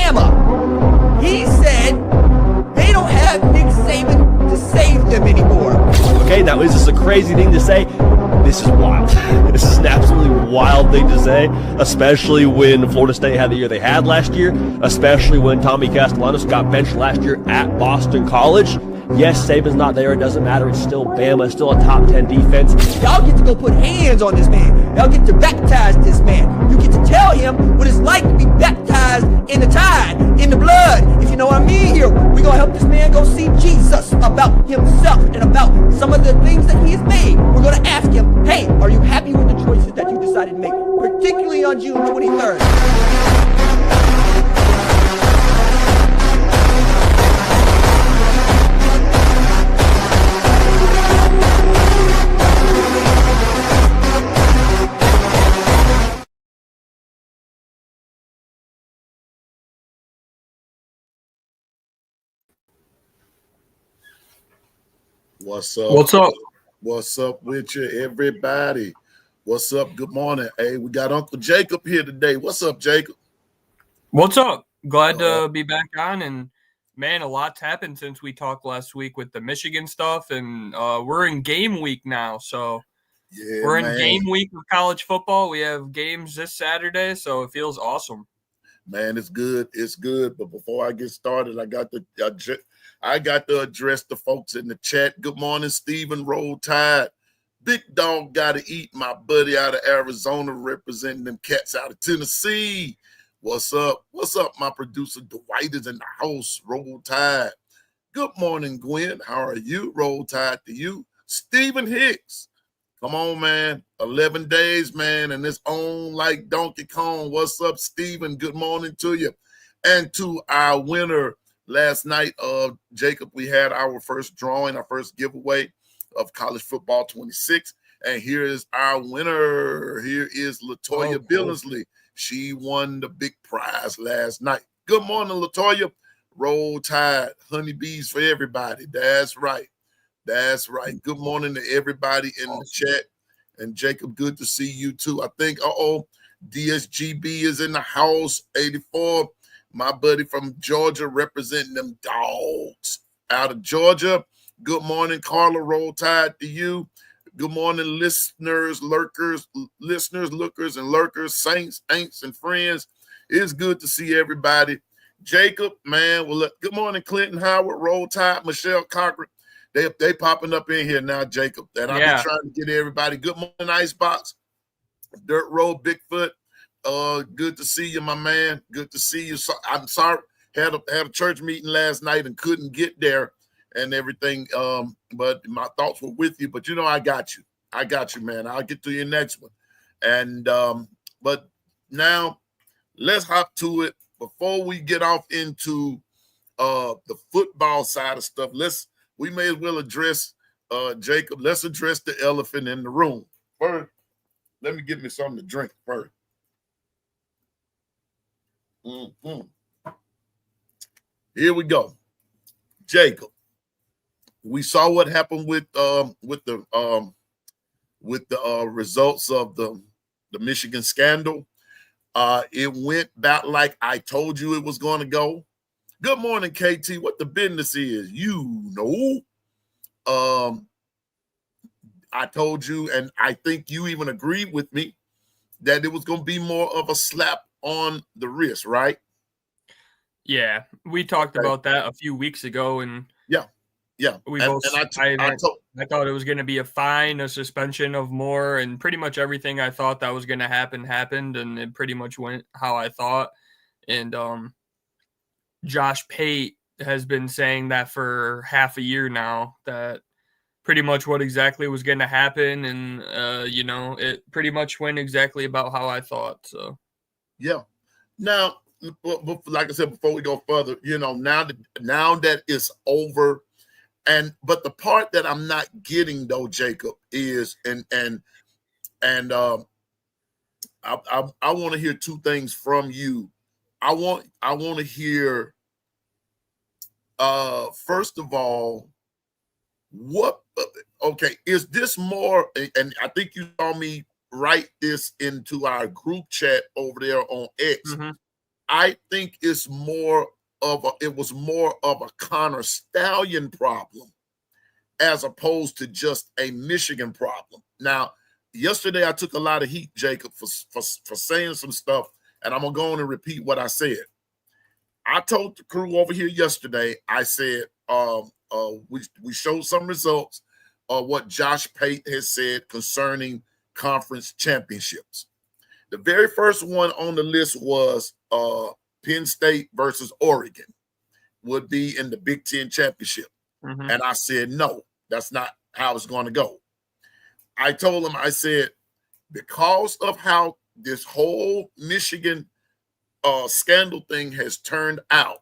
Bama. He said they don't have Nick Saban to save them anymore. Okay, now is this a crazy thing to say? This is wild. This is an absolutely wild thing to say, especially when Florida State had the year they had last year, especially when Tommy Castellanos got benched last year at Boston College. Yes, Saban's not there. It doesn't matter. It's still Bama. It's still a top 10 defense. Y'all get to go put hands on this man. Y'all get to baptize this man. You get to tell him what it's like to be baptized in the tide, in the blood. If you know what I mean here, we're going to help this man go see Jesus about himself and about some of the things that he has made. We're going to ask him, hey, are you happy with the choices that you decided to make, particularly on June 23rd? What's up? What's up? What's up with you, everybody? What's up? Good morning. Hey, we got Uncle Jacob here today. What's up, Jacob? What's up? Glad to be back on. And man, a lot's happened since we talked last week with the Michigan stuff, and we're in game week now. So we're in game week of college football. We have games this Saturday, so it feels awesome. Man, it's good. It's good. But before I get started, I got to address the folks in the chat. Good morning, Stephen. Roll Tide. Big Dog got to eat. My buddy out of Arizona representing them cats out of Tennessee. What's up? What's up? My producer Dwight is in the house. Roll Tide. Good morning, Gwen. How are you? Roll Tide to you. Stephen Hicks. Come on, man. 11 days, man, and it's on like Donkey Kong. What's up, Stephen? Good morning to you. And to our winner last night, Jacob, we had our first drawing, our first giveaway of College Football 26. And here is our winner. Here is Latoya Billingsley. She won the big prize last night. Good morning, Latoya. Roll Tide. Honeybees for everybody. That's right. That's right. Good morning to everybody in the chat. And Jacob, good to see you too. I think, DSGB is in the house. 84. My buddy from Georgia representing them dogs out of Georgia. Good morning, Carla. Roll Tide to you. Good morning, listeners, lurkers, lookers, and lurkers, saints, ain'ts, and friends. It's good to see everybody. Jacob, man, well, good morning, Clinton Howard, Roll Tide, Michelle Cochran. They popping up in here now, Jacob. And I've been trying to get everybody. Good morning, Icebox. Dirt Road, Bigfoot. Good to see you, my man. Good to see you. So, I'm sorry, had a church meeting last night and couldn't get there and everything. But my thoughts were with you. But I got you. I got you, man. I'll get to your next one. And but now let's hop to it. Before we get off into the football side of stuff, we may as well address Jacob. Let's address the elephant in the room. First, let me get me something to drink first. Here we go. Jacob, we saw what happened with the results of the Michigan scandal. It went about like I told you it was going to go. Good morning, KT. What the business is, I told you, and I think you even agreed with me, that it was going to be more of a slap on the wrist, right? Yeah, we talked about that a few weeks ago, and yeah. I thought it was going to be a fine, a suspension of more, and pretty much everything I thought that was going to happen happened, and it pretty much went how I thought. And Josh Pate has been saying that for half a year now, that pretty much what exactly was going to happen. And, it pretty much went exactly about how I thought. So, yeah. Now, like I said, before we go further, now that it's over, but the part that I'm not getting though, Jacob, is, I want to hear two things from you. I want to hear, first of all, is this more, and I think you saw me write this into our group chat over there on X. mm-hmm. I think it was more of a Connor Stallion problem as opposed to just a Michigan problem. Now, yesterday I took a lot of heat, Jacob, for saying some stuff, and I'm gonna go on and repeat what I said. I told the crew over here yesterday, I said we showed some results of what Josh Pate has said concerning conference championships. The very first one on the list was Penn State versus Oregon would be in the Big Ten championship. Mm-hmm. And I said, no, that's not how it's going to go. I told him, I said, because of how this whole Michigan scandal thing has turned out,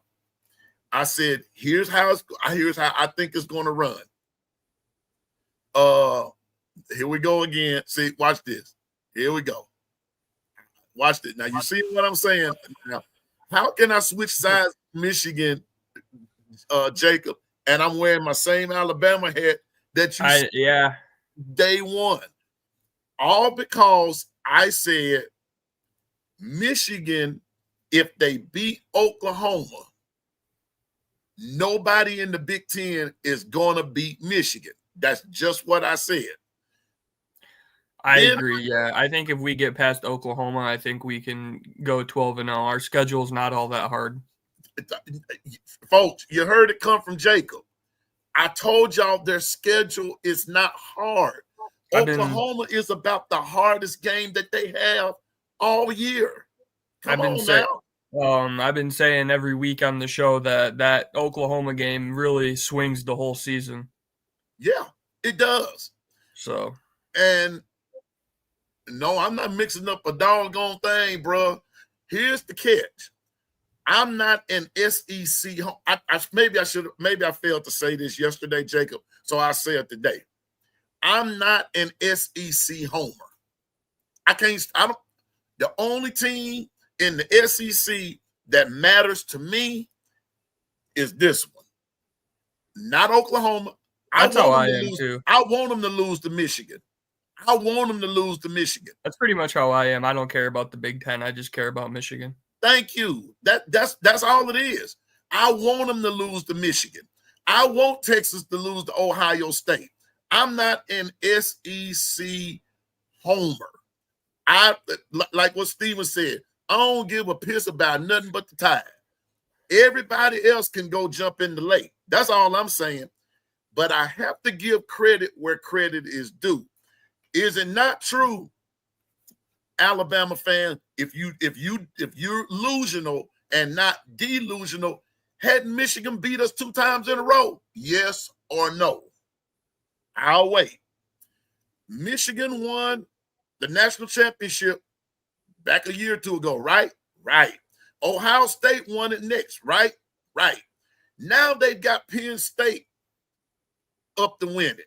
I said, here's how I think it's going to run. Here we go again. See, watch this. Here we go. Watch this. Now, you see what I'm saying? Now, how can I switch sides Michigan, Jacob, and I'm wearing my same Alabama hat that you day one? All because I said Michigan, if they beat Oklahoma, nobody in the Big Ten is going to beat Michigan. That's just what I said. I agree. Yeah, I think if we get past Oklahoma, I think we can go 12-0. Our schedule's not all that hard. Folks, you heard it come from Jacob. I told y'all their schedule is not hard. Oklahoma is about the hardest game that they have all year. Come on now. I've been saying every week on the show that Oklahoma game really swings the whole season. Yeah, it does. So, and no, I'm not mixing up a doggone thing, bro. Here's the catch. I'm not an SEC. Maybe I failed to say this yesterday, Jacob, so I'll say it today. I'm not an SEC homer. The only team in the SEC that matters to me is this one. Not Oklahoma. That's how I am too. I want them to lose to Michigan. That's pretty much how I am. I don't care about the Big Ten. I just care about Michigan. Thank you. That's all it is. I want them to lose to Michigan. I want Texas to lose to Ohio State. I'm not an SEC homer. Like what Steven said, I don't give a piss about nothing but the Tide. Everybody else can go jump in the lake. That's all I'm saying. But I have to give credit where credit is due. Is it not true, Alabama fan, if you're delusional and not delusional, hadn't Michigan beat us 2 times in a row? Yes or no? I'll wait. Michigan won the national championship back a year or 2 ago, right? Right. Ohio State won it next, right? Right. Now they've got Penn State up to win it.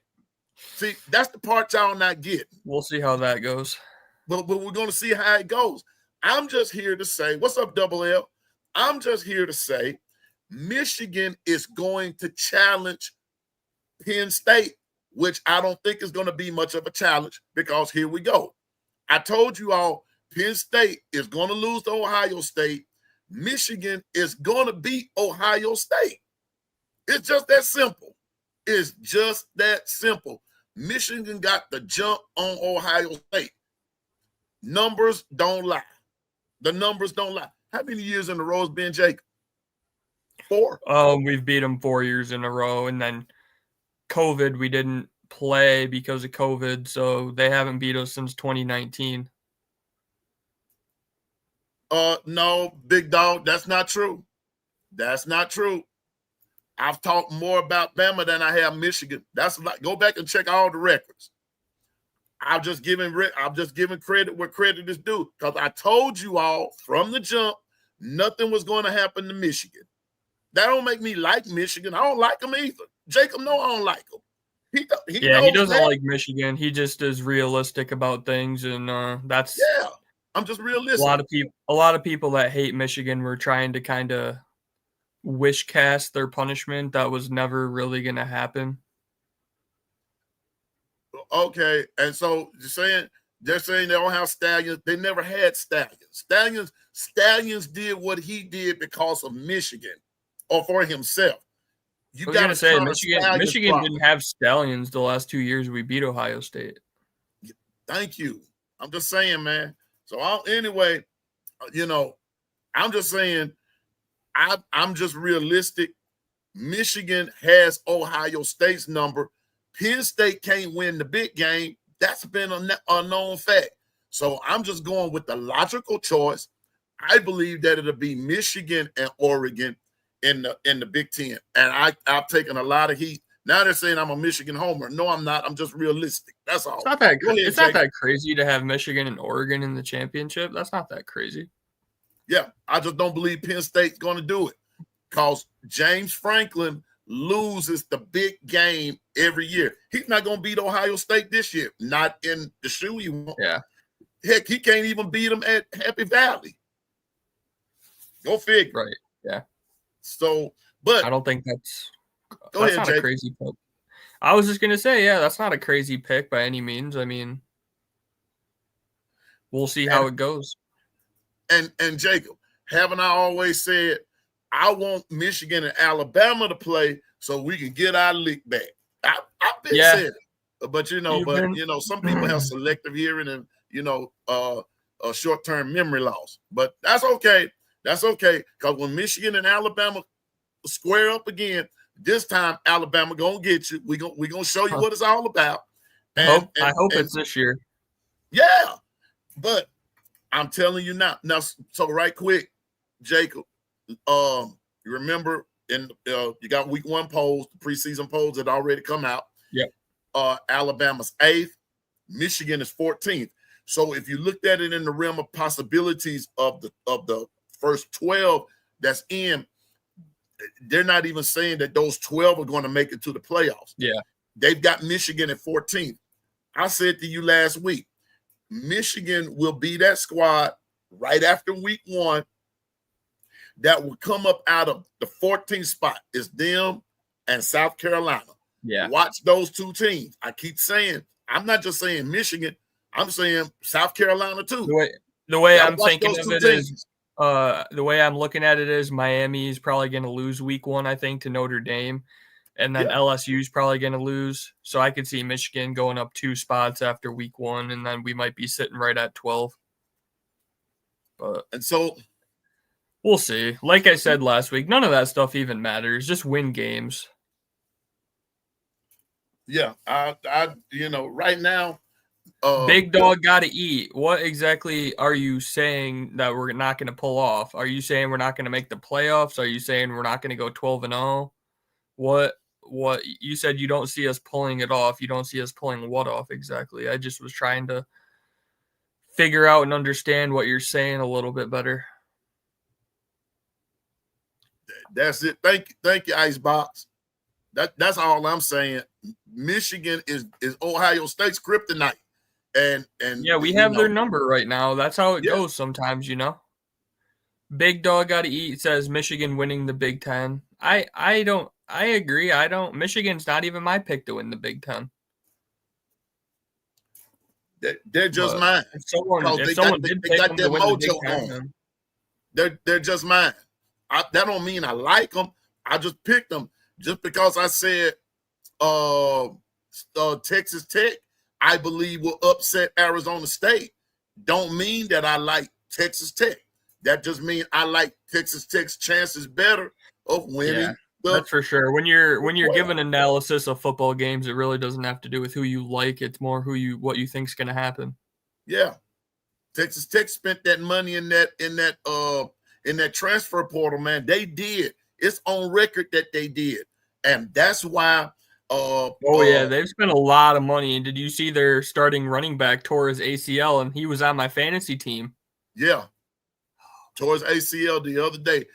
See, that's the part y'all not getting. We'll see how that goes. But we're going to see how it goes. I'm just here to say, what's up, Double L? I'm just here to say Michigan is going to challenge Penn State, which I don't think is going to be much of a challenge because here we go. I told you all Penn State is going to lose to Ohio State. Michigan is going to beat Ohio State. It's just that simple. It's just that simple. Michigan got the jump on Ohio State. Numbers don't lie. The numbers don't lie. How many years in a row has been, Jacob? 4? We've beat them 4 years in a row, and then COVID, we didn't play because of COVID, so they haven't beat us since 2019. No, big dog, that's not true. That's not true. I've talked more about Bama than I have Michigan. That's like, go back and check all the records. I'm just giving credit where credit is due because I told you all from the jump nothing was going to happen to Michigan. That don't make me like Michigan. I don't like them either. Jacob, no, I don't like them. He doesn't like Michigan. He just is realistic about things, and that's I'm just realistic. A lot of people that hate Michigan were trying to kind of wish cast their punishment. That was never really going to happen. Okay, and so they're saying they don't have stallions. They never had stallions. Stalions did what he did because of Michigan or for himself. You I was going to say, Michigan problem. didn't have Stallions the last 2 years we beat Ohio State. Thank you. I'm just saying, man. So anyway, I'm just saying, I'm just realistic. Michigan has Ohio State's number. Penn State can't win the big game. That's been a known fact. So I'm just going with the logical choice. I believe that it'll be Michigan and Oregon in the Big Ten. And I've taken a lot of heat. Now they're saying I'm a Michigan homer. No, I'm not. I'm just realistic. That's all. It's not that It's not that crazy to have Michigan and Oregon in the championship. That's not that crazy. Yeah, I just don't believe Penn State's going to do it because James Franklin loses the big game every year. He's not going to beat Ohio State this year. Not in the shoe he wants. Yeah. Heck, he can't even beat them at Happy Valley. Go figure. Right. Yeah. So, but I don't think that's ahead, not Jake. a crazy pick. I was just gonna say, yeah, that's not a crazy pick by any means. I mean, we'll see how it goes. And Jacob, haven't I always said I want Michigan and Alabama to play so we can get our lick back? I've been saying it, but some people have selective hearing and a short-term memory loss. But that's okay. That's okay, because when Michigan and Alabama square up again, this time Alabama gonna get you. We gonna show you what it's all about. I hope it's this year. Yeah, but I'm telling you now. So right quick, Jacob, you remember you got week 1 polls, the preseason polls that already come out. Yep. Alabama's 8th, Michigan is 14th. So if you looked at it in the realm of possibilities of the first 12 that's in, they're not even saying that those 12 are going to make it to the playoffs. Yeah. They've got Michigan at 14th. I said to you last week, Michigan will be that squad right after week 1 that will come up out of the 14th spot. It's them and South Carolina. Yeah. Watch those two teams. I keep saying, I'm not just saying Michigan, I'm saying South Carolina too. The way I'm thinking of it is, the way I'm looking at it is Miami is probably going to lose week 1, I think, to Notre Dame. And then LSU is probably going to lose. So I could see Michigan going up 2 spots after week 1, and then we might be sitting right at 12. And so we'll see. Like I said last week, none of that stuff even matters. Just win games. Yeah, right now, big dog got to eat. What exactly are you saying that we're not going to pull off? Are you saying we're not going to make the playoffs? Are you saying we're not going to go 12-0? What you said you don't see us pulling it off. You don't see us pulling what off exactly? I just was trying to figure out and understand what you're saying a little bit better. That's it. Thank you, Icebox. That's all I'm saying. Michigan is Ohio State's kryptonite. And yeah, we have their number right now. That's how it goes sometimes, Big dog got to eat says Michigan winning the Big Ten. I agree. Michigan's not even my pick to win the Big Ten. They're just mine. If someone did pick them to win the Big Ten, they're just mine. That don't mean I like them. I just picked them just because I said Texas Tech, I believe, will upset Arizona State. Don't mean that I like Texas Tech. That just means I like Texas Tech's chances better of winning. Yeah, that's for sure. When you're giving analysis of football games, it really doesn't have to do with who you like. It's more what you think's going to happen. Yeah, Texas Tech spent that money in that transfer portal, man. They did. It's on record that they did, and that's why. They've spent a lot of money. And did you see their starting running back tore his ACL, and he was on my fantasy team? Yeah, tore his ACL the other day.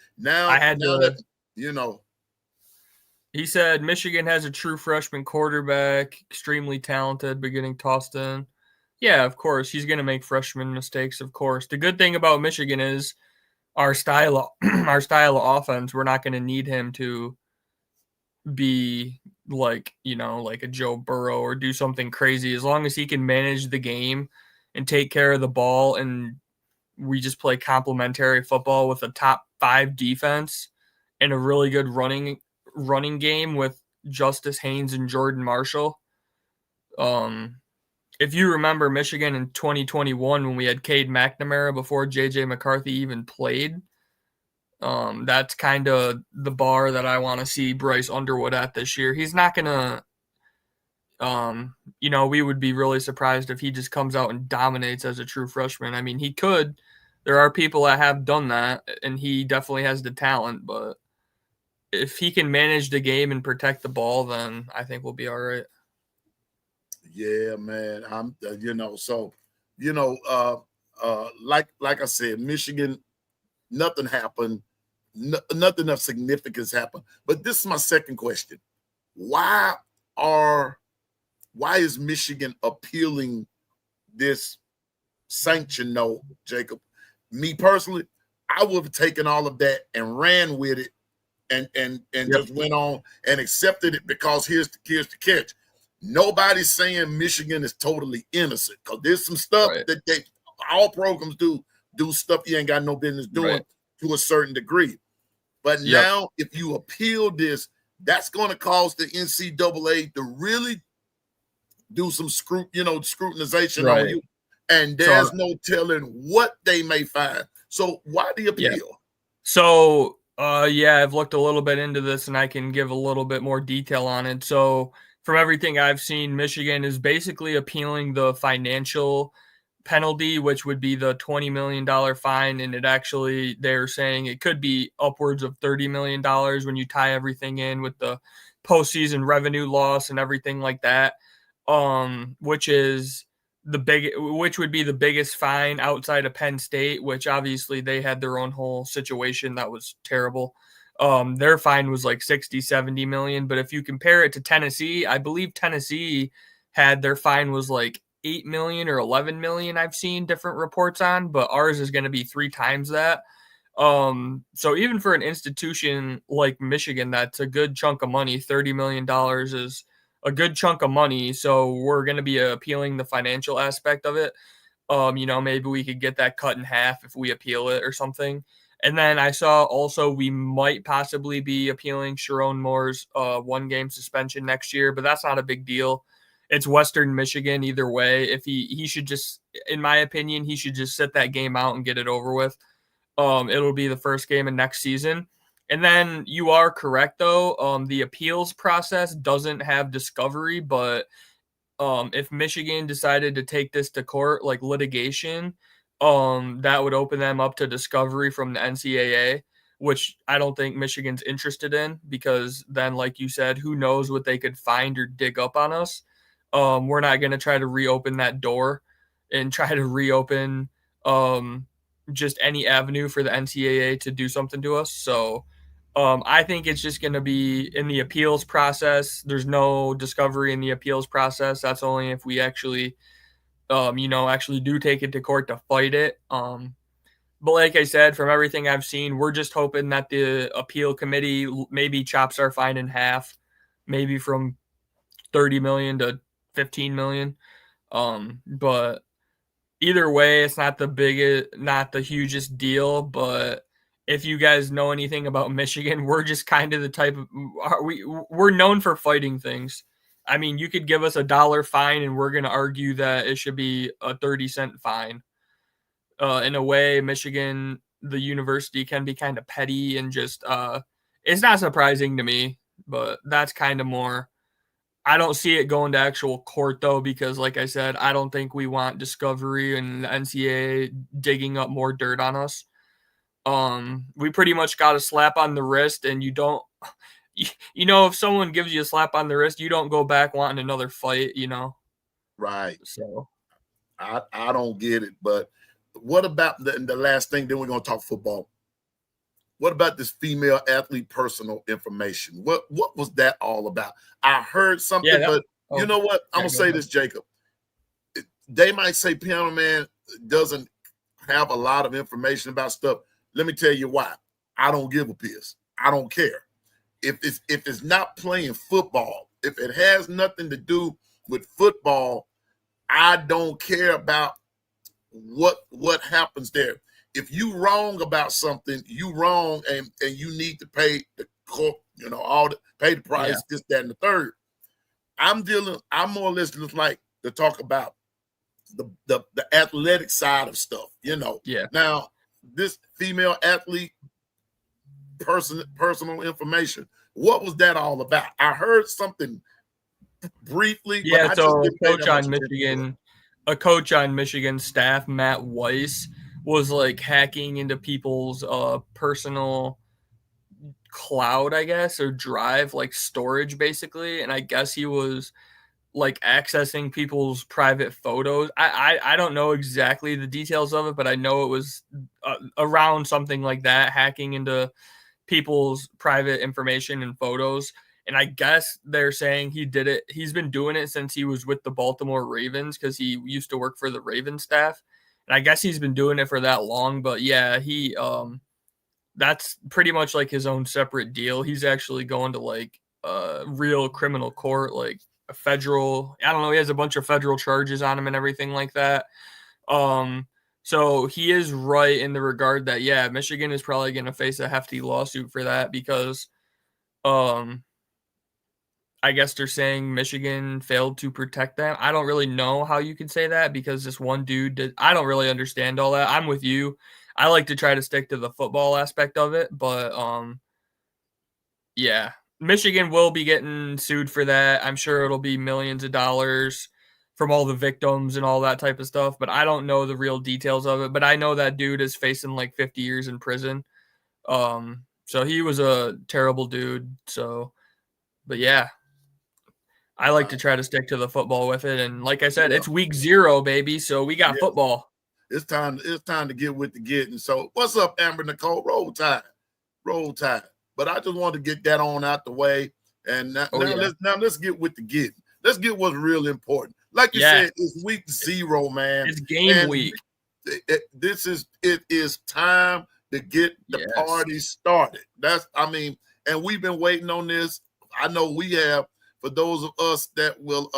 He said Michigan has a true freshman quarterback, extremely talented, but getting tossed in. Yeah, of course. He's going to make freshman mistakes, of course. The good thing about Michigan is our style of offense. We're not going to need him to be like a Joe Burrow or do something crazy. As long as he can manage the game and take care of the ball and we just play complementary football with a top 5 defense and a really good running game with Justice Haynes and Jordan Marshall. If you remember Michigan in 2021 when we had Cade McNamara before J.J. McCarthy even played, that's kind of the bar that I want to see Bryce Underwood at this year. He's not going to we would be really surprised if he just comes out and dominates as a true freshman. I mean, he could. There are people that have done that, and he definitely has the talent. But if he can manage the game and protect the ball, then I think we'll be all right. Yeah, man. I'm, like I said, Michigan, nothing happened. Nothing of significance happened. But this is my second question. Why is Michigan appealing this sanction note, Jacob? Me personally, I would have taken all of that and ran with it and just went on and accepted it, because here's the catch. Nobody's saying Michigan is totally innocent, because there's some stuff that all programs do stuff you ain't got no business doing to a certain degree. But now if you appeal this, that's going to cause the NCAA to really do some scrutinization on you, and there's no telling what they may find. So why the appeal? Yeah. So I've looked a little bit into this, and I can give a little bit more detail on it. So from everything I've seen, Michigan is basically appealing the financial penalty, which would be the $20 million fine, and they're saying it could be upwards of $30 million when you tie everything in with the postseason revenue loss and everything like that. Which would be the biggest fine outside of Penn State, which obviously they had their own whole situation that was terrible. Their fine was like 60-70 million, but if you compare it to Tennessee, I believe Tennessee had their fine was like 8 million or 11 million. I've seen different reports on, but ours is going to be 3 times that. So even for an institution like Michigan, that's a good chunk of money. $30 million is a good chunk of money. So we're going to be appealing the financial aspect of it. Maybe we could get that cut in half if we appeal it or something. And then I saw also we might possibly be appealing Sharon Moore's 1-game suspension next year, but that's not a big deal. It's Western Michigan either way. If he should just, in my opinion, he should just sit that game out and get it over with. It'll be the first game of next season. And then you are correct, though. The appeals process doesn't have discovery, but if Michigan decided to take this to court, like litigation, that would open them up to discovery from the NCAA, which I don't think Michigan's interested in, because then, like you said, who knows what they could find or dig up on us. We're not going to try to reopen that door and try to reopen just any avenue for the NCAA to do something to us. So I think it's just going to be in the appeals process. There's no discovery in the appeals process. That's only if we actually do take it to court to fight it. But like I said, from everything I've seen, we're just hoping that the appeal committee maybe chops our fine in half, maybe from 30 million to 15 million. But either way, it's not the hugest deal. But if you guys know anything about Michigan, we're just kind of the type of we're known for fighting things. I mean, you could give us $1 fine and we're going to argue that it should be a 30-cent fine. In a way, Michigan, the university, can be kind of petty and just it's not surprising to me, but that's kind of more. I don't see it going to actual court, though, because, like I said, I don't think we want discovery and the NCAA digging up more dirt on us. We pretty much got a slap on the wrist, and you don't, if someone gives you a slap on the wrist, you don't go back wanting another fight, Right. So I don't get it. But what about the last thing? Then we're going to talk football. What about this female athlete personal information? What was that all about? I heard something, but you know what? I'm going to say this, Jacob. They might say Piano Man doesn't have a lot of information about stuff. Let me tell you why. I don't give a piss. I don't care. If it's not playing football, if it has nothing to do with football, I don't care about what happens there. If you wrong about something, you wrong, and you need to pay the court, pay the price, this, that, and the third. I'm more or less just like to talk about the athletic side of stuff, Yeah. Now, this female athlete personal information, what was that all about? I heard something briefly, yeah, but so a coach on Michigan staff, Matt Weiss, was like hacking into people's personal cloud, I guess, or drive, like storage basically. And I guess he was like accessing people's private photos. I don't know exactly the details of it, but I know it was around something like that, hacking into people's private information and photos. And I guess they're saying he did it. He's been doing it since he was with the Baltimore Ravens because he used to work for the Ravens staff. And I guess he's been doing it for that long. But yeah, he that's pretty much like his own separate deal. He's actually going to like real criminal court, like a federal. I don't know. He has a bunch of federal charges on him and everything like that. So he is right in the regard that, yeah, Michigan is probably going to face a hefty lawsuit for that because I guess they're saying Michigan failed to protect them. I don't really know how you can say that because this one dude did. I don't really understand all that. I'm with you. I like to try to stick to the football aspect of it, but yeah, Michigan will be getting sued for that. I'm sure it'll be millions of dollars from all the victims and all that type of stuff, but I don't know the real details of it. But I know that dude is facing like 50 years in prison. So he was a terrible dude. So, but yeah, I like to try to stick to the football with it. And like I said, it's week 0, baby. So we got football. It's time to get with the getting. So what's up, Amber Nicole? Roll Tide. But I just wanted to get that on out the way. And now let's get with the getting. Let's get what's really important. Like you said, it's week 0, man. It's game week. It is time to get the party started. And we've been waiting on this. I know we have. For those of us that will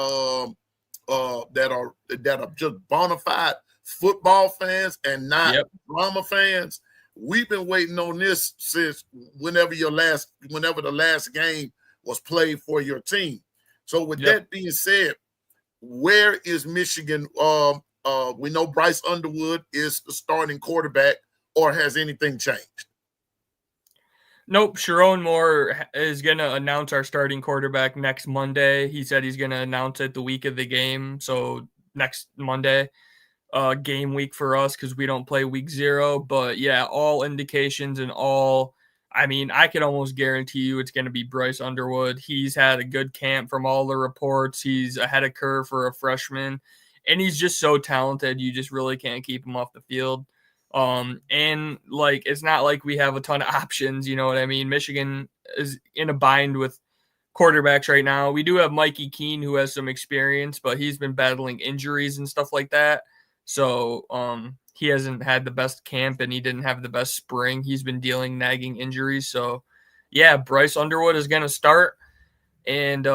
that are just bona fide football fans and not drama fans, we've been waiting on this since whenever the last game was played for your team. So with that being said, where is Michigan? We know Bryce Underwood is the starting quarterback, or has anything changed? Nope. Sharon Moore is going to announce our starting quarterback next Monday. He said he's going to announce it the week of the game. So next Monday, game week for us because we don't play week 0. But yeah, all indications and I could almost guarantee you it's going to be Bryce Underwood. He's had a good camp from all the reports. He's ahead of curve for a freshman, and he's just so talented. You just really can't keep him off the field. And like, it's not like we have a ton of options, you know what I mean? Michigan is in a bind with quarterbacks right now. We do have Mikey Keene, who has some experience, but he's been battling injuries and stuff like that. So, he hasn't had the best camp and he didn't have the best spring. He's been dealing nagging injuries. So yeah, Bryce Underwood is going to start. And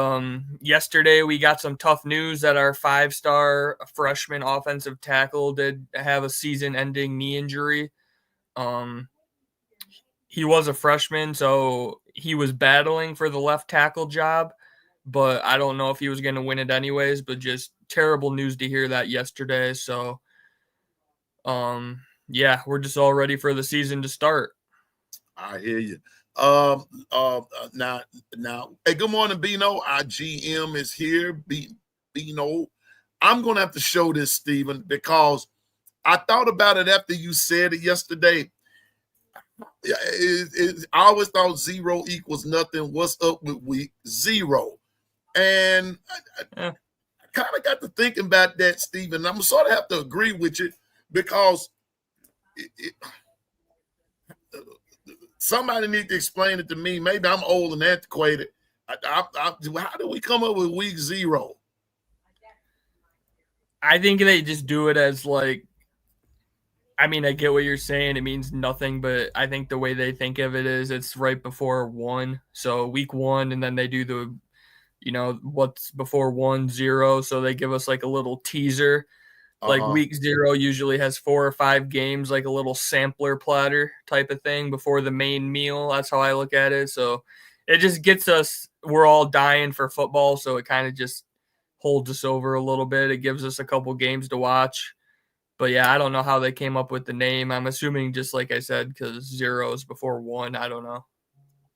yesterday we got some tough news that our 5-star freshman offensive tackle did have a season-ending knee injury. He was a freshman, so he was battling for the left tackle job, but I don't know if he was going to win it anyways, but just terrible news to hear that yesterday. So, yeah, we're just all ready for the season to start. I hear you. Now, hey, good morning, Bino. Our GM is here. Bino, I'm gonna have to show this, Stephen, because I thought about it after you said it yesterday. I always thought 0 equals nothing. What's up with week 0? And I kind of got to thinking about that, Stephen. I'm sort of have to agree with you because somebody need to explain it to me. Maybe I'm old and antiquated. How do we come up with week 0? I think they just do it as like, I get what you're saying. It means nothing, but I think the way they think of it is it's right before 1. So week 1, and then they do the, what's before 1, 0. So they give us like a little teaser. Like week 0 usually has 4 or 5 games, like a little sampler platter type of thing before the main meal. That's how I look at it. So it just gets us, we're all dying for football. So it kind of just holds us over a little bit. It gives us a couple games to watch. But yeah, I don't know how they came up with the name. I'm assuming just like I said, because 0 is before 1. I don't know.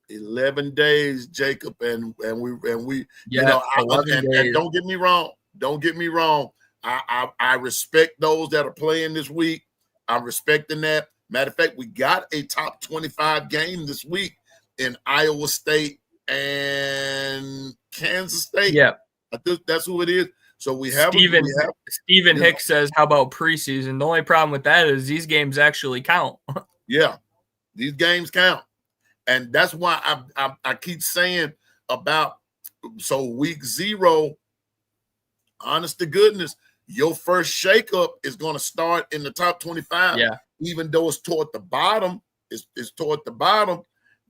11 days, Jacob, and we yeah, and don't get me wrong. Don't get me wrong. I respect those that are playing this week. I'm respecting that. Matter of fact, we got a top 25 game this week in Iowa State and Kansas State. Yeah, I think that's who it is. So we have Stephen Hicks says, "How about preseason?" The only problem with that is these games actually count. Yeah, these games count, and that's why I keep saying about week 0. Honest to goodness, your first shakeup is going to start in the top 25. Yeah, even though it's toward the bottom, it's toward the bottom,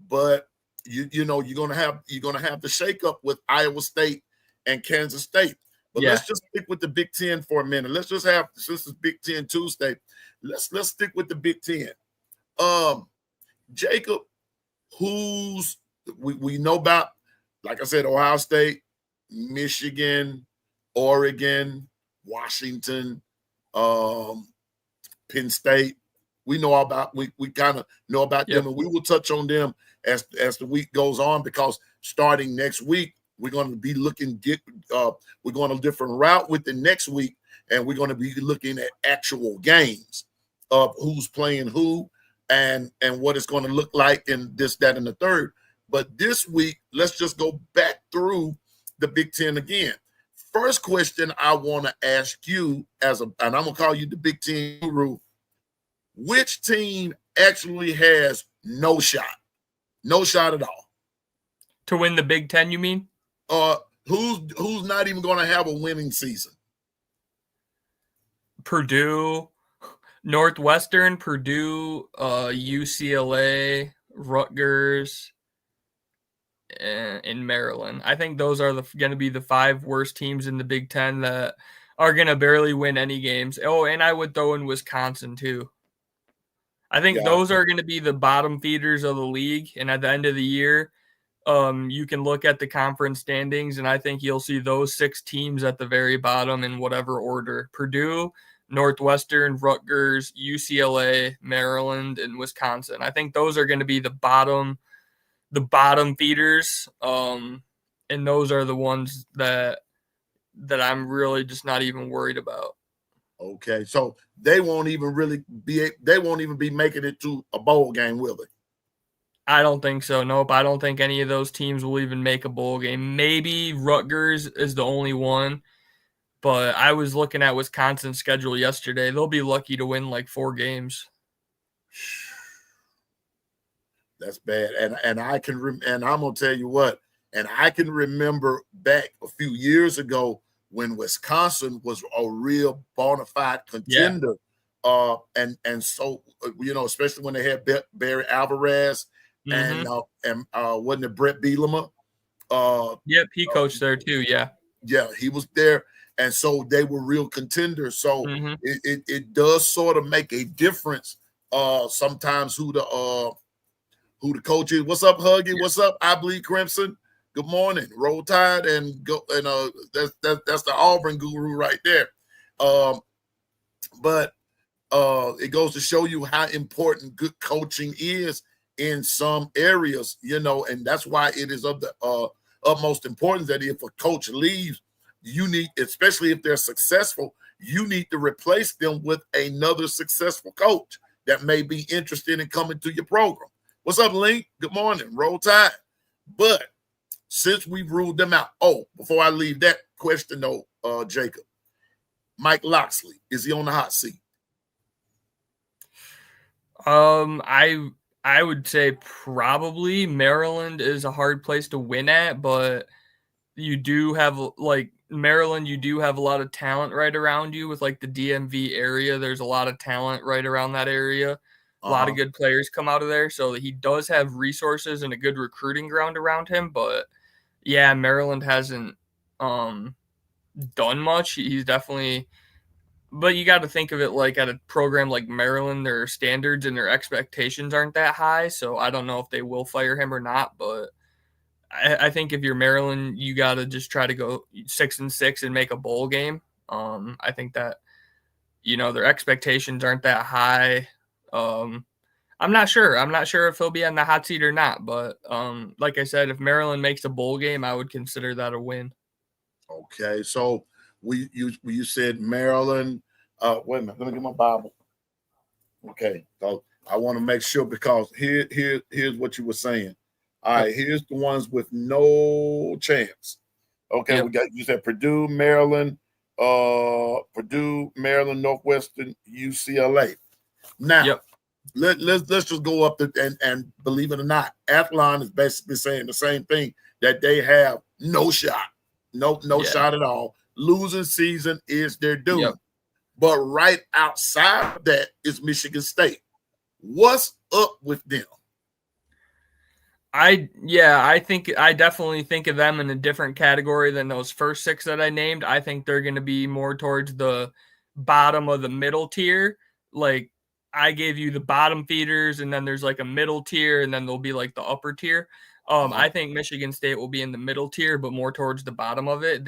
but you're gonna have the shakeup with Iowa State and Kansas State. But let's just stick with the Big Ten for a minute. Let's just have, since it's Big Ten Tuesday, let's stick with the Big Ten. Jacob, who's we know about, like I said, Ohio State, Michigan, Oregon, Washington, Penn State. We know about, we kind of know about them, and we will touch on them as the week goes on, because starting next week, we're going to be we're going a different route with the next week, and we're going to be looking at actual games of who's playing who and what it's going to look like in this, that, and the third. But this week, let's just go back through the Big Ten again. First question I want to ask you, and I'm going to call you the Big Ten guru, which team actually has no shot at all to win the Big Ten? You mean? Who's not even going to have a winning season? Purdue, Northwestern, Purdue, UCLA, Rutgers, in Maryland. I think those are going to be the 5 worst teams in the Big Ten that are going to barely win any games. Oh, and I would throw in Wisconsin too. I think those are going to be the bottom feeders of the league. And at the end of the year, you can look at the conference standings, and I think you'll see those 6 teams at the very bottom in whatever order: Purdue, Northwestern, Rutgers, UCLA, Maryland, and Wisconsin. I think those are going to be the bottom feeders, and those are the ones that I'm really just not even worried about. Okay, so they won't even be making it to a bowl game, will they? I don't think so. Nope. I don't think any of those teams will even make a bowl game. Maybe Rutgers is the only one, but I was looking at Wisconsin's schedule yesterday. They'll be lucky to win like 4 games. That's bad. And I can and I'm gonna tell you what. And I can remember back a few years ago when Wisconsin was a real bona fide contender. Yeah. And so especially when they had Barry Alvarez. And wasn't it Brett Bielema? Yep, he coached there too. Yeah, he was there, and so they were real contenders. So it does sort of make a difference. Sometimes who the coach is. What's up, Huggy? Yeah. What's up, I Bleed Crimson? Good morning, Roll Tide, and go. And that's the Auburn guru right there. But it goes to show you how important good coaching is in some areas, and that's why it is of the utmost importance that if a coach leaves, you need, especially if they're successful, you need to replace them with another successful coach that may be interested in coming to your program. What's up, Link? Good morning. Roll Tide. But since we've ruled them out, before I leave that question though, Jacob, Mike Loxley, is he on the hot seat? I would say probably. Maryland is a hard place to win at, but you do have, like, Maryland, you do have a lot of talent right around you with, like, the DMV area. There's a lot of talent right around that area. A lot of good players come out of there. So he does have resources and a good recruiting ground around him. But, yeah, Maryland hasn't done much. He's definitely But you got to think of it like at a program like Maryland, their standards and their expectations aren't that high. So I don't know if they will fire him or not. But I think if you're Maryland, you got to just try to go 6-6 and make a bowl game. I think that, their expectations aren't that high. I'm not sure. I'm not sure if he'll be on the hot seat or not. But like I said, if Maryland makes a bowl game, I would consider that a win. Okay, so you said Maryland. Wait a minute, let me get my Bible. Okay, so I want to make sure because here's what you were saying. All right, here's the ones with no chance. Okay, we got, you said Purdue, Maryland, Northwestern, UCLA. Now, let's just go up and believe it or not, Athlon is basically saying the same thing, that they have no shot, no shot at all. Losing season is their doom. But right outside of that is Michigan State. What's up with them? I definitely think of them in a different category than those first 6 that I named. I think they're going to be more towards the bottom of the middle tier. Like I gave you the bottom feeders, and then there's like a middle tier, and then there'll be like the upper tier. I think Michigan State will be in the middle tier, but more towards the bottom of it.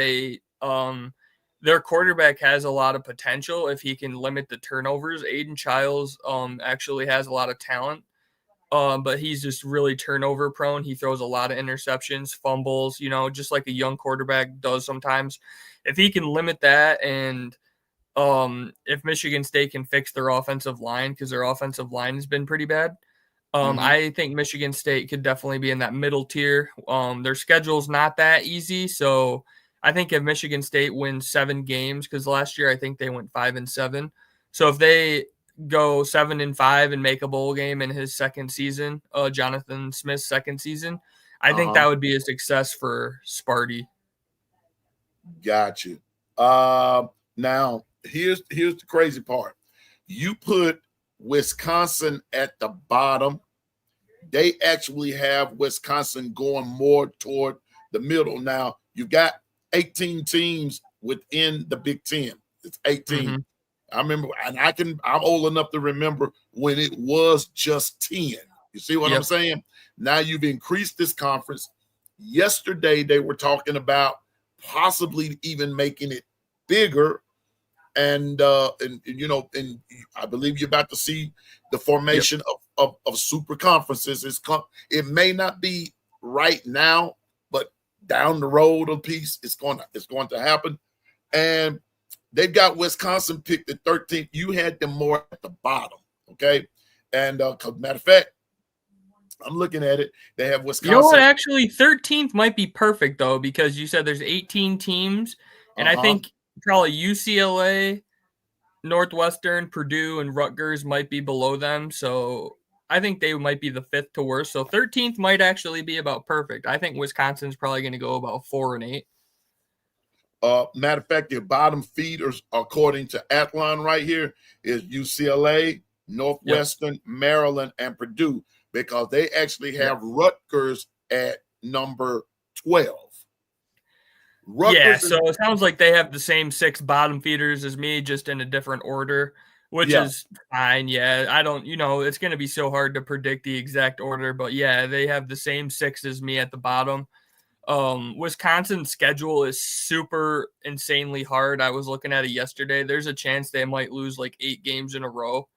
Their quarterback has a lot of potential if he can limit the turnovers. Aiden Childs actually has a lot of talent. But he's just really turnover prone. He throws a lot of interceptions, fumbles, just like a young quarterback does sometimes. If he can limit that, and if Michigan State can fix their offensive line, because their offensive line has been pretty bad, I think Michigan State could definitely be in that middle tier. Their schedule's not that easy, so I think if Michigan State wins 7 games, because last year I think they went 5-7. So if they go 7-5 and make a bowl game in his second season, Jonathan Smith's second season, I think that would be a success for Sparty. Got you. Now here's the crazy part. You put Wisconsin at the bottom. They actually have Wisconsin going more toward the middle. Now you've got 18 teams within the Big Ten. It's 18. I remember, and I'm old enough to remember when it was just 10. You see what I'm saying? Now you've increased this conference. Yesterday, they were talking about possibly even making it bigger. And I believe you're about to see the formation of super conferences. It may not be right now, but down the road a piece, it's going to happen. And they've got Wisconsin picked at 13th. You had them more at the bottom, okay? And matter of fact, I'm looking at it. They have Wisconsin. You know what? Actually, 13th might be perfect, though, because you said there's 18 teams. And I think probably UCLA, Northwestern, Purdue, and Rutgers might be below them. So I think they might be the 5th to worst. So 13th might actually be about perfect. I think Wisconsin's probably going to go about 4-8. Matter of fact, your bottom feeders, according to Athlon right here, is UCLA, Northwestern, Maryland, and Purdue, because they actually have Rutgers at number 12. So it sounds like they have the same 6 bottom feeders as me, just in a different order, which is fine. I don't, it's going to be so hard to predict the exact order, but they have the same 6 as me at the bottom. Wisconsin's schedule is super insanely hard. I was looking at it yesterday. There's a chance they might lose like 8 games in a row.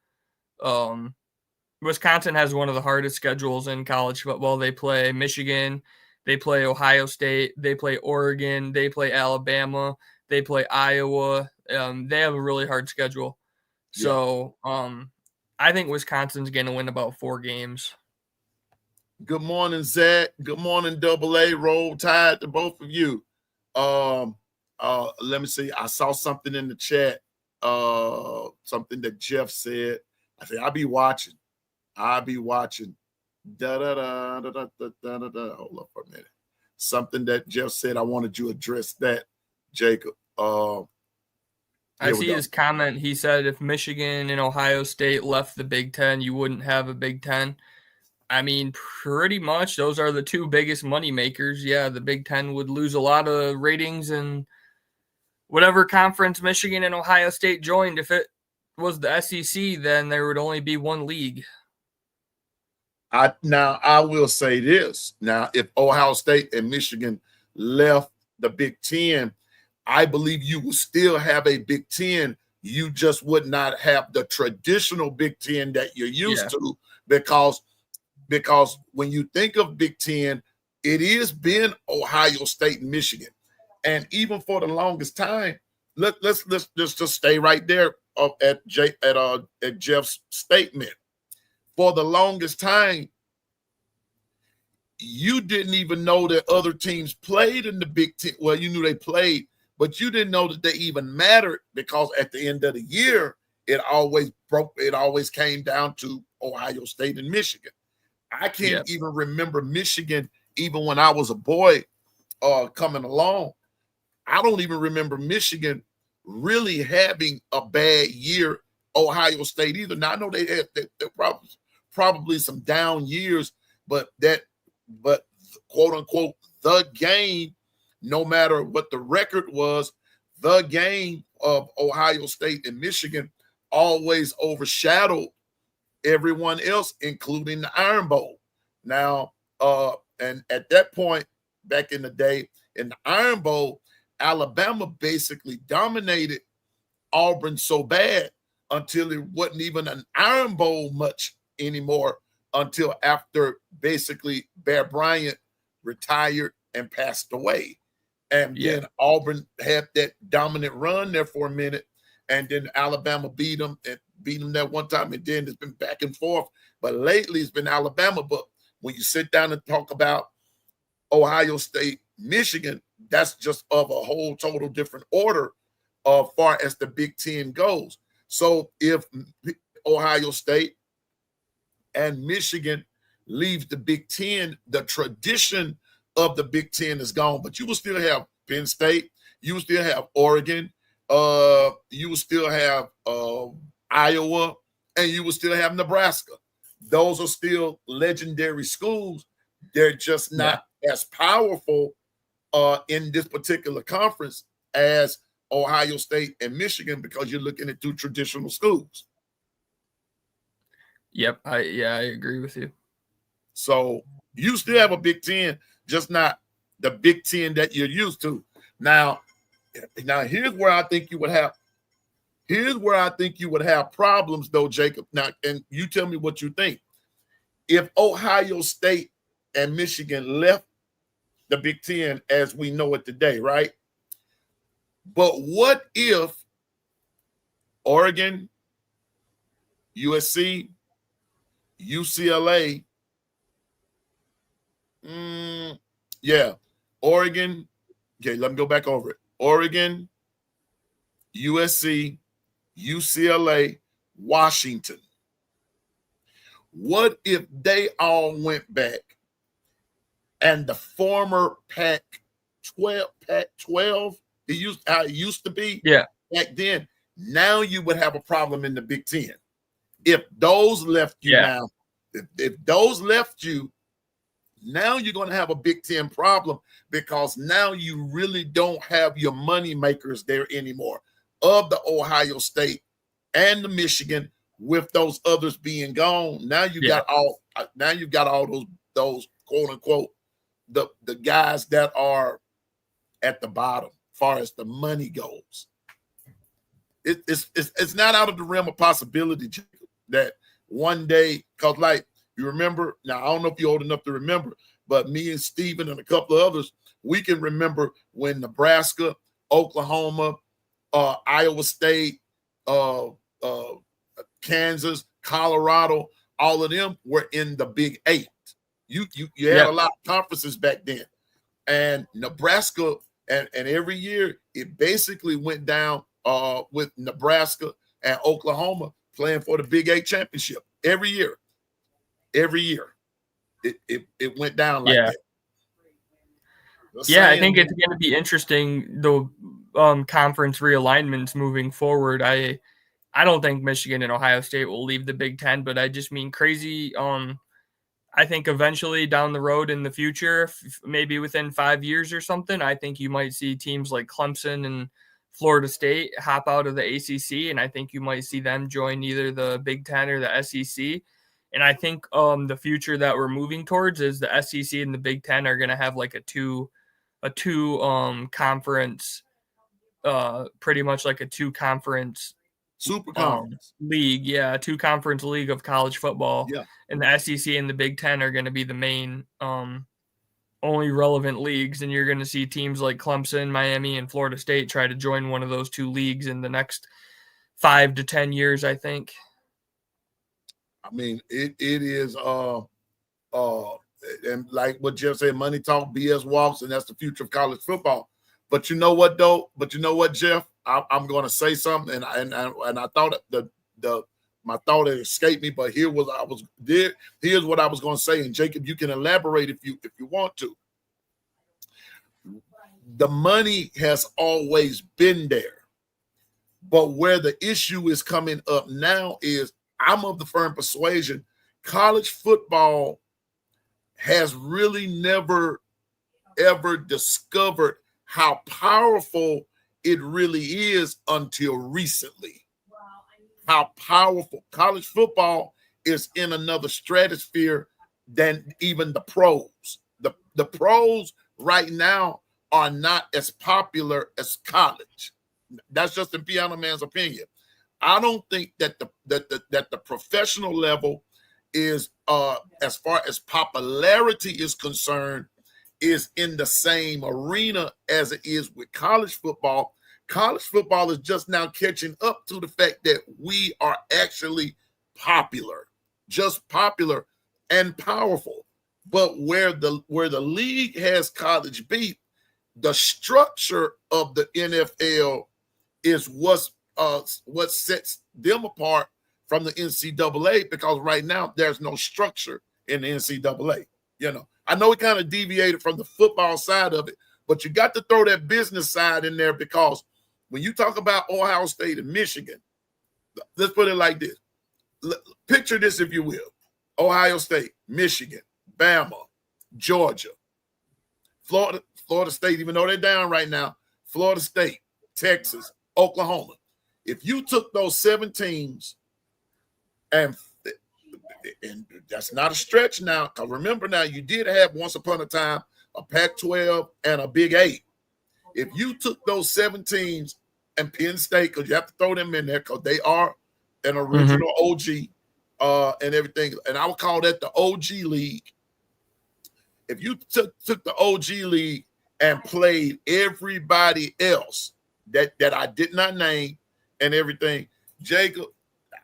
Wisconsin has one of the hardest schedules in college football. They play Michigan, they play Ohio State, they play Oregon, they play Alabama, they play Iowa. They have a really hard schedule. So I think Wisconsin's going to win about 4 games. Good morning, Zach. Good morning, AA. Roll Tide to both of you. Let me see. I saw something in the chat. Something that Jeff said. I said, I'll be watching. Da da da da da da da da. Hold up for a minute. Something that Jeff said. I wanted you to address that, Jacob. I see his comment. He said if Michigan and Ohio State left the Big Ten, you wouldn't have a Big Ten. I mean, pretty much those are the 2 biggest money makers. The Big Ten would lose a lot of ratings and whatever conference Michigan and Ohio State joined, if it was the SEC, then there would only be one league. Now I will say this. Now, if Ohio State and Michigan left the Big Ten, I believe you will still have a Big Ten. You just would not have the traditional Big Ten that you're used to, because when you think of Big Ten, it is been Ohio State and Michigan. And even for the longest time, let's just stay right there at Jeff's statement. For the longest time, you didn't even know that other teams played in the Big Ten. Well, you knew they played, but you didn't know that they even mattered, because at the end of the year, it always came down to Ohio State and Michigan. I can't even remember Michigan, even when I was a boy coming along. I don't even remember Michigan really having a bad year, Ohio State either. Now, I know they had probably some down years, but quote unquote, the game, no matter what the record was, the game of Ohio State and Michigan always overshadowed everyone else, including the Iron Bowl. Now, and at that point, back in the day, in the Iron Bowl, Alabama basically dominated Auburn so bad until it wasn't even an Iron Bowl much anymore, until after basically Bear Bryant retired and passed away. And then Auburn had that dominant run there for a minute, and then Alabama beat them that one time, and then it's been back and forth. But lately it's been Alabama. But when you sit down and talk about Ohio State, Michigan, that's just of a whole total different order as far as the Big Ten goes. So if Ohio State and Michigan leave the Big Ten, the tradition of the Big Ten is gone. But you will still have Penn State, you will still have Oregon, you will still have Iowa, and you will still have Nebraska. Those are still legendary schools. They're just not as powerful in this particular conference as Ohio State and Michigan, because you're looking at two traditional schools. Yep, I agree with you. So you still have a Big Ten, just not the Big Ten that you're used to. Now here's where I think you would have. Here's where I think you would have problems, though, Jacob. Now, and you tell me what you think. If Ohio State and Michigan left the Big Ten as we know it today, right? But what if Oregon, USC, UCLA, Oregon, okay, let me go back over it. Oregon, USC, UCLA, Washington. What if they all went back and the former Pac-12, how it used to be back then, now you would have a problem in the Big Ten. If those left you now, if those left you, now you're going to have a Big Ten problem, because now you really don't have your money makers there anymore of the Ohio State and the Michigan, with those others being gone. Now you got all those quote unquote the guys that are at the bottom as far as the money goes. It's not out of the realm of possibility, Jacob, that one day, because like you remember, now I don't know if you're old enough to remember, but me and Steven and a couple of others, we can remember when Nebraska, Oklahoma, Iowa State, Kansas, Colorado, all of them were in the Big Eight. You had a lot of conferences back then. And Nebraska, and every year it basically went down with Nebraska and Oklahoma playing for the Big Eight championship every year. Every year. It went down like that. I think it's going to be interesting, the conference realignments moving forward. I don't think Michigan and Ohio State will leave the Big Ten, but I just mean crazy. I think eventually down the road in the future, maybe within 5 years or something, I think you might see teams like Clemson and Florida State hop out of the ACC, and I think you might see them join either the Big Ten or the SEC. And I think the future that we're moving towards is the SEC and the Big Ten are going to have like a two conference, pretty much like a two conference super conference league. Yeah, a two conference league of college football. Yeah. And the SEC and the Big Ten are going to be the main only relevant leagues, and you're going to see teams like Clemson, Miami, and Florida State try to join one of those two leagues in the next 5 to 10 years, I think. I mean, it is and like what Jeff said, money talk, BS walks, and that's the future of college football. But you know what, though? But you know what, Jeff? I'm going to say something, and I thought my thought had escaped me, but here's what I was going to say, and Jacob, you can elaborate if you want to. The money has always been there, but where the issue is coming up now is I'm of the firm persuasion college football has really never ever discovered how powerful it really is until recently. How powerful college football is in another stratosphere than even the pros. The pros right now are not as popular as college. That's just in Piano Man's opinion. I don't think that the professional level is as far as popularity is concerned is in the same arena as it is with college football. College football is just now catching up to the fact that we are actually popular, just popular and powerful. But where the league has college beat, the structure of the NFL is what sets them apart from the NCAA, because right now there's no structure in the NCAA. You know, I know we kind of deviated from the football side of it, but you got to throw that business side in there, because when you talk about Ohio State and Michigan, let's put it like this. Picture this, if you will. Ohio State, Michigan, Bama, Georgia, Florida State, even though they're down right now, Florida State, Texas, Oklahoma. If you took those 7 teams, and that's not a stretch now, because remember now, you did have once upon a time a Pac-12 and a Big 8. If you took those 7 teams and Penn State, because you have to throw them in there because they are an original OG and everything, and I would call that the OG league. If you took the OG league and played everybody else that I did not name and everything, Jacob,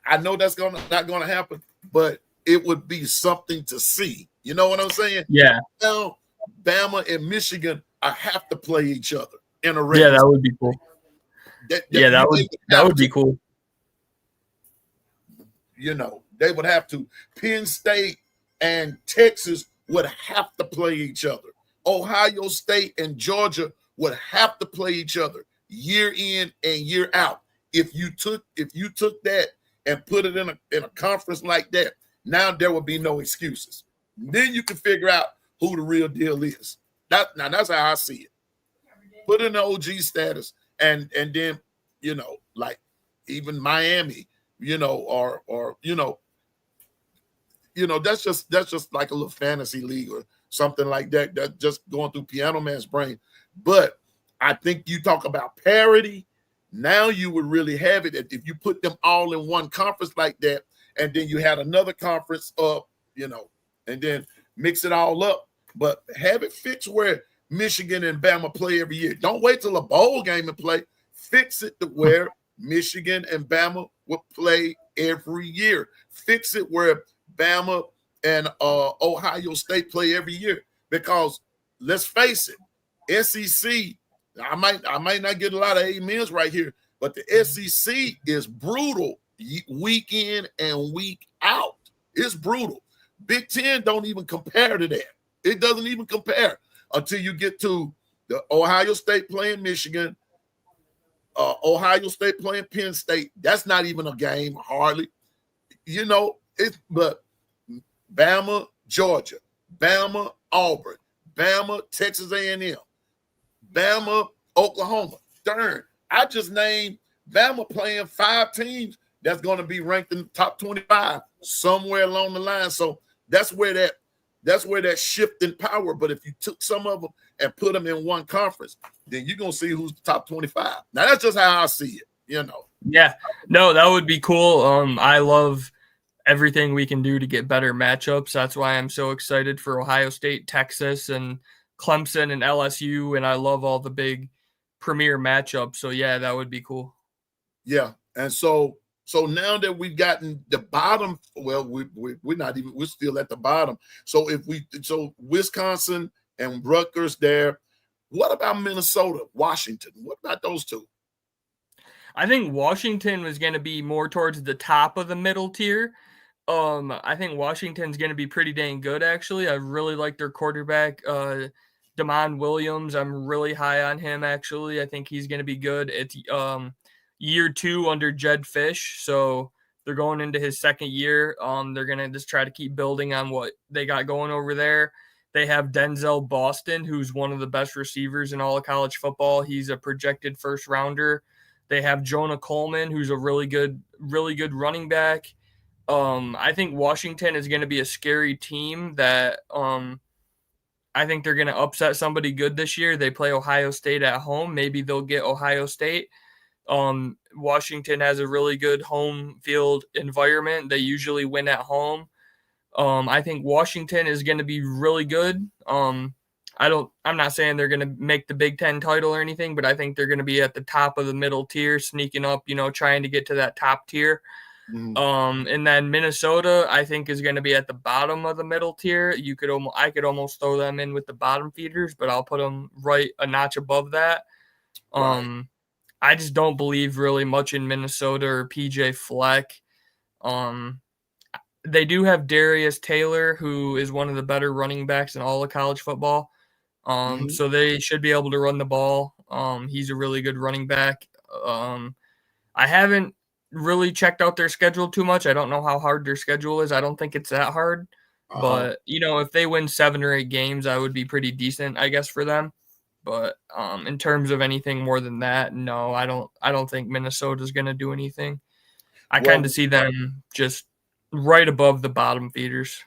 I know that's not going to happen, but it would be something to see. You know what I'm saying? Yeah. Now, Bama and Michigan have to play each other in a race. Yeah, that would be cool. That would be cool. You know, they would have to. Penn State and Texas would have to play each other. Ohio State and Georgia would have to play each other year in and year out. If you took that and put it in a conference like that, now there would be no excuses. Then you can figure out who the real deal is. That's how I see it. Put in the OG status, and then, you know, like even Miami, you know, or you know, that's just like a little fantasy league or something like that. That's just going through Piano Man's brain. But I think you talk about parity. Now you would really have it if you put them all in one conference like that, and then you had another conference up, you know, and then mix it all up. But have it fixed where Michigan and Bama play every year. Don't wait till a bowl game and play. Fix it to where Michigan and Bama will play every year. Fix it where Bama and Ohio State play every year. Because let's face it, SEC, I might not get a lot of amens right here, but the SEC is brutal week in and week out. It's brutal. Big Ten don't even compare to that. It doesn't even compare until you get to the Ohio State playing Michigan, Ohio State playing Penn State. That's not even a game, hardly. You know, but Bama, Georgia, Bama, Auburn, Bama, Texas A&M, Bama, Oklahoma. Darn, I just named Bama playing 5 teams that's going to be ranked in the top 25 somewhere along the line. So that's where that shift in power. But if you took some of them and put them in one conference, then you're going to see who's the top 25. Now, that's just how I see it, Yeah, no, that would be cool. I love everything we can do to get better matchups. That's why I'm so excited for Ohio State, Texas, and Clemson and LSU, and I love all the big premier matchups. So yeah, that would be cool. Yeah, and so now that we've gotten the bottom, well, we're still at the bottom. So Wisconsin and Rutgers there. What about Minnesota, Washington? What about those two? I think Washington was going to be more towards the top of the middle tier. I think Washington's going to be pretty dang good, actually. I really like their quarterback, Damon Williams. I'm really high on him, actually. I think he's going to be good. It's year 2 under Jed Fish, so they're going into his second year. They're going to just try to keep building on what they got going over there. They have Denzel Boston, who's one of the best receivers in all of college football. He's a projected first rounder. They have Jonah Coleman, who's a really good running back. I think Washington is going to be a scary team that I think they're going to upset somebody good this year. They play Ohio State at home. Maybe they'll get Ohio State. Washington has a really good home field environment. They usually win at home. I think Washington is going to be really good. I'm not saying they're going to make the Big Ten title or anything, but I think they're going to be at the top of the middle tier, sneaking up, trying to get to that top tier. Mm-hmm. And then Minnesota, I think, is going to be at the bottom of the middle tier. I could almost throw them in with the bottom feeders, but I'll put them right a notch above that. Right. I just don't believe really much in Minnesota or PJ Fleck. They do have Darius Taylor, who is one of the better running backs in all of college football. So they should be able to run the ball. He's a really good running back. I haven't really checked out their schedule too much. I don't know how hard their schedule is. I don't think it's that hard. But, if they win 7 or 8 games, I would be pretty decent, I guess, for them. But in terms of anything more than that, no, I don't think Minnesota's going to do anything. I kind of see them just right above the bottom feeders.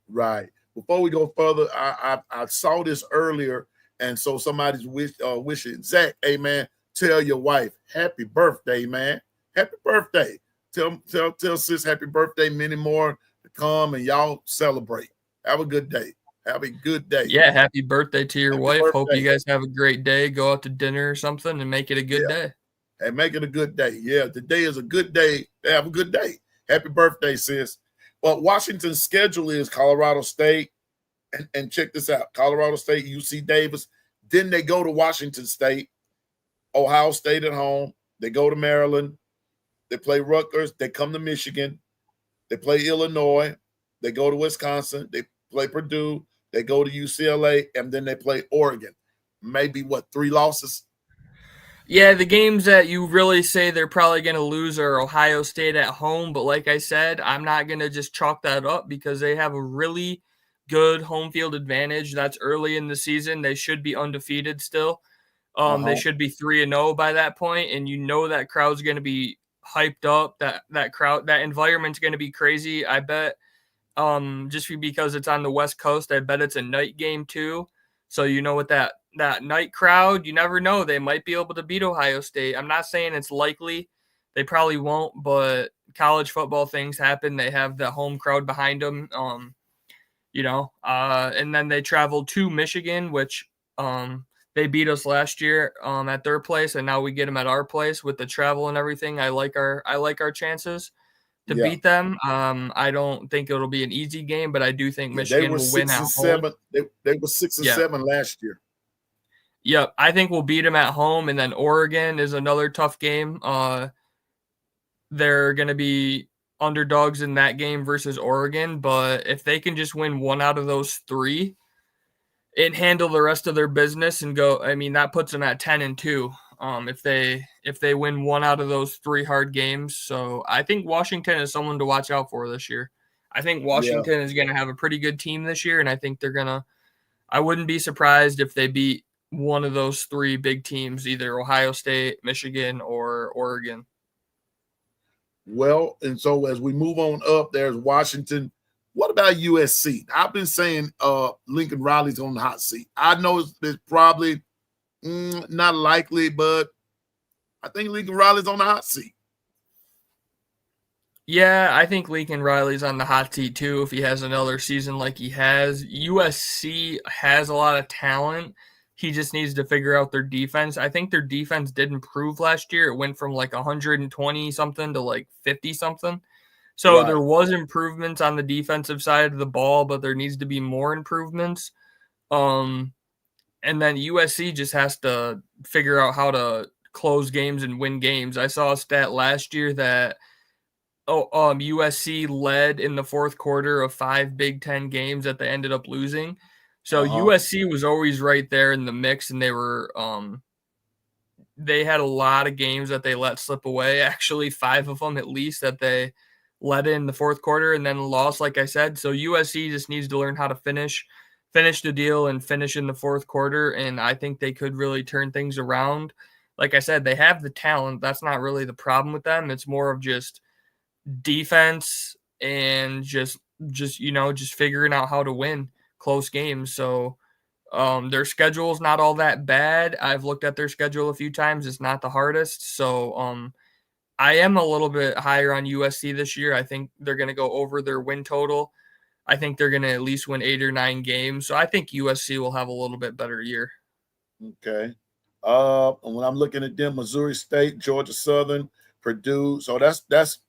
Right. Before we go further, I saw this earlier, and so somebody's wishing Zach, hey man, tell your wife happy birthday, man. Happy birthday. Tell sis happy birthday. Many more to come, and y'all celebrate. Have a good day. Have a good day. Yeah, happy birthday to your wife. Birthday. Hope you guys have a great day. Go out to dinner or something and make it a good day. And make it a good day. Yeah, today is a good day. Have a good day. Happy birthday, sis. But Washington's schedule is Colorado State. And check this out. Colorado State, UC Davis. Then they go to Washington State. Ohio State at home. They go to Maryland. They play Rutgers. They come to Michigan. They play Illinois. They go to Wisconsin. They play Purdue. They go to UCLA. And then they play Oregon. Maybe, 3 losses? Yeah, the games that you really say they're probably going to lose are Ohio State at home. But like I said, I'm not going to just chalk that up because they have a really good home field advantage. That's early in the season. They should be undefeated still. They should be 3-0 by that point, and that crowd's going to be hyped up. That crowd, that environment's going to be crazy. I bet, just because it's on the West Coast, I bet it's a night game too. So with that night crowd, you never know. They might be able to beat Ohio State. I'm not saying it's likely. They probably won't, but college football things happen. They have the home crowd behind them. And then they traveled to Michigan, which they beat us last year at their place, and now we get them at our place with the travel and everything. I like our chances to beat them. I don't think it'll be an easy game, but I do think Michigan will win at home. They were 6-7 last year. Yep, I think we'll beat them at home, and then Oregon is another tough game. They're going to be underdogs in that game versus Oregon, but if they can just win 1 out of those 3 and handle the rest of their business and go, that puts them at 10-2. If they win 1 out of those 3 hard games. So I think Washington is someone to watch out for this year. I think Washington is going to have a pretty good team this year, and I think I wouldn't be surprised if they beat one of those three big teams, either Ohio State, Michigan, or Oregon. Well, and so as we move on up, there's Washington. What about USC? I've been saying Lincoln Riley's on the hot seat. I know it's probably not likely, but I think Lincoln Riley's on the hot seat. Yeah, I think Lincoln Riley's on the hot seat too if he has another season like he has. USC has a lot of talent. He just needs to figure out their defense. I think their defense did improve last year. It went from like 120 something to like 50 something. So Right. there was improvements on the defensive side of the ball, but there needs to be more improvements. And then USC just has to figure out how to close games and win games. I saw a stat last year that USC led in the fourth quarter of 5 Big Ten games that they ended up losing. So USC was always right there in the mix, and they were they had a lot of games that they let slip away. Actually, 5 of them at least that they led in the fourth quarter and then lost, like I said. So USC just needs to learn how to finish the deal and finish in the fourth quarter, and I think they could really turn things around. Like I said, they have the talent. That's not really the problem with them. It's more of just defense and just figuring out how to win close games. So their schedule is not all that bad. I've looked at their schedule a few times. It's not the hardest. So I am a little bit higher on USC this year. I think they're going to go over their win total. I think they're going to at least win 8 or 9 games. So I think USC will have a little bit better year. Okay. And when I'm looking at them, Missouri State, Georgia Southern, Purdue. So that's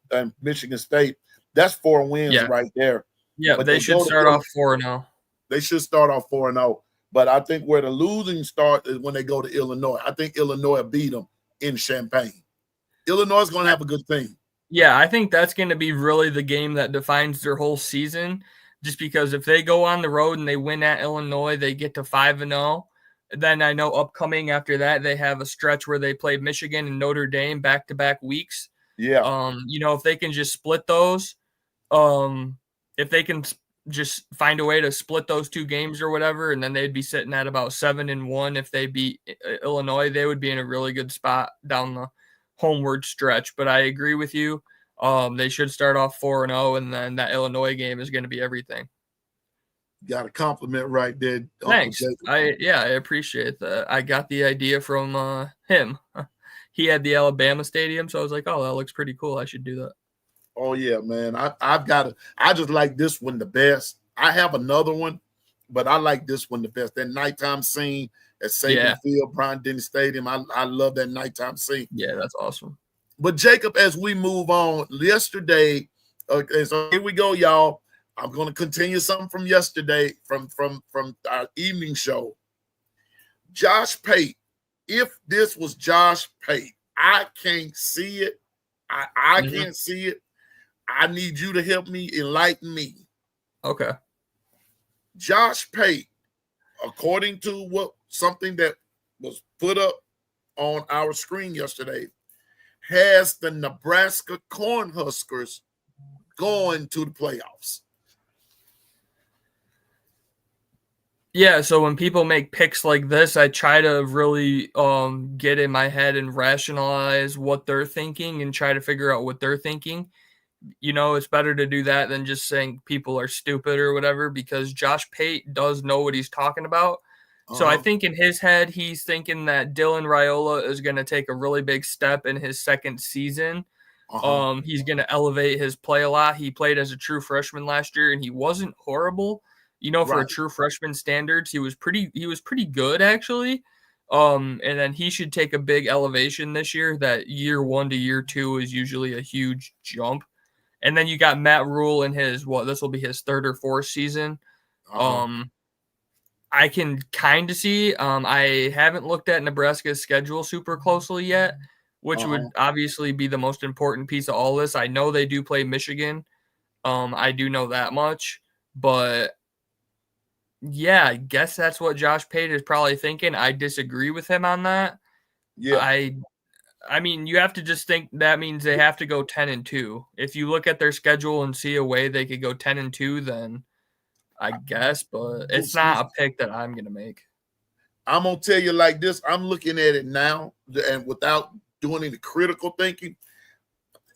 Michigan State. That's 4 wins right there. Yeah, but they should start off 4-0. They should start off 4-0. But I think where the losing start is when they go to Illinois. I think Illinois will beat them in Champaign. Illinois is going to have a good team. Yeah, I think that's going to be really the game that defines their whole season. Just because if they go on the road and they win at Illinois, they get to 5-0. Then I know upcoming after that, they have a stretch where they play Michigan and Notre Dame back-to-back weeks. Yeah. If they can just split those, if they can just find a way to split those 2 games or whatever, and then they'd be sitting at about 7-1 if they beat Illinois, they would be in a really good spot down the homeward stretch. But I agree with you. They should start off 4-0, and then that Illinois game is going to be everything. Got a compliment right there. Thanks. I appreciate that. I got the idea from him. He had the Alabama stadium, so I was like, oh, that looks pretty cool. I should do that. Oh yeah, man. I just like this one the best. I have another one, but I like this one the best. That nighttime scene at Saban Field, Bryant-Denny Stadium. I love that nighttime scene. Yeah, that's awesome. But Jacob, as we move on, yesterday, okay, so here we go, y'all. I'm going to continue something from yesterday from our evening show. Josh Pate. If this was Josh Pate, I can't see it. I can't see it. I need you to help me, enlighten me. Okay. Josh Pate, according to something that was put up on our screen yesterday, has the Nebraska Cornhuskers going to the playoffs. Yeah, so when people make picks like this, I try to really get in my head and rationalize what they're thinking and try to figure out what they're thinking. It's better to do that than just saying people are stupid or whatever, because Josh Pate does know what he's talking about. So I think in his head, he's thinking that Dylan Raiola is going to take a really big step in his second season. He's going to elevate his play a lot. He played as a true freshman last year, and he wasn't horrible. For a true freshman standards, he was pretty good actually. And then he should take a big elevation this year. That year 1 to year 2 is usually a huge jump. And then you got Matt Rule in this will be his 3rd or 4th season. I can kind of see. I haven't looked at Nebraska's schedule super closely yet, which would obviously be the most important piece of all this. I know they do play Michigan. I do know that much, but yeah, I guess that's what Josh Pate is probably thinking. I disagree with him on that. Yeah. I mean, you have to just think that means they have to go 10-2. If you look at their schedule and see a way they could go 10-2, then I guess, but it's not a pick that I'm going to make. I'm going to tell you like this. I'm looking at it now, and without doing any critical thinking,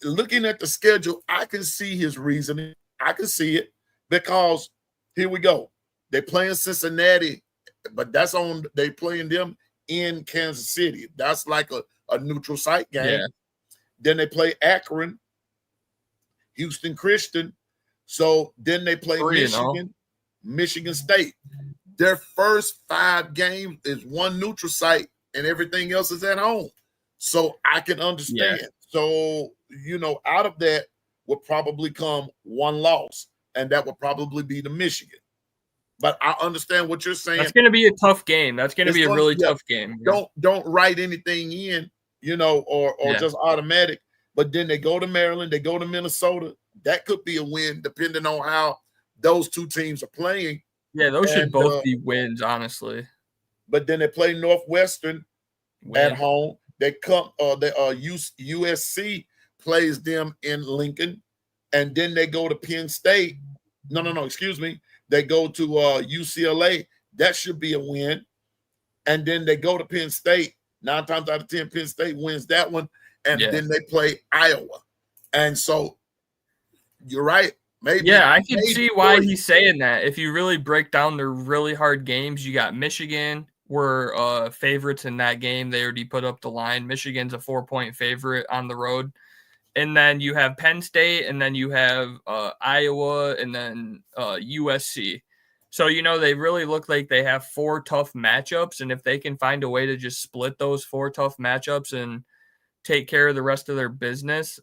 looking at the schedule, I can see his reasoning. I can see it because here we go. They're playing Cincinnati, but they playing them in Kansas City. That's like a neutral site game. Yeah. Then they play Akron, Houston Christian. So then they play Michigan State. Their first 5 games is one neutral site and everything else is at home. So I can understand. Yeah. So, out of that would probably come one loss, and that would probably be the Michigan. But I understand what you're saying. That's going to be a tough game. That's going to be a really tough game. Don't write anything in, or just automatic. But then they go to Maryland, they go to Minnesota. That could be a win depending on how those two teams are playing. Yeah, those should both be wins, honestly. But then they play Northwestern at home. They come USC plays them in Lincoln, and then they go to Penn State. No, excuse me. They go to UCLA. That should be a win. And then they go to Penn State. 9 times out of 10, Penn State wins that one. And then they play Iowa. And so you're right. Maybe. Yeah, I can see why he's saying that. If you really break down the really hard games, you got Michigan were favorites in that game. They already put up the line. Michigan's a 4-point favorite on the road. And then you have Penn State, and then you have Iowa, and then USC. So, they really look like they have 4 tough matchups. And if they can find a way to just split those 4 tough matchups and take care of the rest of their business,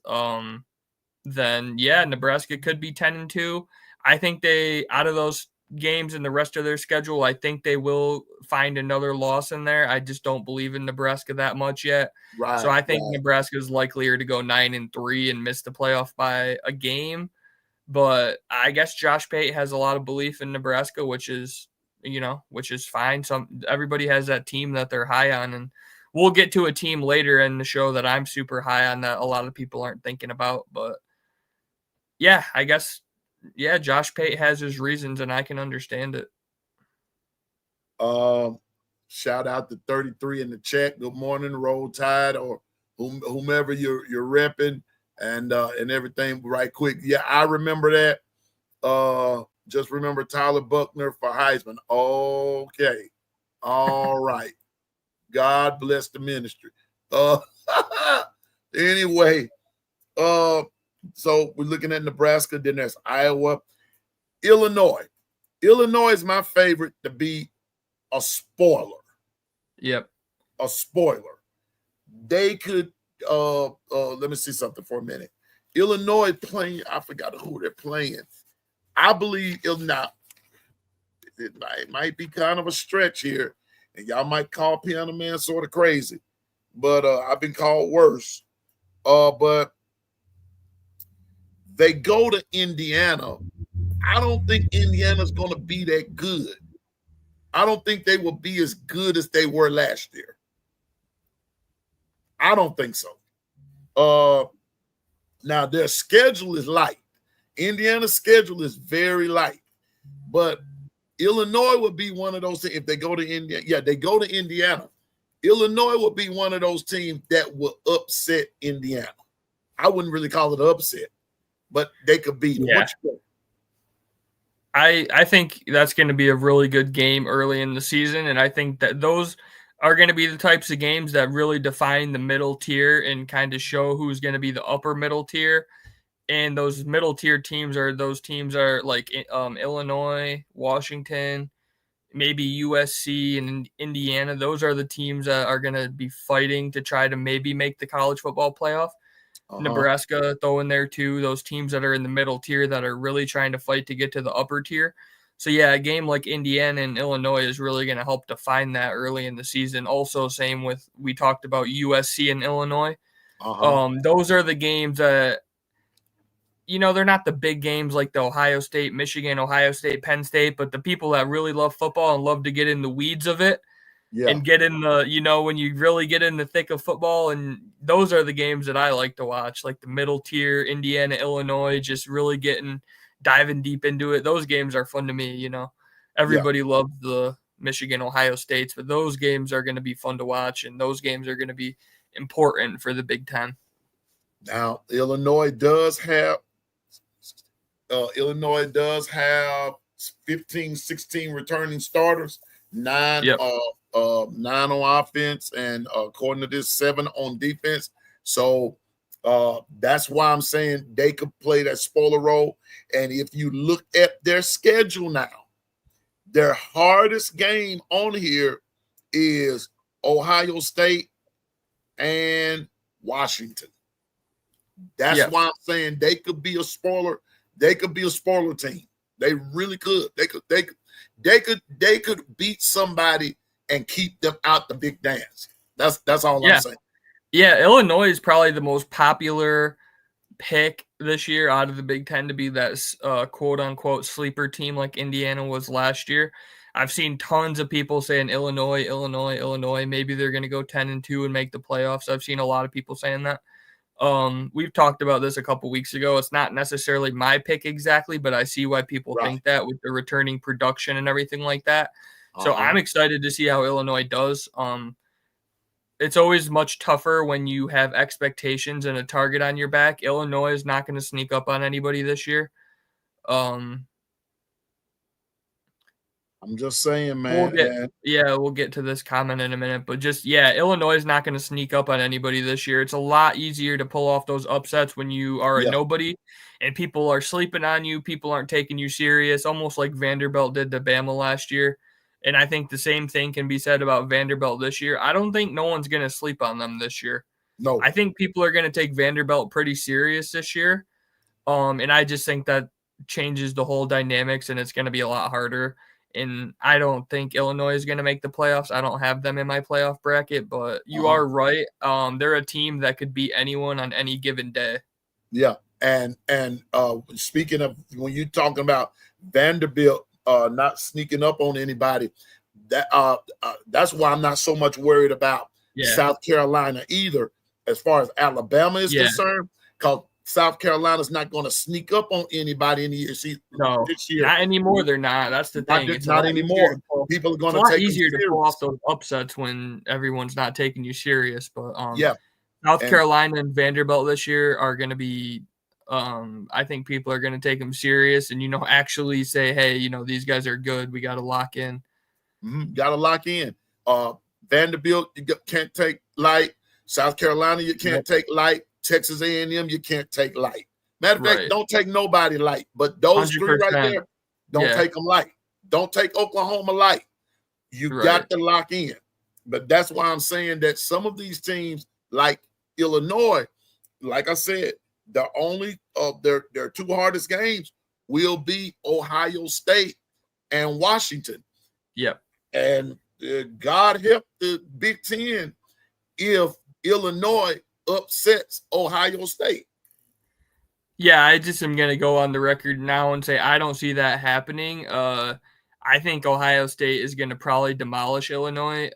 then, Nebraska could be 10-2. I think out of those games and the rest of their schedule, I think they will find another loss in there. I just don't believe in Nebraska that much yet. Right, so I think Nebraska is likelier to go 9-3 and miss the playoff by a game. But I guess Josh Pate has a lot of belief in Nebraska, which is fine. Everybody has that team that they're high on, and we'll get to a team later in the show that I'm super high on that a lot of people aren't thinking about. But yeah, I guess. Yeah, Josh Pate has his reasons, and I can understand it. Shout out to 33 in the chat. Good morning, Roll Tide, or whomever you're repping, and everything right quick. Yeah, I remember that. Just remember Tyler Buckner for Heisman. Okay. All right. God bless the ministry. Anyway, so we're looking at Nebraska, then there's Iowa. Illinois. Illinois is my favorite to be a spoiler. Yep. A spoiler. They could let me see something for a minute. Illinois playing, I forgot who they're playing. I believe it might be kind of a stretch here, and y'all might call Piano Man sort of crazy, but I've been called worse. But they go to Indiana. I don't think Indiana's going to be that good. I don't think they will be as good as they were last year. I don't think so. Now, their schedule is light. Indiana's schedule is very light. But Illinois would be one of those, if they go to Indiana. Yeah, they go to Indiana. Illinois would be one of those teams that will upset Indiana. I wouldn't really call it an upset, but they could beat them. Yeah. I think that's going to be a really good game early in the season, and I think that those are going to be the types of games that really define the middle tier and kind of show who's going to be the upper middle tier. And those middle tier teams are like Illinois, Washington, maybe USC and Indiana. Those are the teams that are going to be fighting to try to maybe make the college football playoff. Nebraska throw in there too, those teams that are in the middle tier that are really trying to fight to get to the upper tier. So yeah, a game like Indiana and Illinois is really going to help define that early in the season. Also, same with, we talked about USC and Illinois. Those are the games that, they're not the big games like the Ohio State, Michigan, Ohio State, Penn State, but the people that really love football and love to get in the weeds of it. Yeah. And get in the, when you really get in the thick of football, and those are the games that I like to watch, like the middle tier, Indiana, Illinois, just really diving deep into it. Those games are fun to me, Everybody loves the Michigan, Ohio States, but those games are going to be fun to watch, and those games are going to be important for the Big Ten. Now, Illinois does have 15, 16 returning starters, nine on offense, and according to this, 7 on defense. So that's why I'm saying they could play that spoiler role. And if you look at their schedule now, their hardest game on here is Ohio State and Washington. That's why I'm saying they could be a spoiler. They could be a spoiler team. They really could. They could beat somebody and keep them out the big dance. That's all I'm saying. Yeah, Illinois is probably the most popular pick this year out of the Big Ten to be that quote-unquote sleeper team like Indiana was last year. I've seen tons of people saying Illinois. Maybe they're going to go 10-2 and make the playoffs. I've seen a lot of people saying that. We've talked about this a couple weeks ago. It's not necessarily my pick exactly, but I see why people think that with the returning production and everything like that. So I'm excited to see how Illinois does. It's always much tougher when you have expectations and a target on your back. Illinois is not going to sneak up on anybody this year. I'm just saying, man. We'll get to this comment in a minute, but Illinois is not going to sneak up on anybody this year. It's a lot easier to pull off those upsets when you are a nobody and people are sleeping on you. People aren't taking you serious, almost like Vanderbilt did to Bama last year. And I think the same thing can be said about Vanderbilt this year. I don't think no one's going to sleep on them this year. No. I think people are going to take Vanderbilt pretty serious this year. And I just think that changes the whole dynamics, and it's going to be a lot harder. And I don't think Illinois is going to make the playoffs. I don't have them in my playoff bracket, but you are right. They're a team that could beat anyone on any given day. Yeah. And speaking of, when you're talking about Vanderbilt not sneaking up on anybody, that's why I'm not so much worried about South Carolina either, as far as Alabama is concerned, because South Carolina's not going to sneak up on anybody in the year. This year, not anymore. They're not. That's the thing. It's not anymore. People are going to take easier to pull off those upsets when everyone's not taking you serious. But South Carolina and Vanderbilt this year are going to be. I think people are going to take them serious and actually say, hey, these guys are good. We got to lock in. Got to lock in. Vanderbilt, you can't take light. South Carolina, you can't take light. Texas A&M, you can't take light. Matter of fact, don't take nobody light. But those 100%. three right there, don't take them light. Don't take Oklahoma light. You got to lock in. But that's why I'm saying that some of these teams, like Illinois, like I said, the only their two hardest games will be Ohio State and Washington. Yep. And God help the Big Ten if Illinois upsets Ohio State. Yeah, I just am going to go on the record now and say I don't see that happening. I think Ohio State is going to probably demolish Illinois.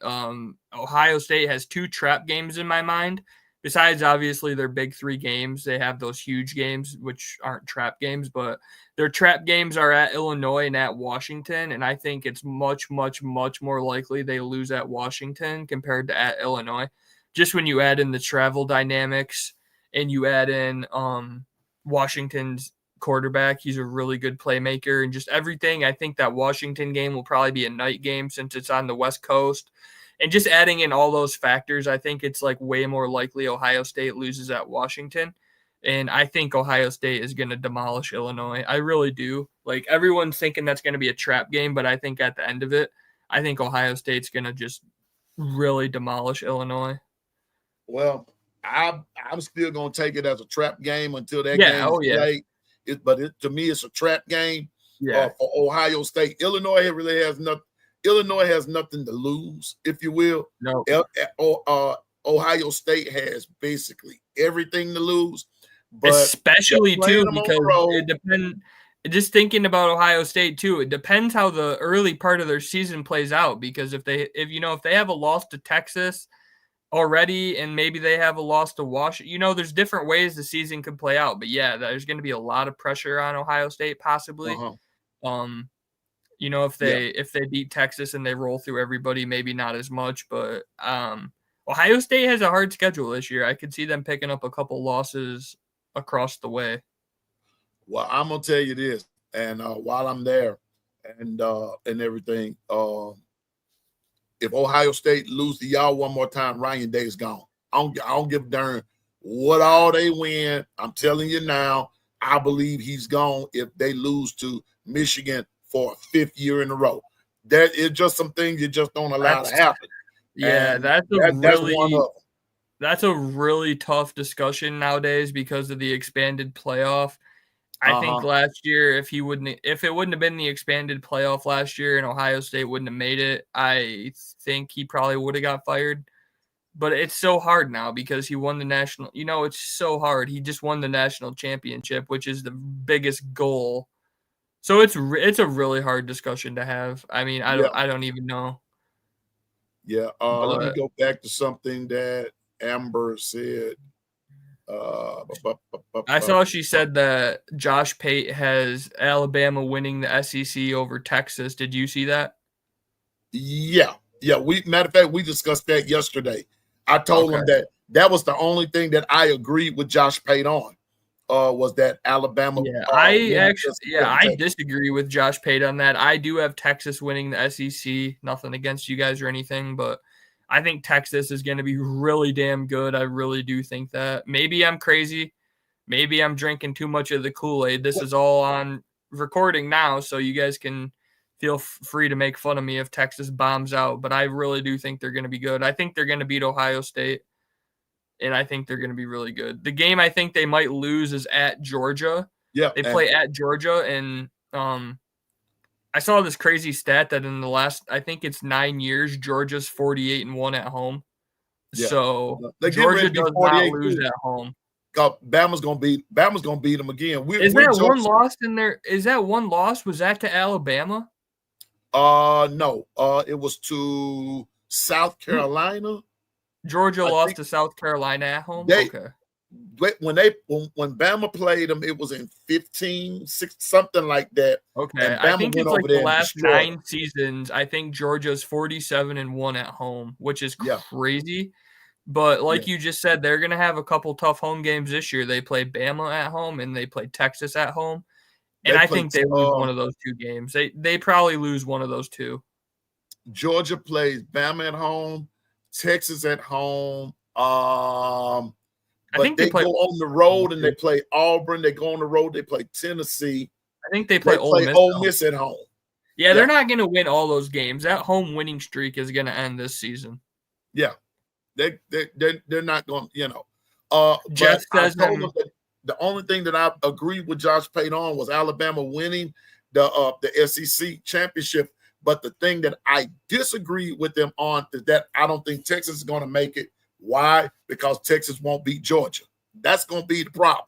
Ohio State has 2 trap games in my mind. Besides, obviously, their big 3 games. They have those huge games, which aren't trap games, but their trap games are at Illinois and at Washington, and I think it's much, much, much more likely they lose at Washington compared to at Illinois. Just when you add in the travel dynamics and you add in Washington's quarterback, he's a really good playmaker and just everything. I think that Washington game will probably be a night game since it's on the West Coast. And just adding in all those factors, I think it's like way more likely Ohio State loses at Washington. And I think Ohio State is going to demolish Illinois. I really do. Like everyone's thinking that's going to be a trap game, but I think at the end of it, I think Ohio State's going to just really demolish Illinois. Well, I'm still going to take it as a trap game until that game is played. To me, it's a trap game for Ohio State. Illinois really has nothing. Illinois has nothing to lose, if you will. No. Ohio State has basically everything to lose. But especially too, because it depends. Just thinking about Ohio State too, it depends how the early part of their season plays out. Because if they have a loss to Texas already, and maybe they have a loss to Washington, there's different ways the season could play out. But yeah, there's going to be a lot of pressure on Ohio State, possibly. You know, if they beat Texas and they roll through everybody, maybe not as much. But Ohio State has a hard schedule this year. I could see them picking up a couple losses across the way. Well, I'm gonna tell you this, and while I'm there, and everything, if Ohio State lose to y'all one more time, Ryan Day is gone. I don't give a darn what all they win. I'm telling you now, I believe he's gone if they lose to Michigan for a fifth year in a row. There is just some things you just don't allow to happen. Yeah, And that's one of them. That's a really tough discussion nowadays because of the expanded playoff. I think last year, if it wouldn't have been the expanded playoff last year and Ohio State wouldn't have made it, I think he probably would have got fired. But it's so hard now because he won the national. You know, it's so hard. He just won the national championship, which is the biggest goal. So it's a really hard discussion to have. I mean, I don't even know. Yeah. Let me go back to something that Amber said. I saw she said that Josh Pate has Alabama winning the SEC over Texas. Did you see that? Yeah. Matter of fact, we discussed that yesterday. I told him that was the only thing that I agreed with Josh Pate on. Was that Alabama? Yeah, I disagree with Josh Pate on that. I do have Texas winning the SEC. Nothing against you guys or anything, but I think Texas is going to be really damn good. I really do think that. Maybe I'm crazy. Maybe I'm drinking too much of the Kool-Aid. This is all on recording now, so you guys can feel free to make fun of me if Texas bombs out. But I really do think they're going to be good. I think they're going to beat Ohio State, and I think they're going to be really good. The game I think they might lose is at Georgia. Yeah, they play at Georgia, and I saw this crazy stat that in the last, I think it's 9 years, Georgia's 48-1 at home. Yeah. So Georgia does not lose at home. Bama's gonna beat them again. Is that one loss in there? Is that one loss? Was that to Alabama? No. It was to South Carolina. Georgia lost to South Carolina at home. When Bama played them, it was in 15, 6, something like that. Okay, I think it's like the last 9 seasons. I think Georgia's 47-1 at home, which is crazy. But like you just said, they're going to have a couple tough home games this year. They play Bama at home and they play Texas at home. And I think they lose one of those 2 games. They probably lose one of those 2. Georgia plays Bama at home, Texas at home. I think they go on the road and they play Auburn. They go on the road. They play Tennessee. I think they play Ole Miss at home. Yeah, they're not going to win all those games. That home winning streak is going to end this season. Yeah. They're not going, Jeff says the only thing that I agreed with Josh Pate on was Alabama winning the SEC championship. But the thing that I disagree with them on is that I don't think Texas is going to make it. Why? Because Texas won't beat Georgia. That's going to be the problem.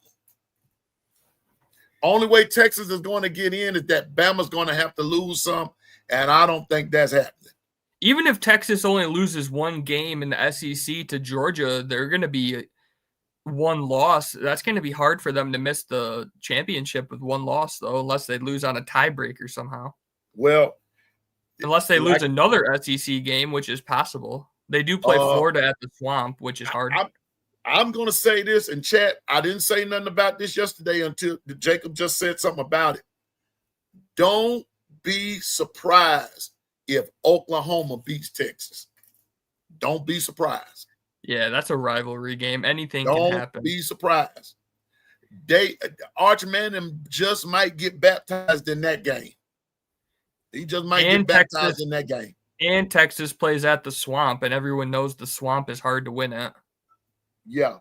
Only way Texas is going to get in is that Bama's going to have to lose some, and I don't think that's happening. Even if Texas only loses 1 game in the SEC to Georgia, they're going to be 1 loss. That's going to be hard for them to miss the championship with 1 loss, though, unless they lose on a tiebreaker somehow. Well, unless they lose another SEC game, which is possible. They do play Florida at the Swamp, which is hard. I'm going to say this in chat. I didn't say nothing about this yesterday until Jacob just said something about it. Don't be surprised if Oklahoma beats Texas. Don't be surprised. Yeah, that's a rivalry game. Anything can happen. Don't be surprised. Arch Manning just might get baptized in that game. He just might get baptized in that game. And Texas plays at the Swamp, and everyone knows the Swamp is hard to win at. Yeah.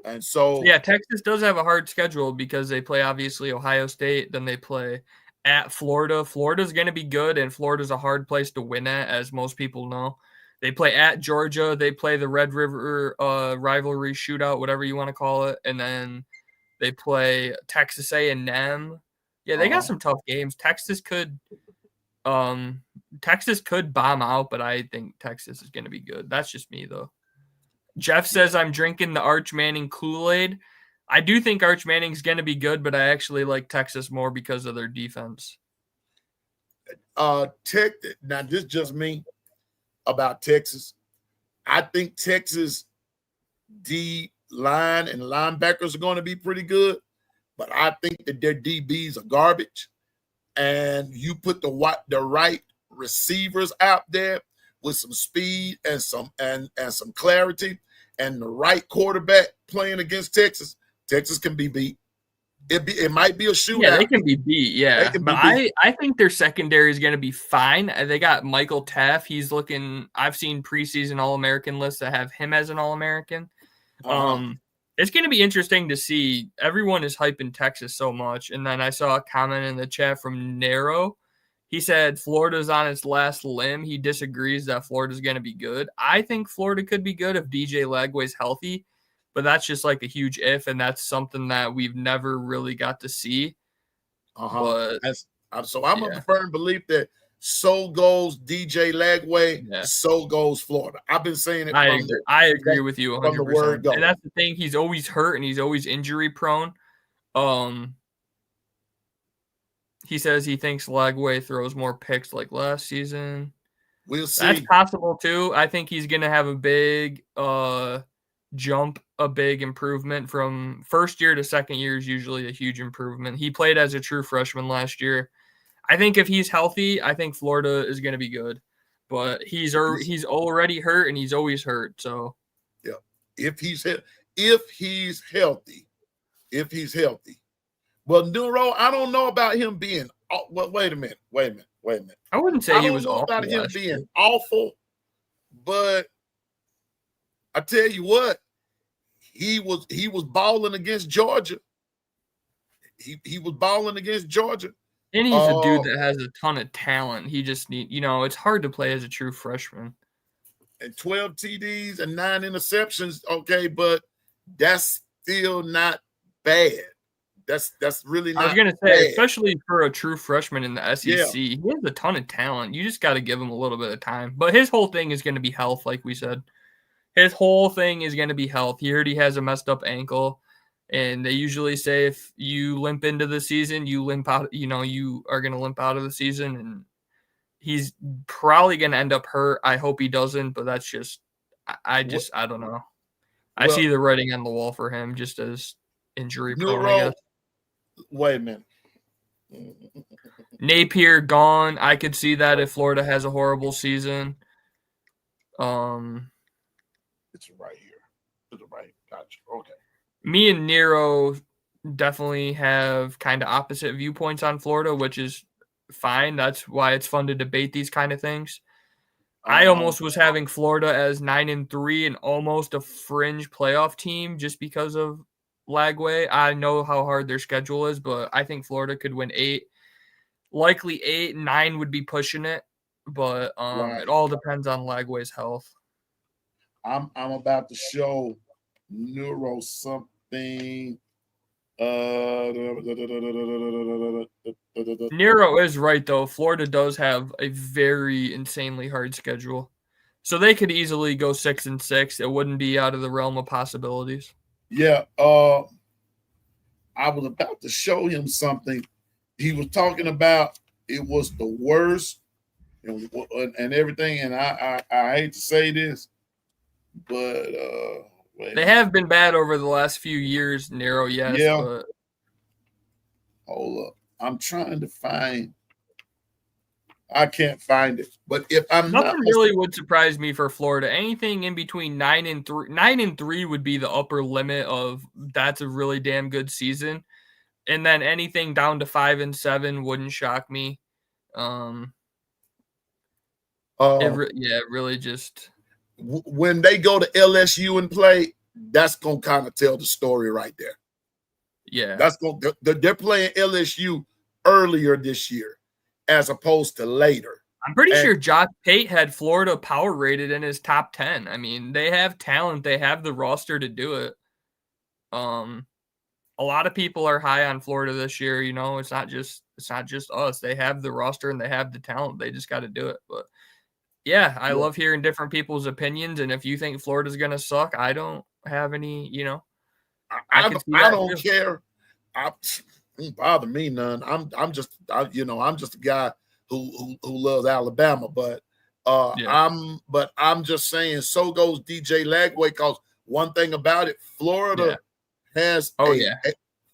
And so... yeah, Texas does have a hard schedule because they play, obviously, Ohio State. Then they play at Florida. Florida's going to be good, and Florida's a hard place to win at, as most people know. They play at Georgia. They play the Red River rivalry shootout, whatever you want to call it. And then they play Texas A&M. Yeah, they got some tough games. Texas could bomb out, but I think Texas is going to be good. That's just me, though. Jeff says I'm drinking the Arch Manning Kool-Aid. I do think Arch Manning's going to be good, but I actually like Texas more because of their defense. Now this is just me about Texas. I think Texas D line and linebackers are going to be pretty good, but I think that their DBs are garbage. And you put the right receivers out there with some speed and some clarity, and the right quarterback playing against Texas, Texas can be beat. It might be a shootout. Yeah, they can be beat. Yeah, but beat. I think their secondary is going to be fine. They got Michael Taff. He's looking. I've seen preseason All-American lists that have him as an All-American. It's going to be interesting to see. Everyone is hyping Texas so much, and then I saw a comment in the chat from Nero. He said Florida's on its last limb. He disagrees that Florida's going to be good. I think Florida could be good if DJ Lagway's healthy. But that's just like a huge if, and that's something that we've never really got to see. But so I'm of the firm belief that so goes DJ Lagway, so goes Florida. I've been saying it. I agree with you 100%. From the word go. And that's the thing. He's always hurt and he's always injury prone. He says he thinks Lagway throws more picks like last season. We'll see. That's possible too. I think he's going to have a big jump, a big improvement from first year to second year is usually a huge improvement. He played as a true freshman last year. I think if he's healthy, I think Florida is going to be good. But he's already hurt and he's always hurt. So yeah, if he's healthy. Well, Neuro, I don't know about him being. Well, wait a minute. I wouldn't say he was awful. About him being awful, but I tell you what, he was balling against Georgia. He was balling against Georgia. And he's a dude that has a ton of talent. He just it's hard to play as a true freshman. And 12 TDs and 9 interceptions, okay, but that's still not bad. That's really not. I was gonna say, especially for a true freshman in the SEC, he has a ton of talent. You just got to give him a little bit of time. But his whole thing is going to be health, like we said. His whole thing is going to be health. He already has a messed up ankle, and they usually say if you limp into the season, you limp out. You are going to limp out of the season, and he's probably going to end up hurt. I hope he doesn't, but that's just. I don't know. I see the writing on the wall for him, just as injury prone. I guess. Wait a minute. Napier gone. I could see that if Florida has a horrible season. It's right here. It's right. Gotcha. Okay. Me and Nero definitely have kind of opposite viewpoints on Florida, which is fine. That's why it's fun to debate these kind of things. I almost was having Florida as 9-3 and almost a fringe playoff team just because of Lagway. I know how hard their schedule is, but I think Florida could win 8. Likely 8, 9 would be pushing it, but it all depends on Lagway's health. I'm about to show Neuro something. Nero is right though. Florida does have a very insanely hard schedule, so they could easily go 6-6. It wouldn't be out of the realm of possibilities. Yeah, I was about to show him something. He was talking about it was the worst and everything. And I hate to say this, but they have been bad over the last few years, Nero, yes. Yeah. But hold up. I'm trying to find. I can't find it. But if I'm nothing really would surprise me for Florida. Anything in between 9-3, 9-3 would be the upper limit of that's a really damn good season. And then anything down to 5-7 wouldn't shock me. Really just when they go to LSU and play, that's gonna kind of tell the story right there. Yeah, they're playing LSU earlier this year as opposed to later. I'm pretty sure Josh Pate had Florida power rated in his top 10. I mean, they have talent, they have the roster to do it. A lot of people are high on Florida this year. It's not just us. They have the roster and they have the talent. They just got to do it. But yeah, I love hearing different people's opinions. And if you think Florida's going to suck, I don't have any, I don't care. It don't bother me none. I'm just a guy who loves Alabama, but I'm just saying so goes DJ Lagway, because one thing about it, Florida has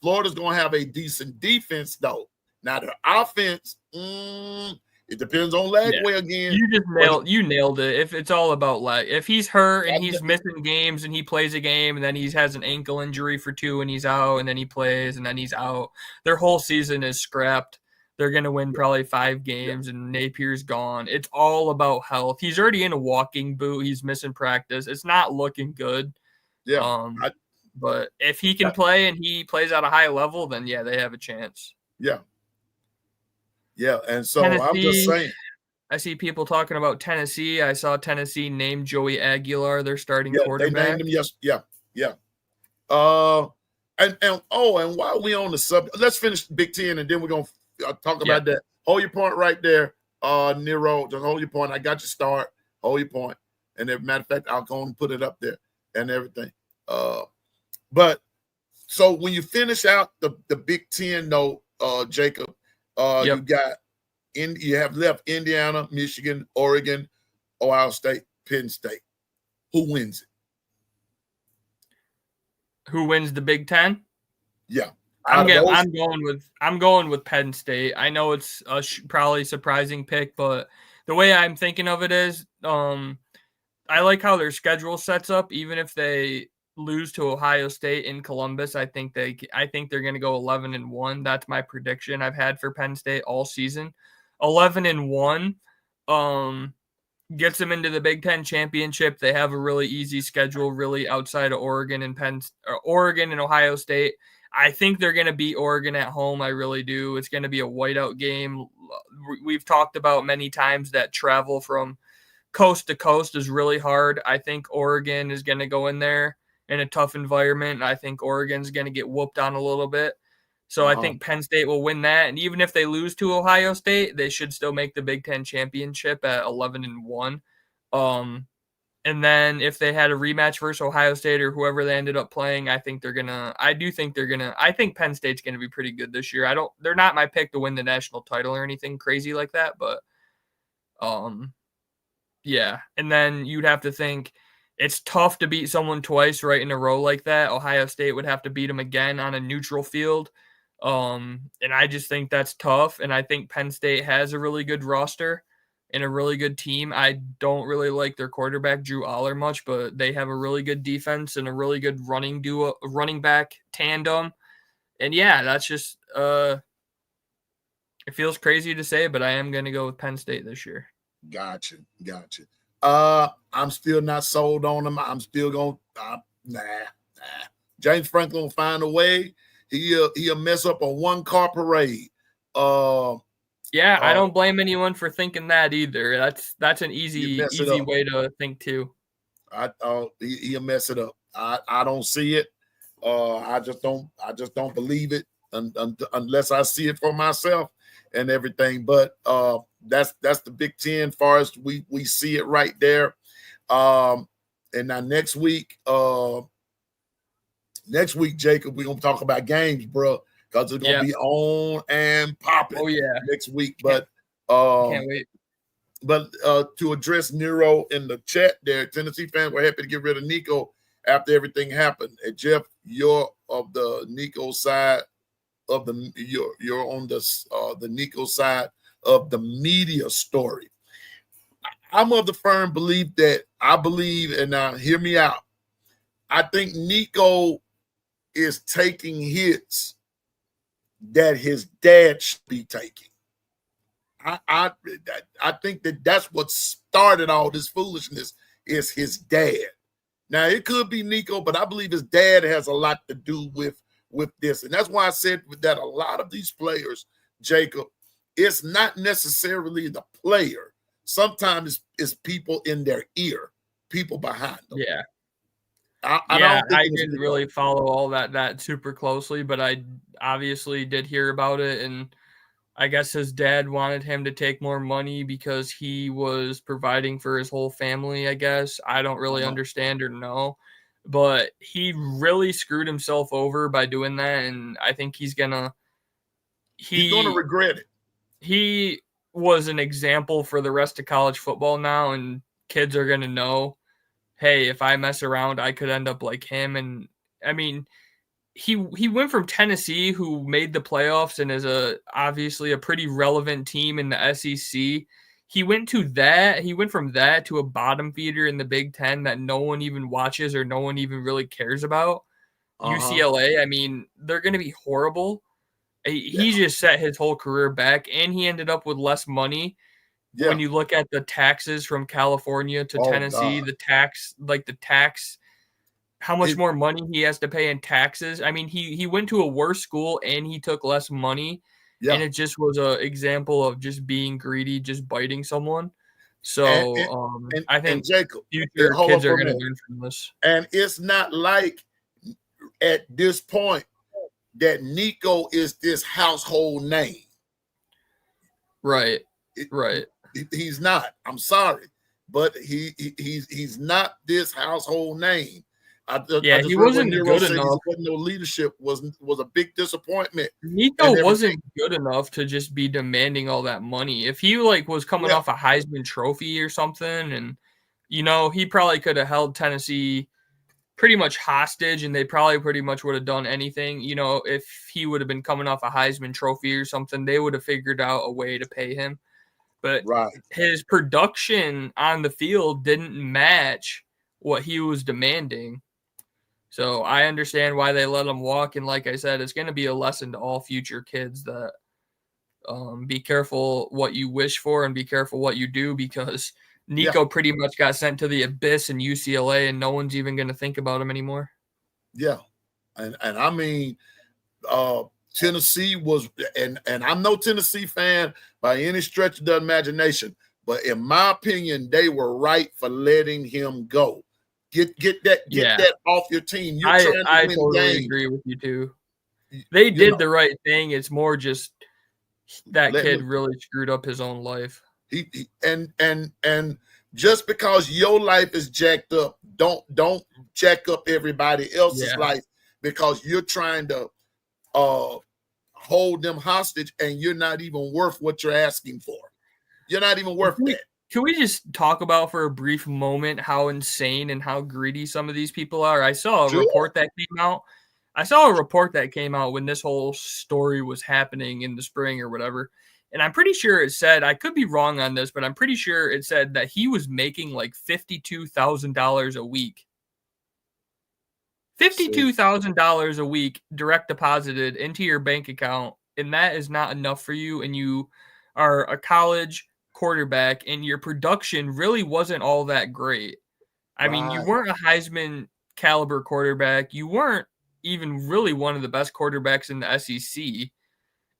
Florida's gonna have a decent defense though. Now their offense, it depends on Lagway again. You nailed it. If it's all about if he's hurt and he's missing games and he plays a game and then he has an ankle injury for 2 and he's out and then he plays and then he's out, their whole season is scrapped. They're going to win probably 5 games and Napier's gone. It's all about health. He's already in a walking boot. He's missing practice. It's not looking good. Yeah. But if he can play and he plays at a high level, then they have a chance. Yeah. Yeah. And so Tennessee, I'm just saying. I see people talking about Tennessee. I saw Tennessee name Joey Aguilar their starting quarterback. They named him. Yes. Yeah. Yeah. And while we on the subject, let's finish Big Ten and then we're going to talk about that. Hold your point right there, Nero. Just hold your point. I got your start. Hold your point. And as a matter of fact, I'll go and put it up there and everything. But so when you finish out the Big Ten, though, Jacob, you have left Indiana, Michigan, Oregon, Ohio State, Penn State. Who wins it? Who wins the Big Ten? Yeah. I'm going with Penn State. I know it's a probably surprising pick, but the way I'm thinking of it is, I like how their schedule sets up. Even if they lose to Ohio State in Columbus, I think they're going to go 11-1. That's my prediction I've had for Penn State all season. 11-1 gets them into the Big Ten championship. They have a really easy schedule, really outside of Oregon and Ohio State. I think they're going to beat Oregon at home. I really do. It's going to be a whiteout game. We've talked about many times that travel from coast to coast is really hard. I think Oregon is going to go in there in a tough environment. I think Oregon's going to get whooped on a little bit. So I think Penn State will win that. And even if they lose to Ohio State, they should still make the Big Ten championship at 11-1. And then if they had a rematch versus Ohio State or whoever they ended up playing, I think Penn State's going to be pretty good this year. They're not my pick to win the national title or anything crazy like that, but yeah. And then you'd have to think it's tough to beat someone twice right in a row like that. Ohio State would have to beat them again on a neutral field. And I just think that's tough. And I think Penn State has a really good roster and a really good team. I don't really like their quarterback, Drew Aller, much, but they have a really good defense and a really good running back tandem. And yeah, that's just it feels crazy to say, but I am going to go with Penn State this year. Gotcha. I'm still not sold on them. I'm still going nah. James Franklin will find a way. He'll mess up a 1-car parade. I don't blame anyone for thinking that either. That's an easy way to think too. He'll mess it up. I don't see it. I just don't believe it unless I see it for myself and everything. But that's the Big Ten far as we see it right there. And now next week, Jacob, we're gonna talk about games, bro, because it's gonna be on and popping. Oh yeah, next week. But can't wait. But to address Nero in the chat there, Tennessee fans were happy to get rid of Nico after everything happened. And Jeff, you're of the Nico side of you're on the Nico side of the media story. I'm of the firm belief that and now hear me out. I think Nico is taking hits that his dad should be taking. I think that's what started all this foolishness is his dad. Now it could be Nico, but I believe his dad has a lot to do with this, and that's why I said that a lot of these players, Jacob, it's not necessarily the player. Sometimes it's people in their ear, people behind them. Yeah. I didn't really follow all that super closely, but I obviously did hear about it, and I guess his dad wanted him to take more money because he was providing for his whole family, I guess. I don't really understand or know, but he really screwed himself over by doing that, and I think he's gonna regret it. was an example for the rest of college football now, and kids are going to know, hey, if I mess around, I could end up like him. And I mean, he went from Tennessee, who made the playoffs and is obviously a pretty relevant team in the SEC. He went from that to a bottom feeder in the Big Ten that no one even watches or no one even really cares about. UCLA, I mean, they're going to be horrible. He just set his whole career back, and he ended up with less money. Yeah. When you look at the taxes from California to Tennessee, God. the tax, how much more money he has to pay in taxes. I mean, he went to a worse school and he took less money. Yeah. And it just was an example of just being greedy, just biting someone. So I think Jacob, future kids are going to learn from this. And it's not like at this point that Nico is this household name. Right. Right. He's not. I'm sorry, but he's not this household name. He wasn't good enough. No leadership was a big disappointment. Nico wasn't good enough to just be demanding all that money. If he was coming off a Heisman Trophy or something, and he probably could have held Tennessee pretty much hostage, and they probably pretty much would have done anything. If he would have been coming off a Heisman Trophy or something, they would have figured out a way to pay him. But his production on the field didn't match what he was demanding. So I understand why they let him walk. And like I said, it's going to be a lesson to all future kids that be careful what you wish for and be careful what you do, because Nico pretty much got sent to the abyss in UCLA and no one's even going to think about him anymore. Yeah. And I mean, Tennessee was, and I'm no Tennessee fan by any stretch of the imagination, but in my opinion, they were right for letting him go. Get that off your team. I totally agree with you too. They did the right thing. It's more just that kid really screwed up his own life. And just because your life is jacked up, don't jack up everybody else's life because you're trying to hold them hostage and you're not even worth what you're asking for. You're not even worth that. Can we just talk about for a brief moment how insane and how greedy some of these people are? I saw a report that came out. When this whole story was happening in the spring or whatever. And I'm pretty sure it said, I could be wrong on this, but I'm pretty sure it said that he was making like $52,000 a week. $52,000 a week direct deposited into your bank account. And that is not enough for you. And you are a college quarterback and your production really wasn't all that great. I mean, you weren't a Heisman caliber quarterback. You weren't even really one of the best quarterbacks in the SEC.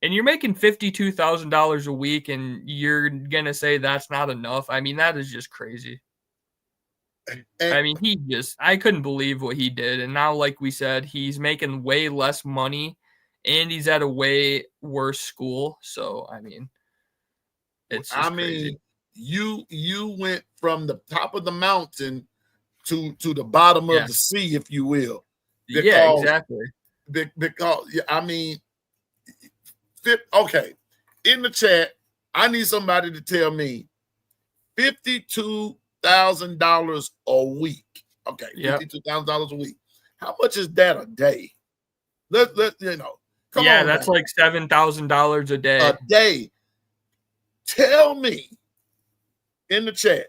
And you're making $52,000 a week and you're going to say that's not enough. I mean, that is just crazy. I mean, I couldn't believe what he did. And now, like we said, he's making way less money and he's at a way worse school. So, I mean, it's just crazy. You went from the top of the mountain to the bottom of the sea, if you will. Because, exactly. Because, I mean, okay, in the chat, I need somebody to tell me $52,000 a week. Okay, $52,000 a week. How much is that a day? Let come on. That's like $7,000 a day. A day. Tell me in the chat,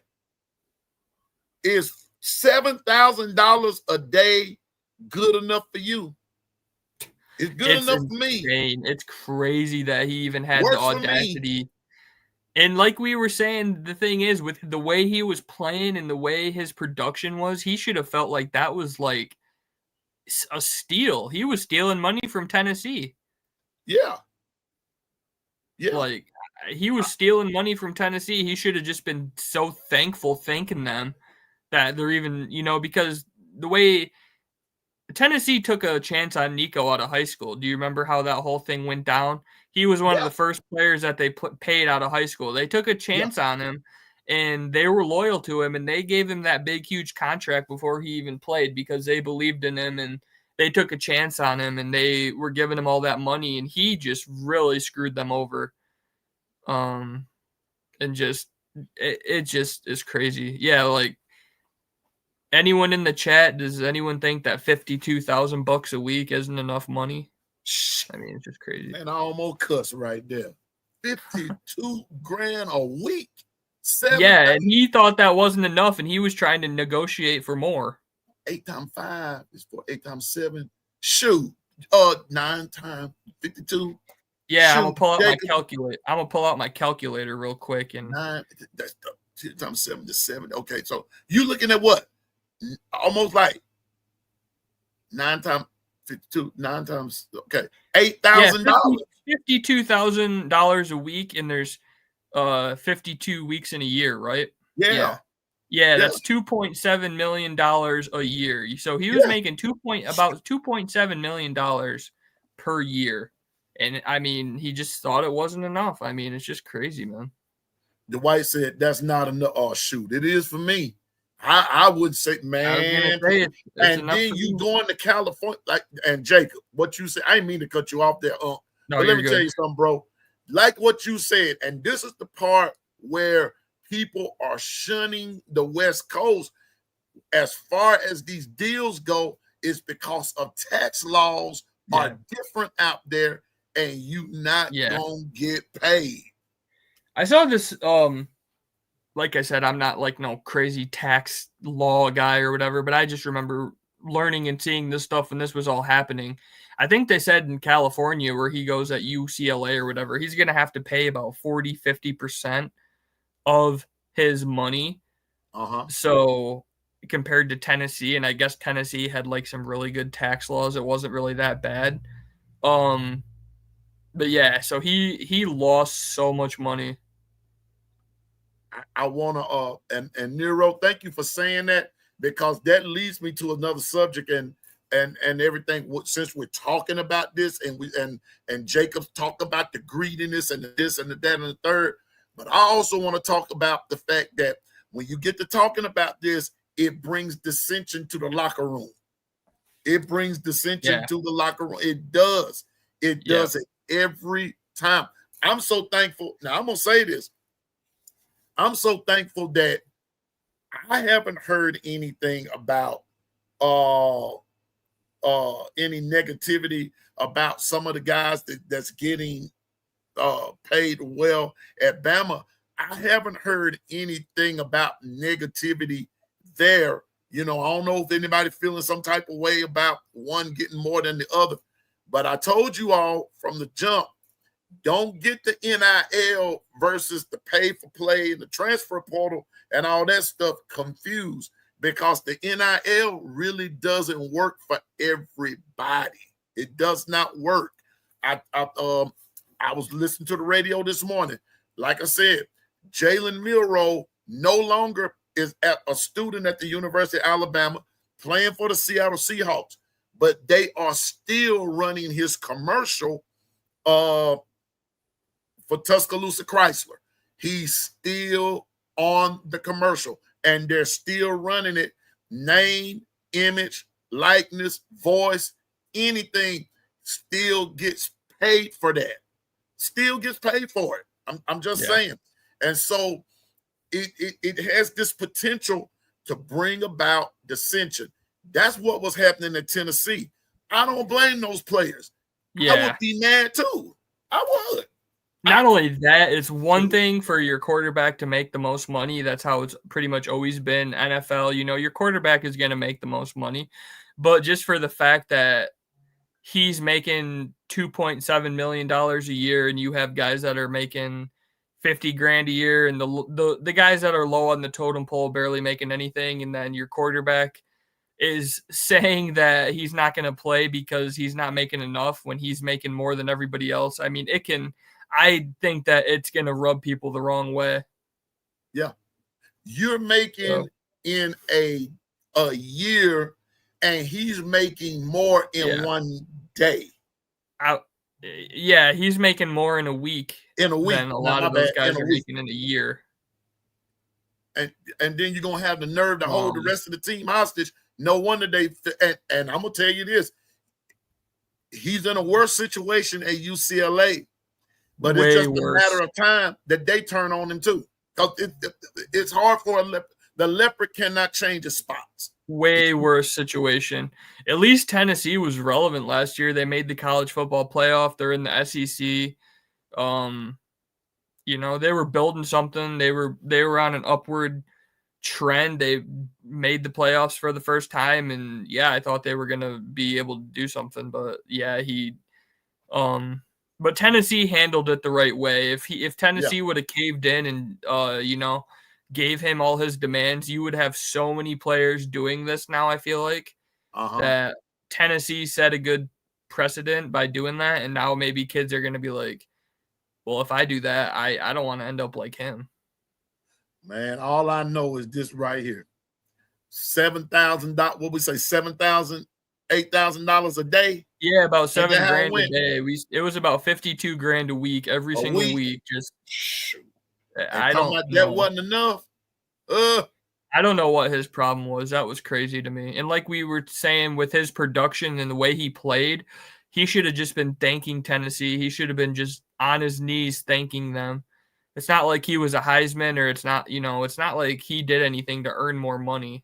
is $7,000 a day good enough for you? It's good enough for me. It's crazy that he even had the audacity. And like we were saying, the thing is, with the way he was playing and the way his production was, he should have felt like that was like a steal. He was stealing money from Tennessee. Yeah. Like, he was stealing money from Tennessee. He should have just been so thankful thanking them that they're even, because the way Tennessee took a chance on Nico out of high school. Do you remember how that whole thing went down? He was one of the first players that they paid out of high school. They took a chance on him, and they were loyal to him, and they gave him that big, huge contract before he even played because they believed in him, and they took a chance on him, and they were giving him all that money, and he just really screwed them over. and it just is crazy. Yeah, like anyone in the chat, does anyone think that $52,000 a week isn't enough money? I mean, it's just crazy. Man, I almost cuss right there. 52 grand a week. Yeah, and he thought that wasn't enough, and he was trying to negotiate for more. 8 times 5 is 8 times 7. Shoot, 9 times 52. Yeah, I'm gonna pull out my calculator. I'm gonna pull out my calculator real quick and 9. That's 2 times 7 is 7. Okay, so you looking at what? Almost like 9 times 52. 9 times $8,000. $52,000 a week, and there's 52 weeks in a year, right? Yeah. That's $2.7 million a year. So he was making about $2.7 million per year. And I mean, he just thought it wasn't enough. I mean, it's just crazy, man. Dwight said that's not enough. Oh, shoot, it is for me. I would say, man. It's and then you going to California, and Jacob, what you said, I didn't mean to cut you off there. No, but let me tell you something, bro. Like what you said, and this is the part where people are shunning the West Coast as far as these deals go, is because of tax laws are different out there, and you not gonna get paid. I saw this, like I said, I'm not like no crazy tax law guy or whatever, but I just remember learning and seeing this stuff when this was all happening. I think they said in California, where he goes at UCLA or whatever, he's going to have to pay about 40-50% of his money. So compared to Tennessee, and I guess Tennessee had like some really good tax laws, it wasn't really that bad. But yeah, so he lost so much money. I want to and Nero, thank you for saying that, because that leads me to another subject and everything. Since we're talking about this, and Jacob's talked about the greediness and this and the that and the third, but I also want to talk about the fact that when you get to talking about this, it brings dissension to the locker room. It brings dissension to the locker room. It does. It does it every time. I'm so thankful. Now I'm gonna say this. I'm so thankful that I haven't heard anything about any negativity about some of the guys that's getting paid well at Bama. I haven't heard anything about negativity there. You know, I don't know if anybody feeling some type of way about one getting more than the other, but I told you all from the jump, don't get the NIL versus the pay for play and the transfer portal and all that stuff confused, because the NIL really doesn't work for everybody. It does not work. I was listening to the radio this morning. Like I said, Jalen Milroe no longer is a student at the University of Alabama playing for the Seattle Seahawks, but they are still running his commercial for Tuscaloosa Chrysler. He's still on the commercial, and they're still running it. Name, image, likeness, voice, anything still gets paid for that. Still gets paid for it. I'm just saying. And so it has this potential to bring about dissension. That's what was happening in Tennessee. I don't blame those players. I would be mad too. I would. Not only that, it's one thing for your quarterback to make the most money. That's how it's pretty much always been. NFL, you know, your quarterback is going to make the most money. But just for the fact that he's making $2.7 million a year, and you have guys that are making $50,000 a year, and the guys that are low on the totem pole barely making anything, and then your quarterback is saying that he's not going to play because he's not making enough when he's making more than everybody else. I mean, I think that it's going to rub people the wrong way. Yeah. You're making in a year, and he's making more in one day. He's making more in a week. Than a lot of those guys are making in a year. And then you're going to have the nerve to hold the rest of the team hostage. No wonder and I'm going to tell you this. He's in a worse situation at UCLA But way it's just worse. a matter of time that they turn on him too. Because it's hard for the leopard cannot change his spots. Way worse situation. At least Tennessee was relevant last year. They made the college football playoff. They're in the SEC. You know, they were building something. They were on an upward trend. They made the playoffs for the first time, and yeah, I thought they were gonna be able to do something. But yeah, but Tennessee handled it the right way. If Tennessee would have caved in and you know, gave him all his demands, you would have so many players doing this now. I feel like that Tennessee set a good precedent by doing that, and now maybe kids are gonna be like, well, if I do that, I don't want to end up like him. Man, all I know is this right here. $7,000. What we say, $7,000, $8,000 a day. Yeah, about $7,000 a day. It was about $52,000 a week, every single week. Just I don't know. That wasn't enough. I don't know what his problem was. That was crazy to me. And like we were saying, with his production and the way he played, he should have just been thanking Tennessee. He should have been just on his knees thanking them. It's not like he was a Heisman, or it's not like he did anything to earn more money.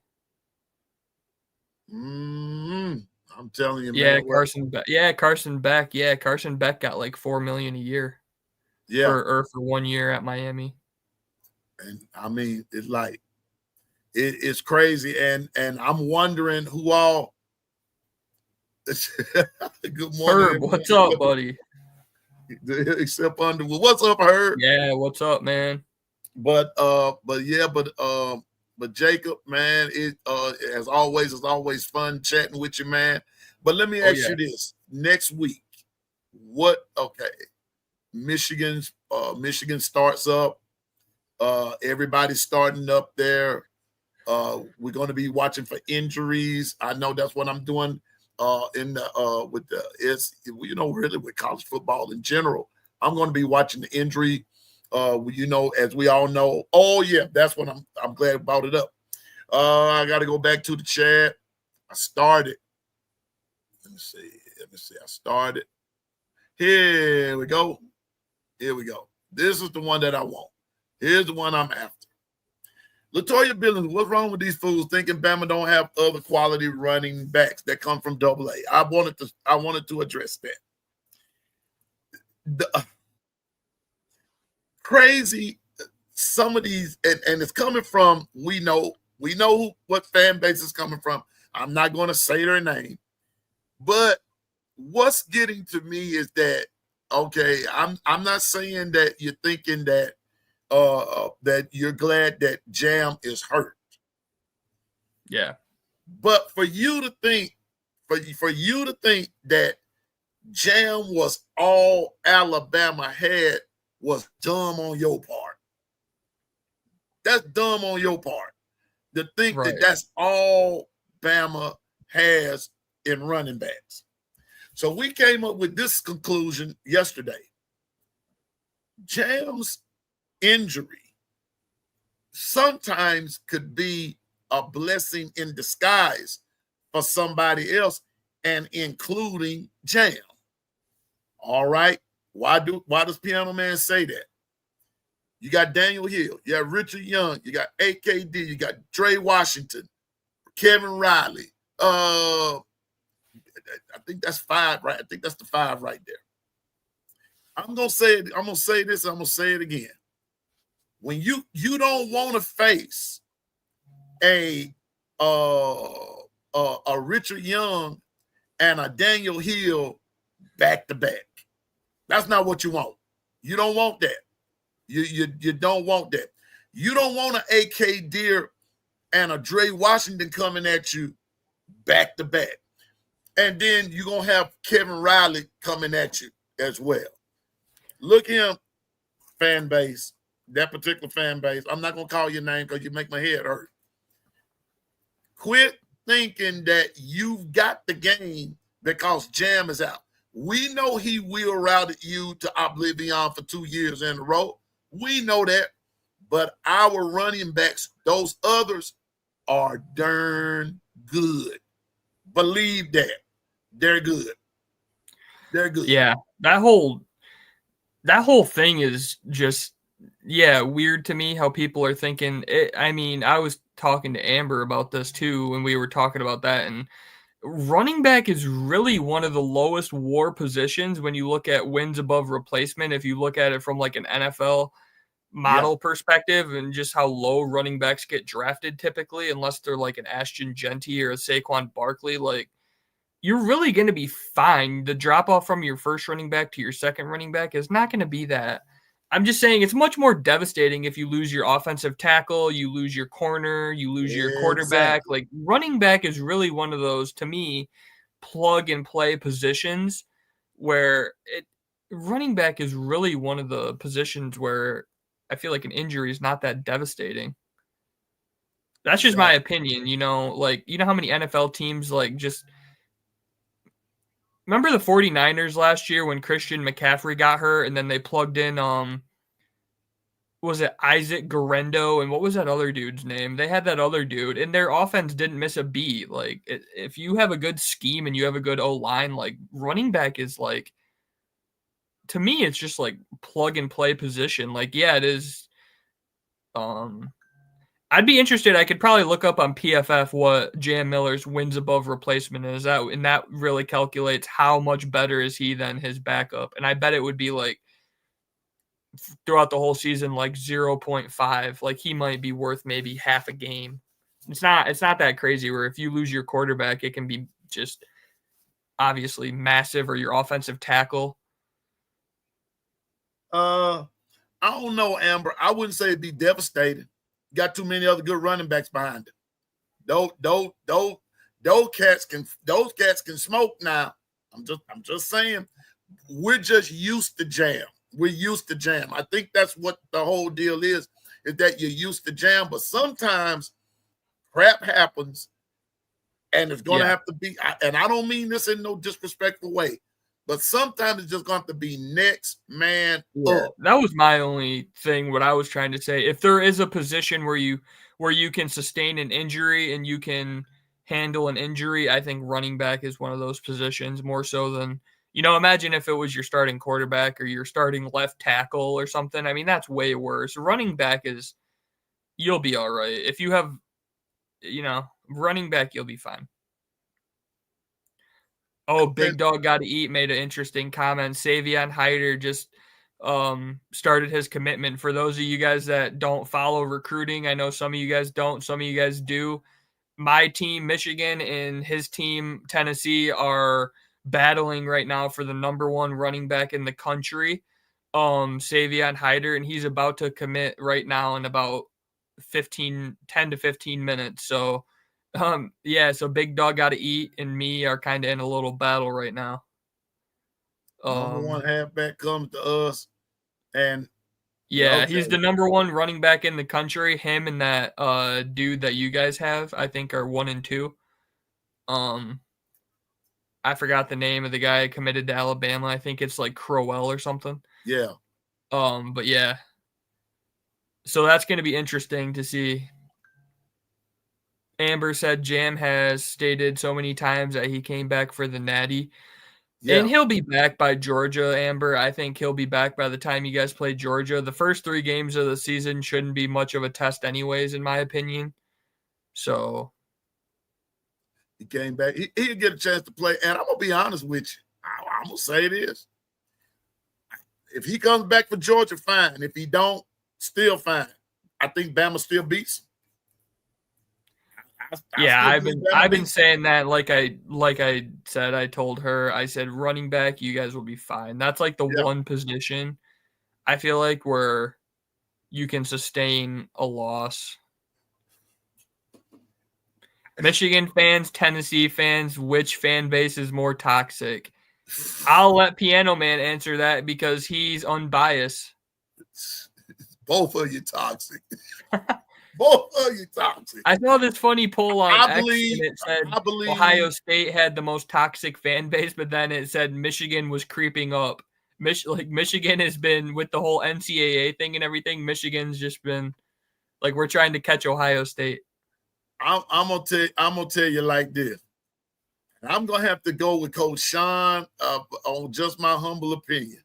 I'm telling you, yeah, man. Carson Beck. Yeah, Carson Beck. Yeah, Carson Beck got like $4 million a year. Yeah, for 1 year at Miami. And I mean, it's like it's crazy, and I'm wondering who all. Good morning, Herb. What's up, buddy? Except Underwood. What's up, Herb? Yeah, what's up, man? But Jacob, man, it as always, it's always fun chatting with you, man. But let me ask you this: next week, Michigan starts up. Everybody's starting up there. We're going to be watching for injuries. I know that's what I'm doing with college football in general. I'm going to be watching the injury. As we all know. Oh yeah, that's what I'm glad I brought it up. I got to go back to the chat. I started. Let me see. I started. Here we go. This is the one that I want. Here's the one I'm after. Latoya Billings, what's wrong with these fools thinking Bama don't have other quality running backs that come from AA? I wanted to address that. Crazy, some of these, and it's coming from, we know what fan base is coming from. I'm not going to say their name, but what's getting to me is that, okay, I'm not saying that you're thinking that that you're glad that Jam is hurt. Yeah. But for you to think that Jam was all Alabama had was dumb on your part. That's dumb on your part. To think that that's all Bama has in running backs. So we came up with this conclusion yesterday. Jam's injury sometimes could be a blessing in disguise for somebody else, and including Jam. All right. Why does Piano Man say that? You got Daniel Hill, you got Richard Young, you got AKD, you got Dre Washington, Kevin Riley. I think that's 5, right? I think that's the 5 right there. I'm gonna say this, I'm gonna say it again. When you don't want to face a Richard Young and a Daniel Hill back to back. That's not what you want. You don't want that. You don't want that. You don't want an AK Deer and a Dre Washington coming at you back to back. And then you're going to have Kevin Riley coming at you as well. Look him, fan base, that particular fan base. I'm not going to call your name because you make my head hurt. Quit thinking that you've got the game because Jam is out. We know he will routed you to oblivion for 2 years in a row. We know that. But our running backs, those others, are darn good. Believe that. They're good. They're good. Yeah. that whole thing is just, weird to me how people are thinking. I mean, I was talking to Amber about this too when we were talking about that, and running back is really one of the lowest WAR positions when you look at wins above replacement. If you look at it from like an NFL model perspective and just how low running backs get drafted typically, unless they're like an Ashton Genty or a Saquon Barkley, like you're really going to be fine. The drop off from your first running back to your second running back is not going to be that. I'm just saying it's much more devastating if you lose your offensive tackle, you lose your corner, you lose your quarterback. Exactly. Like running back is really one of those, to me, plug and play positions where running back is really one of the positions where I feel like an injury is not that devastating. That's just my opinion, like, how many NFL teams like just remember the 49ers last year when Christian McCaffrey got hurt and then they plugged in was it Isaac Guerrero and what was that other dude's name? They had that other dude and their offense didn't miss a beat. Like if you have a good scheme and you have a good O-line, like running back is like, to me it's just like plug and play position. Like it is I'd be interested. I could probably look up on PFF what Jam Miller's wins above replacement is. That really calculates how much better is he than his backup. And I bet it would be like throughout the whole season, like 0.5. Like he might be worth maybe half a game. It's not that crazy where if you lose your quarterback, it can be just obviously massive, or your offensive tackle. I don't know, Amber. I wouldn't say it'd be devastating. Got too many other good running backs behind him. Those cats can smoke now. I'm just saying, we're just used to jam. We're used to jam. I think that's what the whole deal is that you're used to jam. But sometimes crap happens, and it's going to have to be. And I don't mean this in no disrespectful way, but sometimes it's just going to have to be next man up. That was my only thing, what I was trying to say. If there is a position where you can sustain an injury and you can handle an injury, I think running back is one of those positions more so than, imagine if it was your starting quarterback or your starting left tackle or something. I mean, that's way worse. Running back is, you'll be all right. If you have, running back, you'll be fine. Oh, Big Dog Got to Eat made an interesting comment. Savion Hyder just started his commitment. For those of you guys that don't follow recruiting, I know some of you guys don't, some of you guys do. My team, Michigan, and his team, Tennessee, are battling right now for the number one running back in the country, Savion Hyder, and he's about to commit right now in about 10 to 15 minutes. So so Big Dog Got to Eat and me are kind of in a little battle right now. Number one halfback comes to us, and he's the number one running back in the country. Him and that dude that you guys have, I think, are 1 and 2. I forgot the name of the guy committed to Alabama. I think it's like Crowell or something. Yeah. But yeah. So that's going to be interesting to see. Amber said Jam has stated so many times that he came back for the Natty. Yeah. And he'll be back by Georgia, Amber. I think he'll be back by the time you guys play Georgia. The first 3 games of the season shouldn't be much of a test anyways, in my opinion. So he came back. He'll get a chance to play. And I'm going to be honest with you. I'm going to say this. If he comes back for Georgia, fine. If he don't, still fine. I think Bama still beats him. I've been saying that, like I said, I told her, I said running back, you guys will be fine. That's like the one position I feel like where you can sustain a loss. Michigan fans, Tennessee fans, which fan base is more toxic? I'll let Piano Man answer that because he's unbiased. Both of you toxic. Both of you toxic. I saw this funny poll on X, and it said Ohio State had the most toxic fan base, but then it said Michigan was creeping up. Michigan has been, with the whole NCAA thing and everything, Michigan's just been like, we're trying to catch Ohio State. I'm gonna tell you like this. I'm gonna have to go with Coach Sean on just my humble opinion.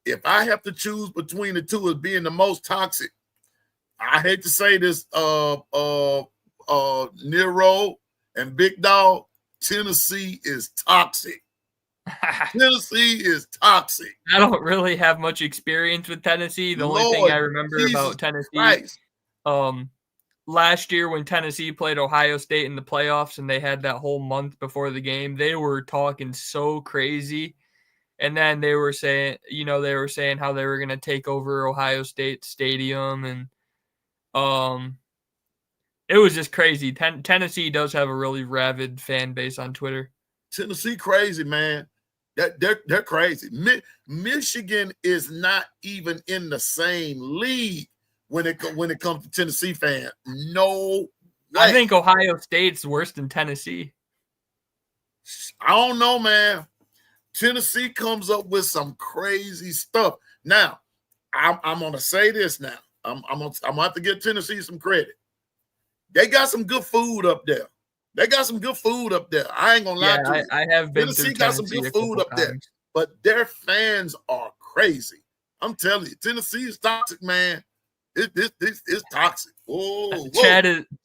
if I have to choose between the two as being the most toxic, I hate to say this, Nero and Big Dog, Tennessee is toxic. Tennessee is toxic. I don't really have much experience with Tennessee. The only thing I remember about Tennessee, last year when Tennessee played Ohio State in the playoffs and they had that whole month before the game, they were talking so crazy. And then they were saying how they were going to take over Ohio State Stadium. And it was just crazy. Tennessee does have a really rabid fan base on Twitter. Tennessee crazy, man. They're crazy. Michigan is not even in the same league when it comes to Tennessee fans. No way. I think Ohio State's worse than Tennessee. I don't know, man. Tennessee comes up with some crazy stuff. Now, I'm gonna say this now. I'm gonna have to give Tennessee some credit. They got some good food up there. I ain't gonna lie to you. I have been Tennessee got some good food up there, but their fans are crazy. I'm telling you, Tennessee is toxic, man. It's toxic. Whoa.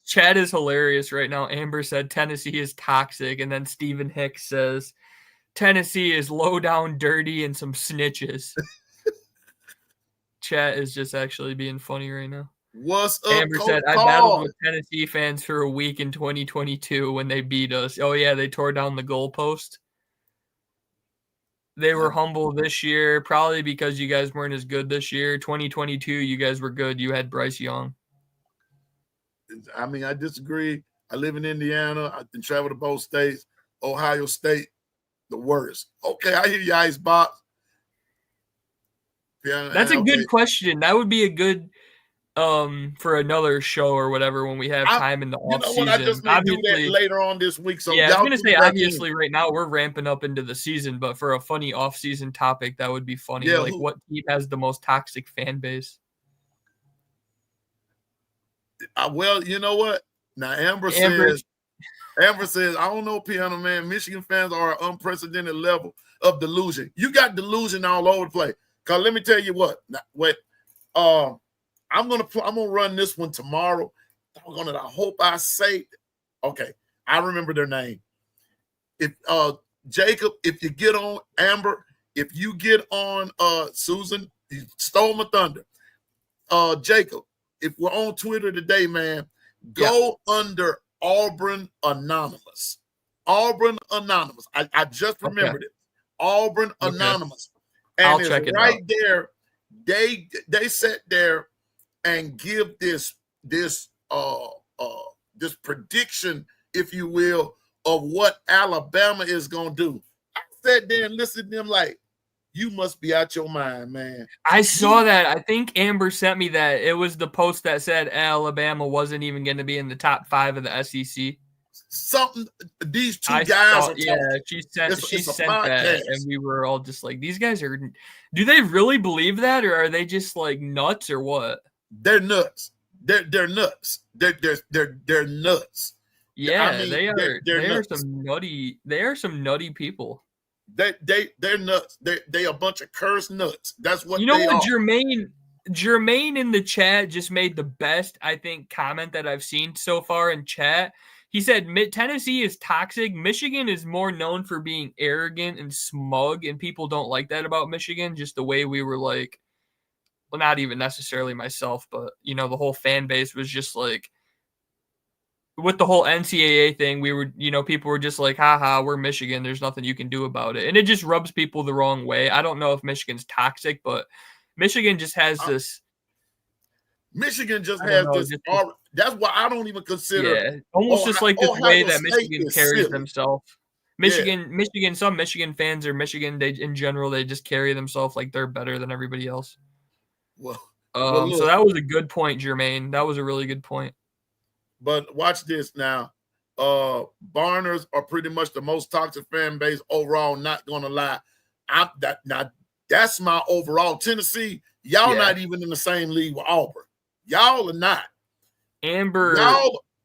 Chad is hilarious right now. Amber said Tennessee is toxic, and then Stephen Hicks says Tennessee is low down, dirty, and some snitches. Chat is just actually being funny right now. What's up, Amber said, I battled with Tennessee fans for a week in 2022 when they beat us. Oh, yeah, they tore down the goalpost. They were humble this year, probably because you guys weren't as good this year. 2022, you guys were good. You had Bryce Young. I mean, I disagree. I live in Indiana. I can travel to both states. Ohio State, the worst. Okay, I hear you, Icebox. Yeah, that's a good question. That would be a good for another show or whatever when we have time in the off season. I just may do that later on this week. So yeah, I was gonna say obviously right now we're ramping up into the season, but for a funny off season topic, that would be funny. Yeah, like what team has the most toxic fan base? Well, you know what? Now Amber says, I don't know, Piano Man. Michigan fans are an unprecedented level of delusion. You got delusion all over the place. Cause let me tell you what. I'm gonna run this one tomorrow. I hope I say, okay, I remember their name. If Jacob, if you get on Amber, if you get on Susan, you stole my thunder. Jacob, if we're on Twitter today, man, go under Auburn Anonymous. Auburn Anonymous. I just remembered it. Auburn Anonymous. And I'll check it right out. there. They sat there and give this prediction, if you will, of what Alabama is gonna do. I sat there and listened to them like, you must be out your mind, man. I saw that. I think Amber sent me that. It was the post that said Alabama wasn't even going to be in the top 5 of the SEC. Something these two guys. She sent that, and we were all just like, "These guys are." Do they really believe that, or are they just like nuts, or what? They're nuts. They're nuts. They're nuts. Yeah, I mean, they are. They are some nutty. They are some nutty people. They're nuts. They a bunch of cursed nuts. That's what. You know what, Jermaine in the chat just made the best, I think, comment that I've seen so far in chat. He said Tennessee is toxic. Michigan is more known for being arrogant and smug, and people don't like that about Michigan. Just the way we were like, well, not even necessarily myself, but the whole fan base was just like, with the whole NCAA thing, we were, people were just like, haha, we're Michigan. There's nothing you can do about it. And it just rubs people the wrong way. I don't know if Michigan's toxic, but Michigan just has this. Michigan just has this. That's why I don't even consider. Yeah, almost just like this way that Michigan carries themselves. Some Michigan fans or Michigan, in general, they just carry themselves like they're better than everybody else. Well, so that was a good point, Jermaine. That was a really good point. But watch this now. Barners are pretty much the most toxic fan base overall. Not gonna lie, that's my overall. Tennessee, y'all not even in the same league with Auburn. Y'all are not. Amber,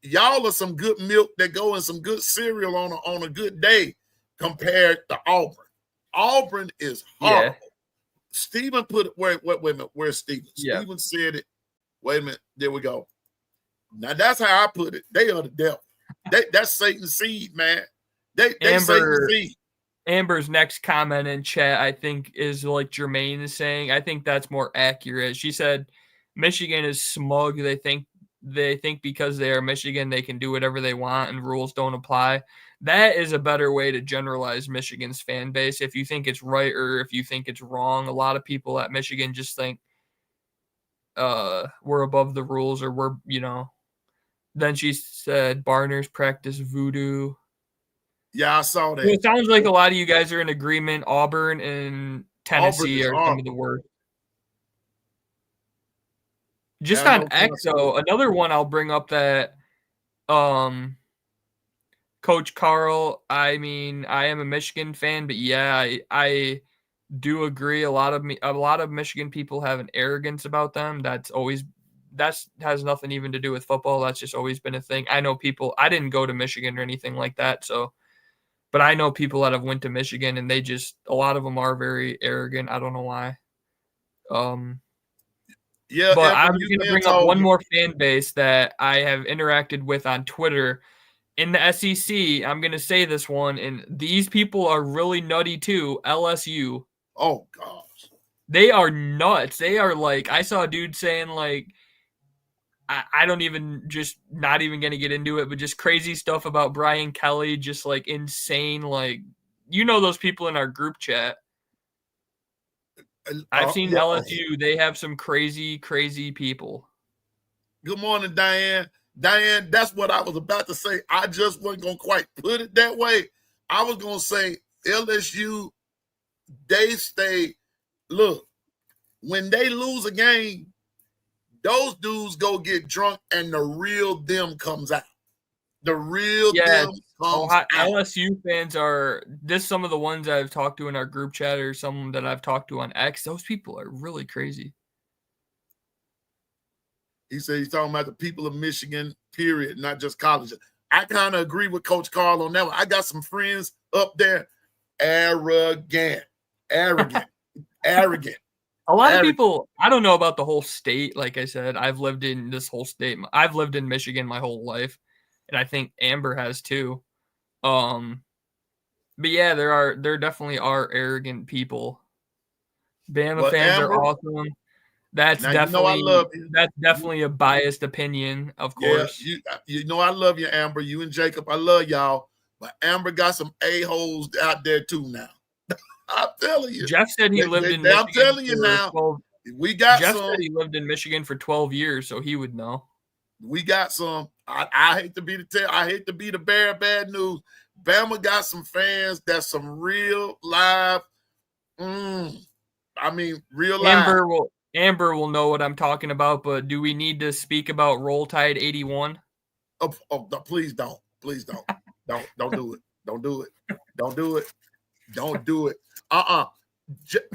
y'all are some good milk that go in some good cereal on a good day compared to Auburn. Auburn is horrible. Steven put it. Wait a minute. Where's Steven? Yeah. Steven said it. Wait a minute. There we go. Now that's how I put it. They are the devil. That's Satan's seed, man. They Satan's seed. Amber's next comment in chat, I think, is like Jermaine is saying. I think that's more accurate. She said Michigan is smug. They think because they are Michigan, they can do whatever they want and rules don't apply. That is a better way to generalize Michigan's fan base. If you think it's right or if you think it's wrong, a lot of people at Michigan just think we're above the rules or we're, Then she said Barners practice voodoo. Yeah, I saw that. So it sounds like a lot of you guys are in agreement. Auburn and Tennessee are some of the worst. Just on X, though, another one I'll bring up that Coach Carl, I mean, I am a Michigan fan, but yeah, I do agree. A lot of Michigan people have an arrogance about them. That has nothing even to do with football. That's just always been a thing. I know people. I didn't go to Michigan or anything like that, but I know people that have went to Michigan, and a lot of them are very arrogant. I don't know why. Yeah, but I'm going to bring up one more fan base that I have interacted with on Twitter. In the SEC, I'm going to say this one, and these people are really nutty too. LSU. Oh, gosh. They are nuts. They are like, I saw a dude saying like, I don't even, just not even going to get into it, but just crazy stuff about Brian Kelly, just like insane, like, those people in our group chat. I've seen LSU. They have some crazy, crazy people. Good morning, Diane. Diane, that's what I was about to say. I just wasn't going to quite put it that way. I was going to say LSU, look, when they lose a game, those dudes go get drunk and the real them comes out. The real them comes out. LSU fans are, some of the ones I've talked to in our group chat or some that I've talked to on X, those people are really crazy. He said he's talking about the people of Michigan, period, not just college. I kind of agree with Coach Carl on that one. I got some friends up there, arrogant. A lot of people, I don't know about the whole state. Like I said, I've lived in this whole state. I've lived in Michigan my whole life, and I think Amber has too. But yeah, there definitely are arrogant people. Bama fans are awesome. That's definitely a biased opinion, of course. Yeah, I love you, Amber. You and Jacob, I love y'all. But Amber got some a-holes out there too now. I'm telling you. Jeff said he lived in Michigan. I'm telling you now. Jeff said he lived in Michigan for 12 years, so he would know. We got some. I hate to be the bearer of bad news. Bama got some fans that's some real live. Real live. Amber will know what I'm talking about, but do we need to speak about Roll Tide 81? Oh, please don't. Please don't. Don't do it. Don't do it. Don't do it. Don't do it.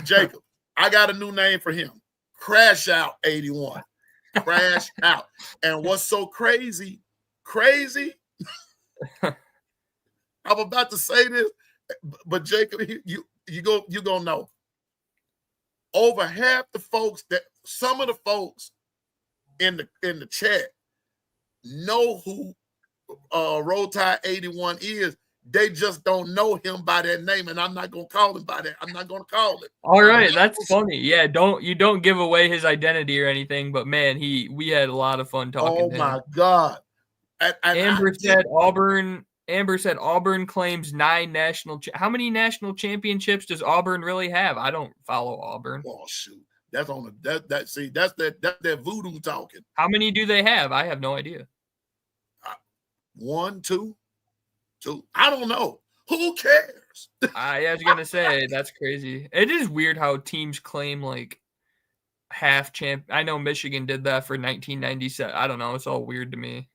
Jacob, I got a new name for him. Crash Out 81. Crash Out. And what's so crazy, I'm about to say this, but Jacob, you gonna know. Over half the folks some of the folks in the chat know who Roll Tide 81 is. They just don't know him by that name, and I'm not gonna call him by that. I'm not gonna call it. All right, that's funny. Yeah, don't give away his identity or anything, but man, we had a lot of fun talking to him. Oh my God. Amber said Auburn claims 9 national. How many national championships does Auburn really have? I don't follow Auburn. Oh shoot, that's on that's that voodoo talking. How many do they have? I have no idea. 1, 2. I don't know. Who cares? I was gonna say that's crazy. It is weird how teams claim like half champ. I know Michigan did that for 1997. I don't know. It's all weird to me.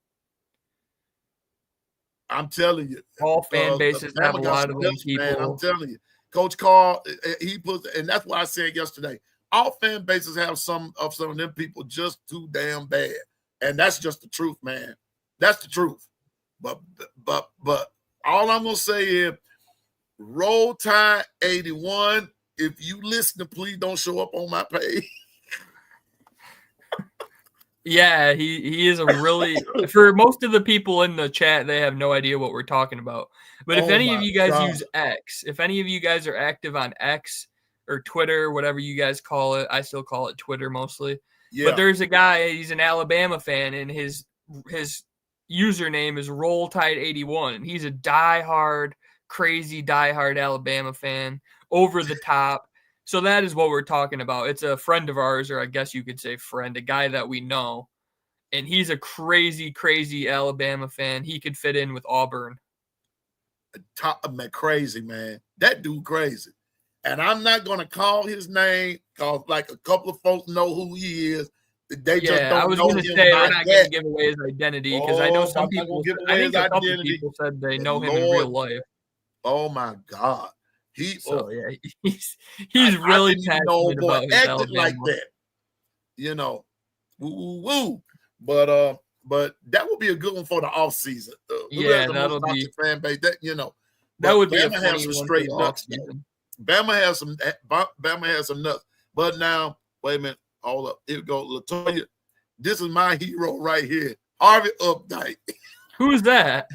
I'm telling you, all fan bases have a lot of them people. Man, I'm telling you, Coach Carl, he puts, and that's why I said yesterday, all fan bases have some of them people just too damn bad, and that's just the truth, man. That's the truth. But all I'm gonna say is, Roll Tide 81. if you listen, please don't show up on my page. Yeah, he is a really, for most of the people in the chat, they have no idea what we're talking about. But if any of you guys use X, if any of you guys are active on X or Twitter, whatever you guys call it, I still call it Twitter mostly. Yeah. But there's a guy, he's an Alabama fan, and his username is Roll Tide 81. And he's a crazy diehard Alabama fan, over the top. So that is what we're talking about. It's a friend of ours, or I guess you could say friend, a guy that we know. And he's a crazy, crazy Alabama fan. He could fit in with Auburn. Crazy, man. That dude crazy. And I'm not going to call his name because like a couple of folks know who he is. They just don't know him. I was going to say, we're not going to give away his identity because I know some people, I think a couple people said they know him in real life. Oh, my God. He's really passionate about his acting like that, you know. Woo. But that would be a good one for the off season. That'll be fan base. That that would be Bama has some straight nuts. Bama has some nuts. But now, wait a minute, hold up. Here we go, Latoya. This is my hero right here, Harvey Updike. Who's that?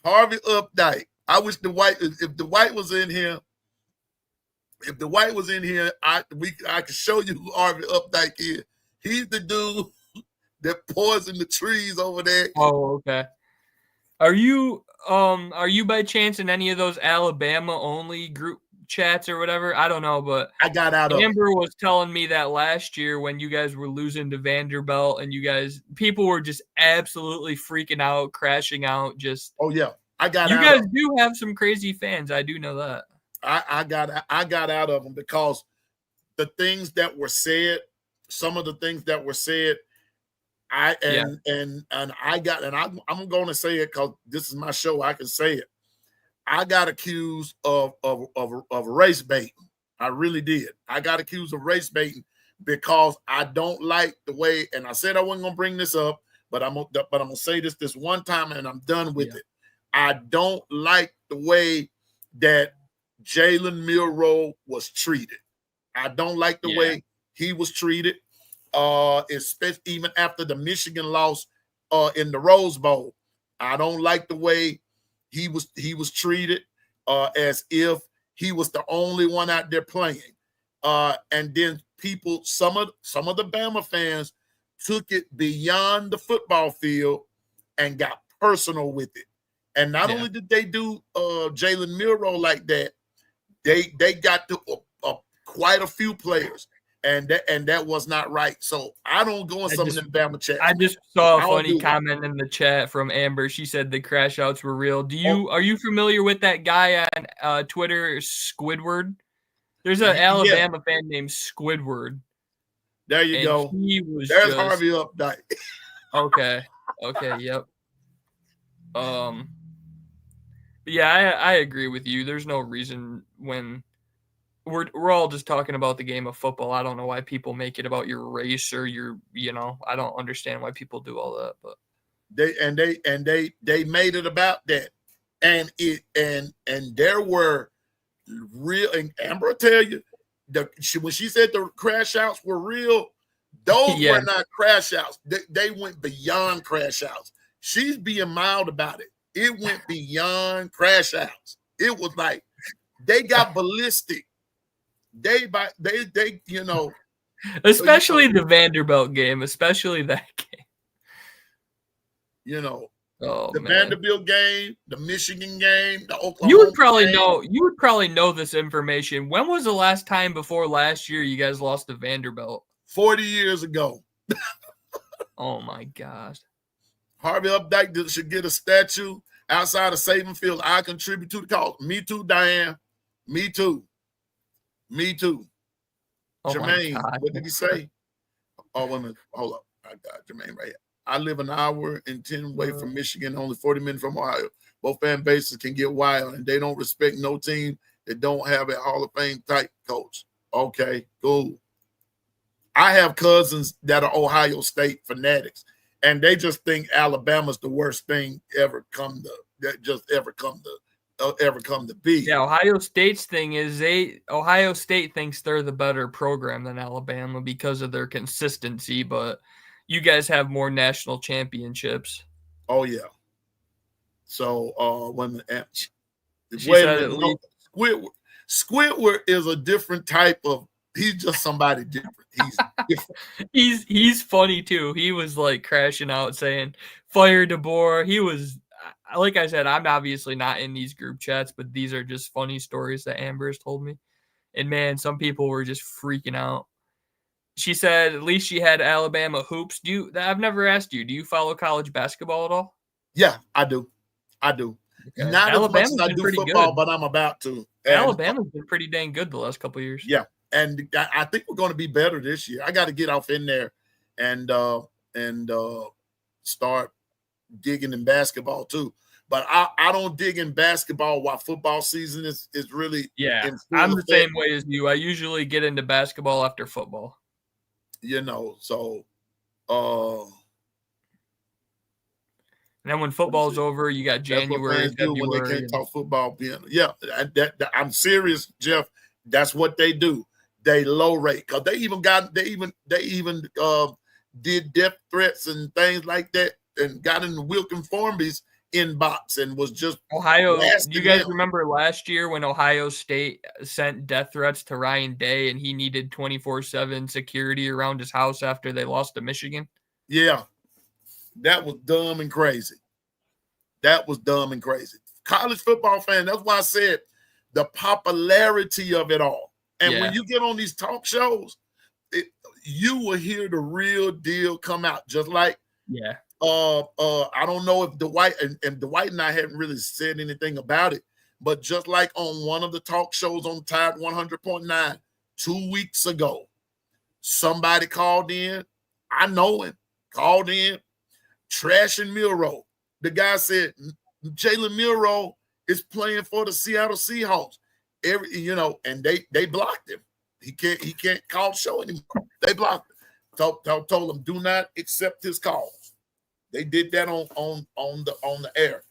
Harvey Updike. I wish if the white was in here, I could show you who Harvey Updike is. He's the dude that poisoned the trees over there. Oh, okay. Are you by chance in any of those Alabama only group chats or whatever? I don't know, but I got out of Amber was telling me that last year when you guys were losing to Vanderbilt and people were just absolutely freaking out, crashing out, just oh yeah. You guys do have some crazy fans. I do know that. I got out of them because the things that were said, some of the things that were said, I'm going to say it because this is my show. I can say it. I got accused of race baiting. I really did. I got accused of race baiting because I don't like the way. And I said I wasn't going to bring this up, but I'm gonna say this one time and I'm done with it. I don't like the way that Jalen Milroe was treated. I don't like the way he was treated, especially even after the Michigan loss in the Rose Bowl. I don't like the way he was treated as if he was the only one out there playing. And then some of the Bama fans took it beyond the football field and got personal with it. And not only did they do Jalen Milroe like that, they got to quite a few players, and that was not right. So I don't go in some of them Bama chats. I just saw a funny comment in the chat from Amber. She said the crash outs were real. Are you familiar with that guy on Twitter, Squidward? There's an Alabama fan named Squidward. There you go. There's Harvey Updike. Okay. Yep. Yeah, I agree with you. There's no reason when we're all just talking about the game of football. I don't know why people make it about your race or I don't understand why people do all that. But they made it about that, and there were real. And Amber will tell you when she said the crash outs were real, those were not crash outs. They went beyond crash outs. She's being mild about it. It went beyond crash outs. It was like they got ballistic. They especially the Vanderbilt game, especially that game. The Vanderbilt game, the Michigan game, the Oklahoma. You would probably know this information. When was the last time before last year you guys lost to Vanderbilt? 40 years ago. Oh my gosh. Harvey Updike should get a statue outside of Saban Field. I contribute to the cause. Me too, Diane. Me too. Oh Jermaine, what did he say? Oh, wait a minute. Hold up. I got Jermaine right here. I live an hour and 10 away from Michigan, only 40 minutes from Ohio. Both fan bases can get wild, and they don't respect no team that don't have a Hall of Fame type coach. Okay, cool. I have cousins that are Ohio State fanatics, and they just think Alabama's the worst thing ever come to ever come to be. Yeah, Ohio State's thing is Ohio State thinks they're the better program than Alabama because of their consistency, but you guys have more national championships. Oh yeah. So She said at least Squidward is a different type of. He's just somebody different. He's different. he's funny too. He was like crashing out saying fire DeBoer. He was, like I said, I'm obviously not in these group chats, but these are just funny stories that Amber has told me. And man, some people were just freaking out. She said at least she had Alabama hoops. I've never asked you, do you follow college basketball at all? Yeah, I do. Okay. Not Alabama's as much as I do football, good. But I'm about to. And, Alabama's been pretty dang good the last couple of years. Yeah, and I think we're going to be better this year. I got to get off in there and start digging in basketball too. But I don't dig in basketball while football season is really. Yeah, I'm the same way as you. I usually get into basketball after football. So. And then when football's over, you got January, February. When they can't talk football. Yeah, I'm serious, Jeff. That's what they do. They low rate because they even did death threats and things like that, and got in Wilkin Formby's inbox and was just Ohio. You guys remember last year when Ohio State sent death threats to Ryan Day and he needed 24/7 security around his house after they lost to Michigan? Yeah. That was dumb and crazy. College football fan, that's why I said the popularity of it all. And when you get on these talk shows, you will hear the real deal come out. Just like, I don't know if Dwight and Dwight and I haven't really said anything about it, but just like on one of the talk shows on Tide 100.9 2 weeks ago, somebody called in. I know him. Called in. Trashing Milroe. The guy said Jalen Milroe is playing for the Seattle Seahawks. And they blocked him. He can't call the show anymore. They blocked him. Told him do not accept his calls. They did that on the air.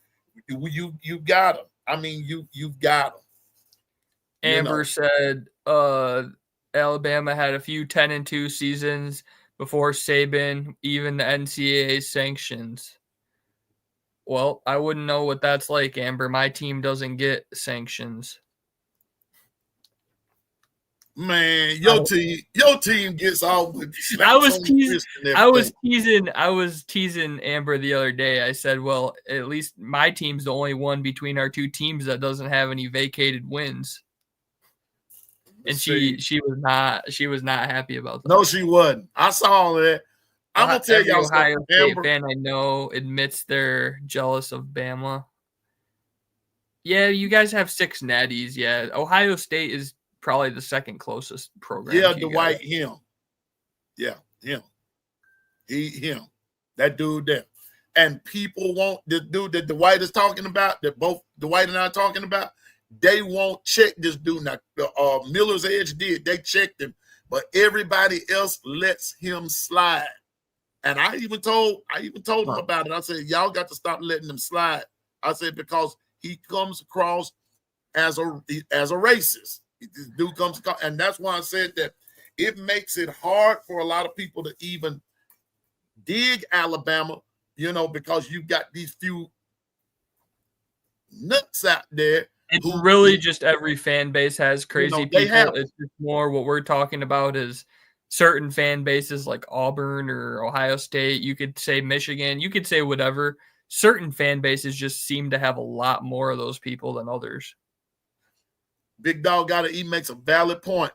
You got him. I mean, you've got him. Amber said Alabama had a few 10-2 seasons before Saban, even the NCAA sanctions. Well, I wouldn't know what that's like, Amber. My team doesn't get sanctions. Man, your team gets all with. I was teasing Amber the other day. I said, well, at least my team's the only one between our two teams that doesn't have any vacated wins. And she was not happy about that. No, she wasn't. I saw all that. I'm gonna tell y'all Ohio State fan I know admits they're jealous of Bama. Yeah, you guys have 6 natties. Yeah, Ohio State is probably the second closest program. Yeah, Dwight, him. Yeah, him. Him. That dude there. And people want the dude that Dwight is talking about, that both Dwight and I are talking about. They won't check this dude. Now, Miller's Edge did. They checked him, but everybody else lets him slide. And I even told him about it. I said, y'all got to stop letting him slide. I said, because he comes across as a racist. This dude comes across, and that's why I said that it makes it hard for a lot of people to even dig Alabama, because you've got these few nuts out there. It's really just every fan base has crazy people. It's just more what we're talking about is certain fan bases like Auburn or Ohio State. You could say Michigan. You could say whatever. Certain fan bases just seem to have a lot more of those people than others. Big Dog he makes a valid point.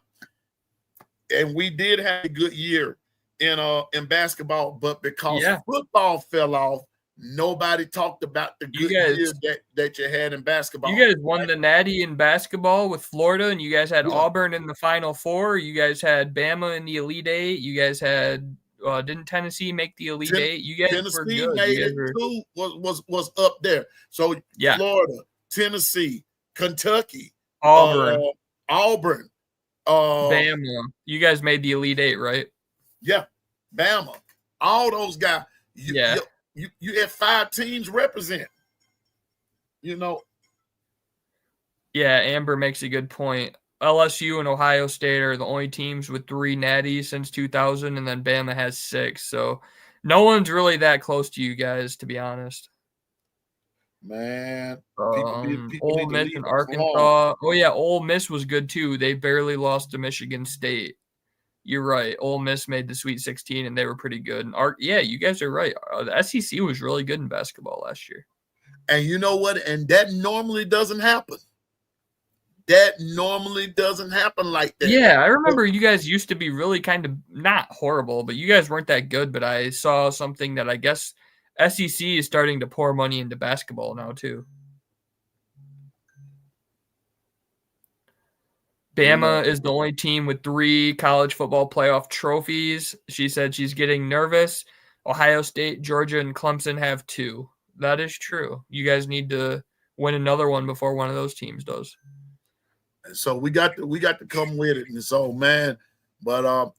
And we did have a good year in basketball, but because football fell off, nobody talked about the good year that you had in basketball. You guys won the Natty in basketball with Florida, and you guys had Auburn in the Final Four. You guys had Bama in the Elite Eight. You guys had didn't Tennessee make the Elite Eight? You guys Tennessee were good. made it too. Was up there. So Florida, Tennessee, Kentucky, Auburn, Bama. You guys made the Elite Eight, right? Yeah, Bama. All those guys. You had 5 teams represent. Yeah, Amber makes a good point. LSU and Ohio State are the only teams with 3 natties since 2000, and then Bama has 6. So no one's really that close to you guys, to be honest. Man, people Ole need to Miss leave and us alone. Arkansas. Oh yeah, Ole Miss was good too. They barely lost to Michigan State. You're right. Ole Miss made the Sweet 16, and they were pretty good. And yeah, you guys are right. The SEC was really good in basketball last year. And you know what? And that normally doesn't happen. That normally doesn't happen like that. Yeah, I remember you guys used to be really kind of not horrible, but you guys weren't that good. But I saw something that I guess SEC is starting to pour money into basketball now too. Bama is the only team with 3 college football playoff trophies. She said she's getting nervous. Ohio State, Georgia, and Clemson have 2. That is true. You guys need to win another one before one of those teams does. So we got to come with it. And so, man, but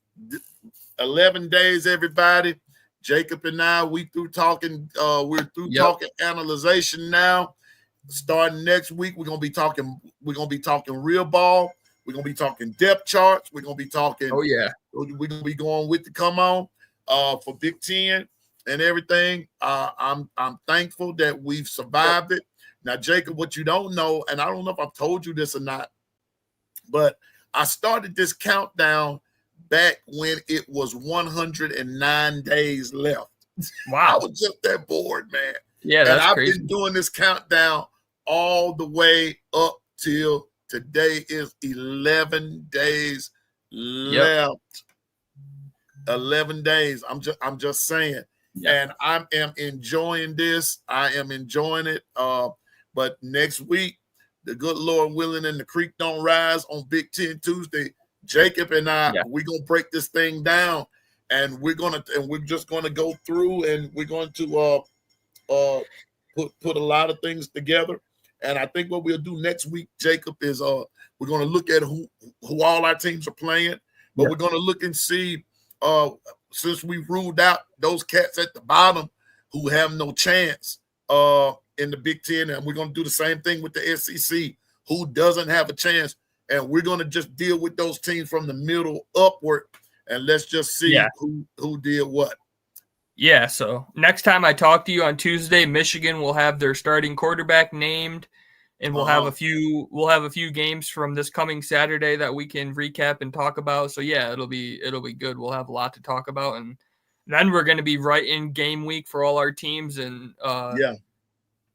11 days, everybody. Jacob and I, we through talking. We're through talking analyzation now. Starting next week, we're gonna be talking real ball. We're gonna be talking depth charts. We're gonna be talking. Oh yeah. We're gonna be going with the come on for Big Ten and everything. I'm thankful that we've survived it. Now, Jacob, what you don't know, and I don't know if I've told you this or not, but I started this countdown back when it was 109 days left. Wow. I was just that bored, man. Yeah, that's I've crazy. been doing this countdown all the way up till today is 11 days left. 11 days. I'm just saying. And I am enjoying this. I am enjoying it. But next week, the good Lord willing and the creek don't rise on Big Ten Tuesday, Jacob and I, we're gonna break this thing down, and we're just gonna go through, and we're going to put a lot of things together. And I think what we'll do next week, Jacob, is we're gonna look at who all our teams are playing, but we're gonna look and see since we ruled out those cats at the bottom who have no chance in the Big Ten, and we're gonna do the same thing with the SEC, who doesn't have a chance. And we're going to just deal with those teams from the middle upward, and let's just see who did what. Yeah, so next time I talk to you on Tuesday, Michigan will have their starting quarterback named, and we'll have a few games from this coming Saturday that we can recap and talk about. So yeah, it'll be good. We'll have a lot to talk about, and then we're going to be right in game week for all our teams, and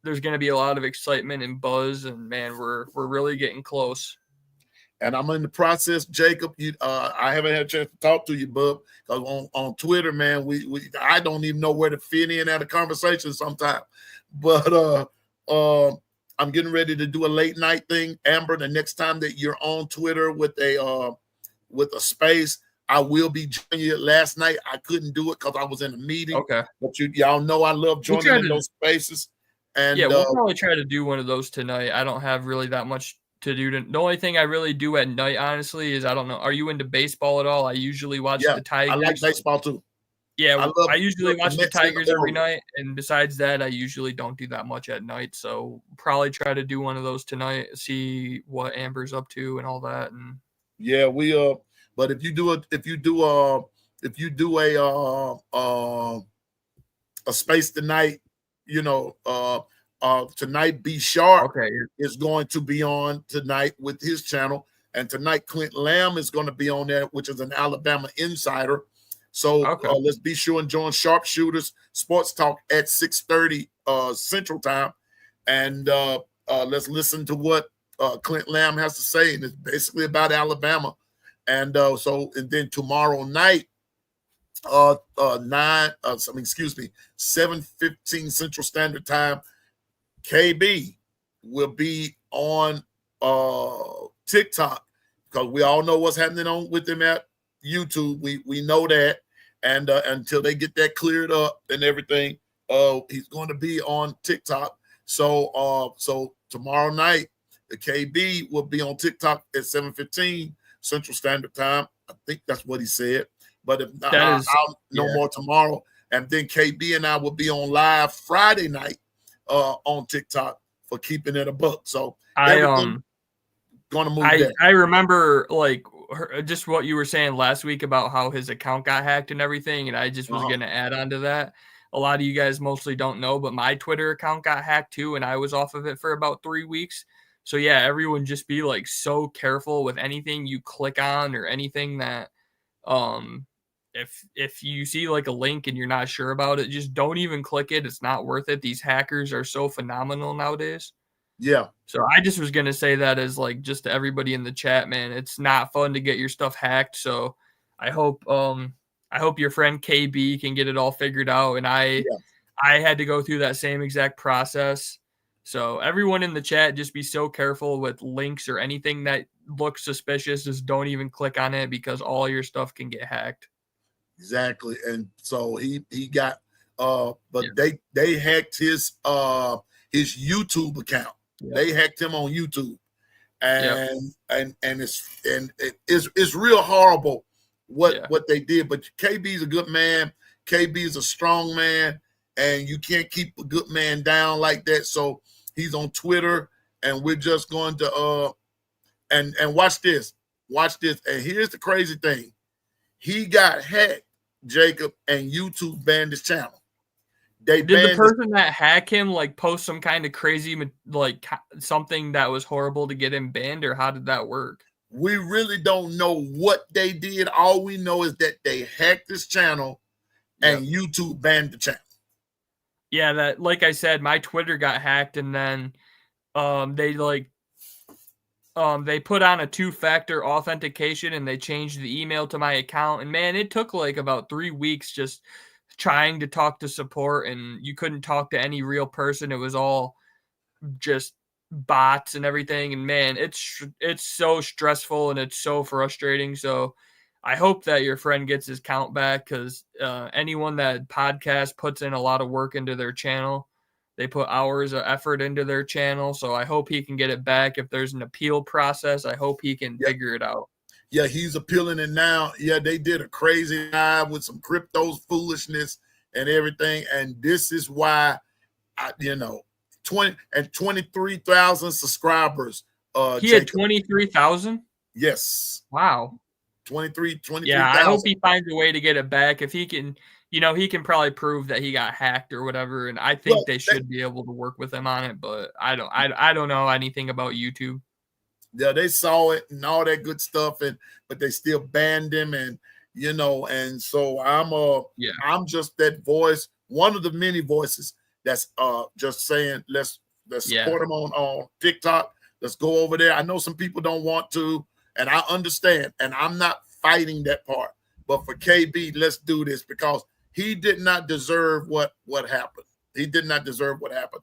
there's going to be a lot of excitement and buzz, and man, we're really getting close. And I'm in the process, Jacob. I haven't had a chance to talk to you, bub, because on Twitter, man, I don't even know where to fit in at a conversation sometimes. But I'm getting ready to do a late night thing, Amber. The next time that you're on Twitter with a space, I will be joining you. Last night I couldn't do it because I was in a meeting. Okay, but y'all know I love joining in those spaces. And we'll probably try to do one of those tonight. I don't have really that much to do. The only thing I really do at night, honestly, is I don't know. Are you into baseball at all? I usually watch the Tigers. I like baseball too. Yeah, I usually watch the Tigers every night, and besides that, I usually don't do that much at night. So probably try to do one of those tonight, see what Amber's up to and all that. And yeah, but if you do a space tonight, tonight B Sharp is going to be on tonight with his channel, and tonight Clint Lamb is going to be on there, which is an Alabama insider. So let's be sure and join Sharpshooters Sports Talk at 6:30 Central Time, and let's listen to what Clint Lamb has to say, and it's basically about Alabama. And then tomorrow night, 7:15 Central Standard Time, KB will be on TikTok, because we all know what's happening with them at YouTube. We know that, and until they get that cleared up and everything, he's going to be on TikTok. So tomorrow night, the KB will be on TikTok at 7:15 Central Standard Time. I think that's what he said. But if not, I'll know more tomorrow. And then KB and I will be on live Friday night on TikTok for Keeping It a Buck. So Gonna move that. I remember like just what you were saying last week about how his account got hacked and everything, and I just was going to add on to that. A lot of you guys mostly don't know, but my Twitter account got hacked too, and I was off of it for about 3 weeks. So yeah, everyone just be like so careful with anything you click on or anything that if you see like a link and you're not sure about it, just don't even click it. It's not worth it. These hackers are so phenomenal nowadays. Yeah. So I just was going to say that as like just to everybody in the chat, man. It's not fun to get your stuff hacked. So I hope your friend KB can get it all figured out. And I had to go through that same exact process. So everyone in the chat, just be so careful with links or anything that looks suspicious. Just don't even click on it because all your stuff can get hacked. Exactly. And so he got they hacked his YouTube account. Yep. They hacked him on YouTube. And it's real horrible what they did. But KB's a good man. KB is a strong man, and you can't keep a good man down like that. So he's on Twitter, and we're just going to and watch this. Watch this. And here's the crazy thing. He got hacked, Jacob, and YouTube banned his channel. Did the person that hacked him like post some kind of crazy like something that was horrible to get him banned, or how did that work? We really don't know what they did. All we know is that they hacked his channel and YouTube banned the channel. Yeah, that like I said, my Twitter got hacked, and then they put on a 2-factor authentication and they changed the email to my account. And man, it took like about 3 weeks just trying to talk to support, and you couldn't talk to any real person. It was all just bots and everything. And man, it's so stressful and it's so frustrating. So I hope that your friend gets his count back, because anyone that podcast puts in a lot of work into their channel. They put hours of effort into their channel. So I hope he can get it back. If there's an appeal process, I hope he can figure it out. Yeah, he's appealing it now. Yeah, they did a crazy live with some crypto foolishness and everything. And this is why, 23,000 subscribers. He had 23,000? Yes. Wow. 23,000. Yeah, I hope he finds a way to get it back. If he can, he can probably prove that he got hacked or whatever. And I think they should be able to work with him on it, but I don't know anything about YouTube. Yeah, they saw it and all that good stuff, but they still banned him, and so I'm just that voice, one of the many voices that's just saying let's support him on TikTok. Let's go over there. I know some people don't want to, and I understand, and I'm not fighting that part. But for KB, let's do this, because he did not deserve what happened. He did not deserve what happened.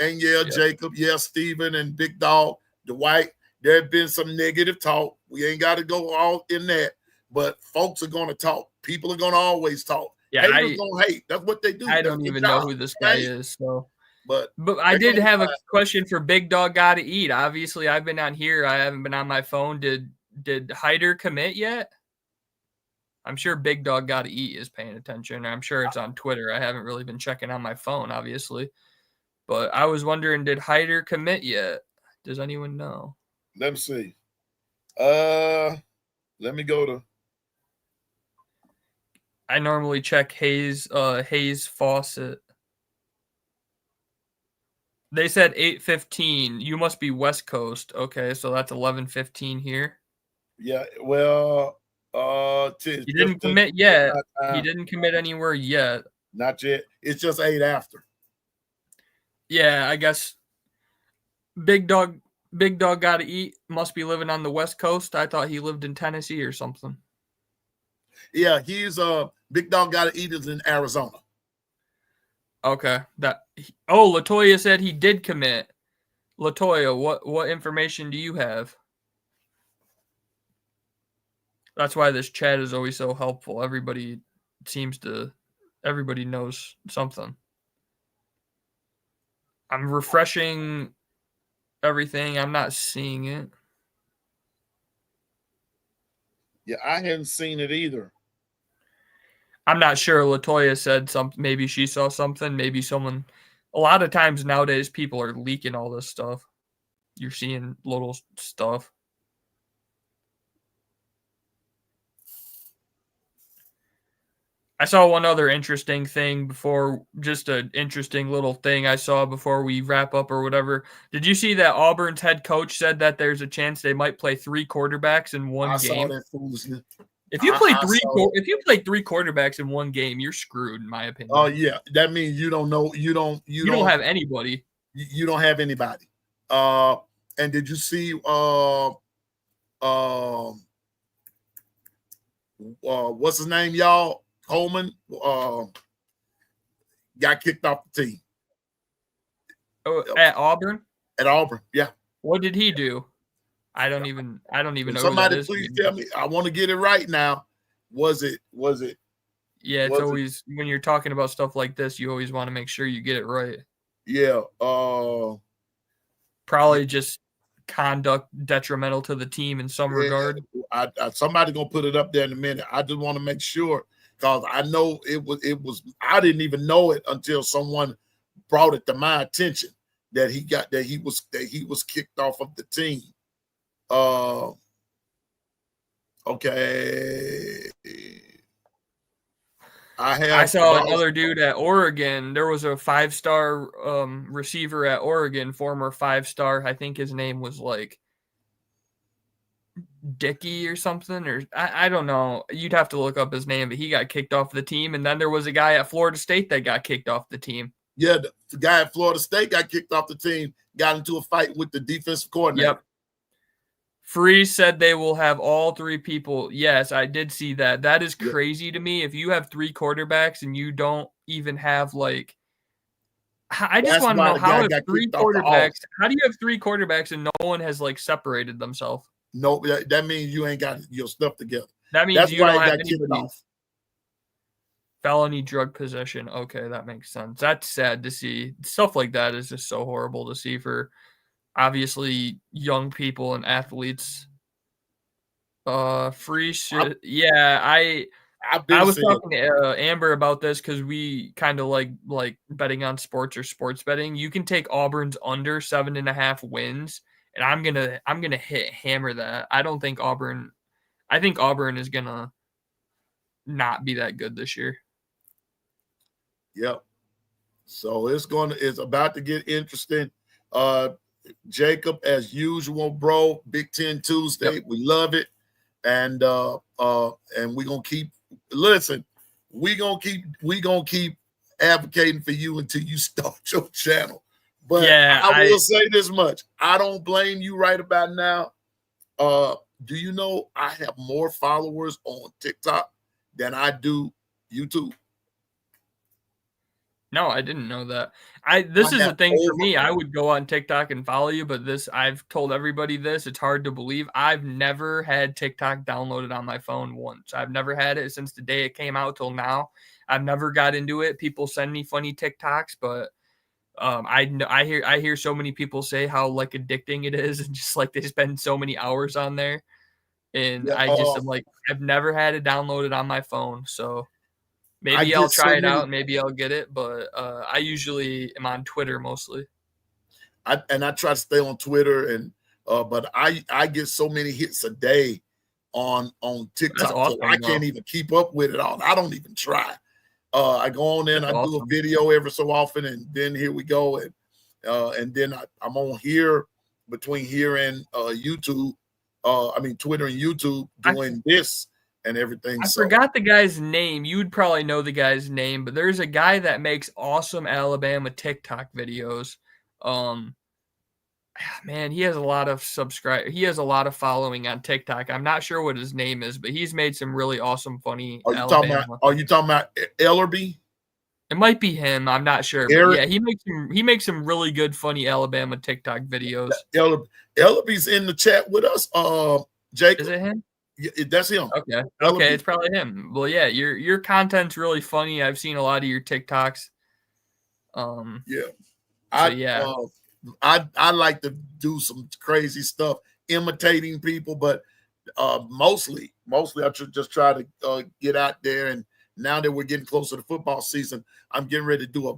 And Jacob, Stephen and Big Dog, Dwight, there have been some negative talk. We ain't got to go all in that, but folks are going to talk. People are going to always talk. Yeah, haters going to hate. That's what they do. I don't even know who this guy is. So, but I did have a question for Big Dog Gotta Eat. Obviously, I've been on here. I haven't been on my phone. Did Hyder commit yet? I'm sure Big Dog Gotta Eat is paying attention. I'm sure it's on Twitter. I haven't really been checking on my phone, obviously. But I was wondering, did Hyder commit yet? Does anyone know? Let me see. Let me go to. I normally check Hayes Fawcett. They said 8:15. You must be West Coast. Okay, so that's 11:15 here. Yeah, well, he didn't commit yet. He didn't commit anywhere yet. Not yet. It's just 8 after. Yeah, I guess Big Dog Gotta Eat must be living on the West Coast. I thought he lived in Tennessee or something. Yeah, he's Big Dog Gotta Eat is in Arizona. Okay. Latoya said he did commit. Latoya, what information do you have? That's why this chat is always so helpful. Everybody knows something. I'm refreshing everything. I'm not seeing it. Yeah, I hadn't seen it either. I'm not sure. Latoya said something. Maybe she saw something. Maybe someone. A lot of times nowadays, people are leaking all this stuff. you're seeing little stuff. I saw one other interesting thing before, just an interesting little thing I saw before we wrap up or whatever. Did you see that Auburn's head coach said that there's a chance they might play 3 quarterbacks in one game? I saw that foolishness. If you play three quarterbacks in one game, you're screwed, in my opinion. Oh yeah, that means you don't know. You don't have anybody. You don't have anybody. And did you see? What's his name, y'all? Coleman got kicked off the team. Oh, at Auburn? At Auburn, yeah. What did he do? I don't even know. Somebody please tell me. I want to get it right now. Was it? Yeah, it's always when you're talking about stuff like this, you always want to make sure you get it right. Yeah. Probably just conduct detrimental to the team in some regard. Somebody gonna put it up there in a minute. I just want to make sure, because I know it was. I didn't even know it until someone brought it to my attention that he was kicked off of the team. Okay. I saw another dude at Oregon. There was a 5-star receiver at Oregon, former 5-star. I think his name was like Dickey or something, or I don't know. You'd have to look up his name, but he got kicked off the team. And then there was a guy at Florida State that got kicked off the team. Yeah, the guy at Florida State got kicked off the team, got into a fight with the defensive coordinator. Yep. Freeze said they will have all 3 people. Yes, I did see that. That is crazy to me. If you have 3 quarterbacks and you don't even have like, I just want to know how have 3 quarterbacks. How do you have 3 quarterbacks and no one has like separated themselves? No, that means you ain't got your stuff together. That means you don't have anybody. Felony drug possession. Okay, that makes sense. That's sad to see. Stuff like that is just so horrible to see for obviously young people and athletes. Free shit. I was talking to Amber about this because we kind of like betting on sports or sports betting. You can take Auburn's under 7.5 wins, and I'm gonna hammer that. I think Auburn is gonna not be that good this year. Yep. So it's about to get interesting. Jacob, as usual, bro. Big Ten Tuesday. Yep. We love it. And we're gonna keep advocating for you until you start your channel. But yeah, I will say this much. I don't blame you right about now. Do you know I have more followers on TikTok than I do YouTube? No, I didn't know that. This is the thing for me. I would go on TikTok and follow you, but I've told everybody this. It's hard to believe. I've never had TikTok downloaded on my phone once. I've never had it since the day it came out till now. I've never got into it. People send me funny TikToks, but I hear so many people say how like addicting it is, and just like they spend so many hours on there. And I'm like, I've never had it downloaded on my phone, so. Maybe I'll try it out and maybe I'll get it, but I usually am on Twitter mostly. I try to stay on Twitter, and but I get so many hits a day on TikTok. Awesome, so I can't even keep up with it all. I don't even try. I go on there and I do a video every so often, and then here we go, and then I'm on here between here and YouTube. Twitter and YouTube doing this. And everything. I forgot the guy's name. You'd probably know the guy's name, but there's a guy that makes awesome Alabama TikTok videos. Man, he has a lot of He has a lot of following on TikTok. I'm not sure what his name is, but he's made some really awesome, funny. Are you talking about Ellerby? It might be him. I'm not sure. But yeah, he makes some really good, funny Alabama TikTok videos. Ellerby's in the chat with us. Jacob. Is it him? Yeah, that's him. Okay, it's probably him. Well, yeah, your content's really funny. I've seen a lot of your TikToks. I like to do some crazy stuff, imitating people, but mostly I just try to get out there. And now that we're getting closer to football season, I'm getting ready to do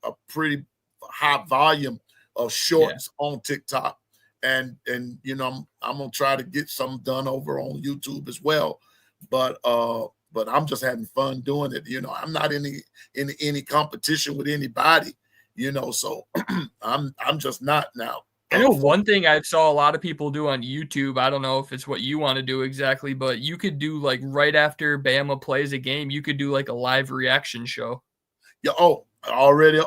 a pretty high volume of shorts on TikTok. and you know, I'm gonna try to get something done over on YouTube as well. But I'm just having fun doing it. You know, I'm not in any competition with anybody, you know, so I'm just not now. I know one thing I saw a lot of people do on YouTube. I don't know if it's what you want to do exactly, but you could do like right after Bama plays a game, you could do like a live reaction show. Yeah. Oh, already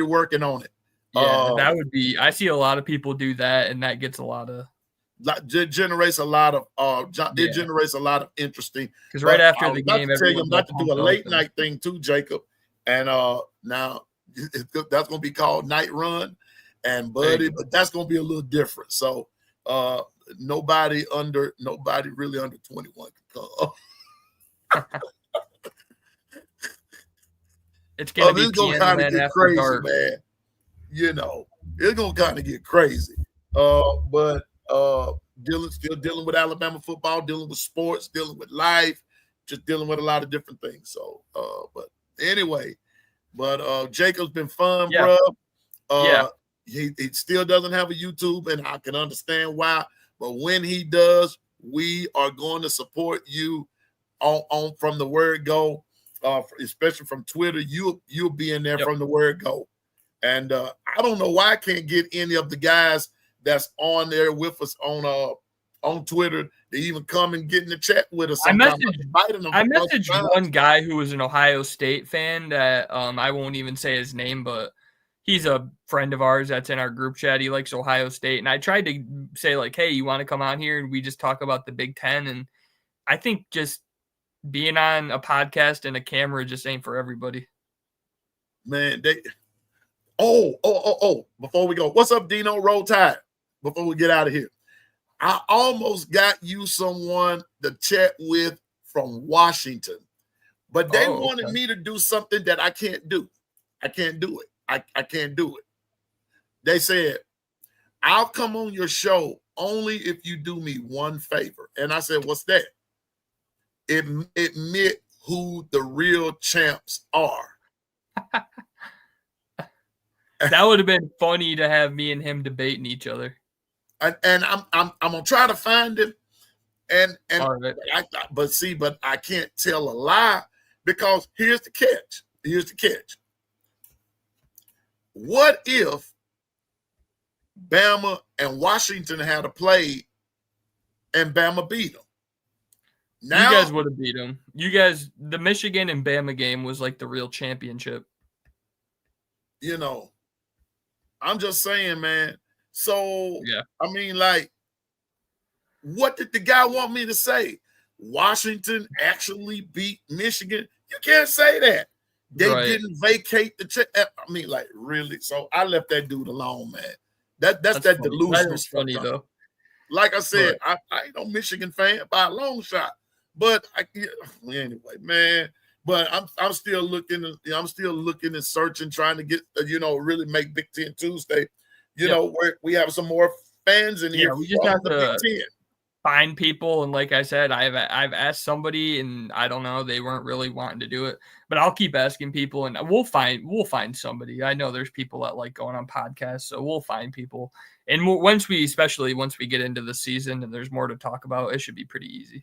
working on it. Yeah, that would be. I see a lot of people do that, and that gets a lot of. Generates a lot of it generates a lot of interesting. Because right after the game, I'm about to do a late night thing too, Jacob, and now that's gonna be called Night Run. And buddy, but that's gonna be a little different. So nobody really under 21 can come. It's gonna be kind of get crazy, dark. Man. You know, it's gonna kind of get crazy. But still dealing with Alabama football, dealing with sports, dealing with life, just dealing with a lot of different things. So but anyway, Jacob's been fun, bro. He still doesn't have a YouTube, and I can understand why. But when he does, we are going to support you on from the word go, especially from Twitter. You'll be in there from the word go. And I don't know why I can't get any of the guys that's on there with us on Twitter to even come and get in the chat with us. I messaged one guy who was an Ohio State fan that I won't even say his name, but he's a friend of ours that's in our group chat. He likes Ohio State. And I tried to say, like, hey, you want to come on here? And we just talk about the Big Ten. And I think just being on a podcast and a camera just ain't for everybody. Man, before we go, what's up, Dino? Roll Tide. Before we get out of here, I almost got you someone to chat with from Washington, but they wanted me to do something that I can't do. I can't do it. I can't do it. They said, I'll come on your show only if you do me one favor. And I said, what's that? Admit who the real champs are. That would have been funny to have me and him debating each other. And I'm gonna try to find him. And right. but I can't tell a lie, because here's the catch. What if Bama and Washington had a play and Bama beat them? Now, you guys would have beat them. You guys, the Michigan and Bama game was like the real championship. You know, I'm just saying, man. So, yeah. I mean, like, what did the guy want me to say? Washington actually beat Michigan? You can't say that. They didn't vacate the I mean, like, really? So I left that dude alone, man. That's that funny. Delusional that stuff. Funny, though. Like I said, I ain't no Michigan fan by a long shot. But anyway, man. But I'm still looking. I'm still looking and searching, trying to get really make Big Ten Tuesday. You know, where we have some more fans in here. Yeah, we just have to find people, and like I said, I've asked somebody, and I don't know, they weren't really wanting to do it, but I'll keep asking people, and we'll find somebody. I know there's people that like going on podcasts, so we'll find people. And especially once we get into the season and there's more to talk about, it should be pretty easy.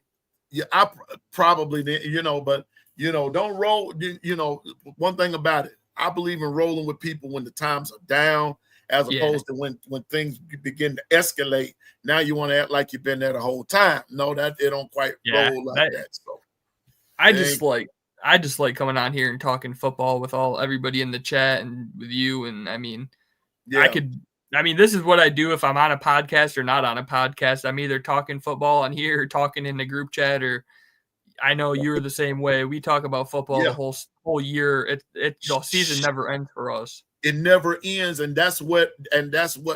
Yeah, I probably, but don't roll. One thing about it, I believe in rolling with people when the times are down, as opposed to when things begin to escalate. Now you want to act like you've been there the whole time. No, that it don't quite roll like that. So I just like coming on here and talking football with everybody in the chat and with you. And I mean, this is what I do if I'm on a podcast or not on a podcast. I'm either talking football on here or talking in the group chat, or I know you're the same way. We talk about football the whole year. The season never ends for us. It never ends, and that's what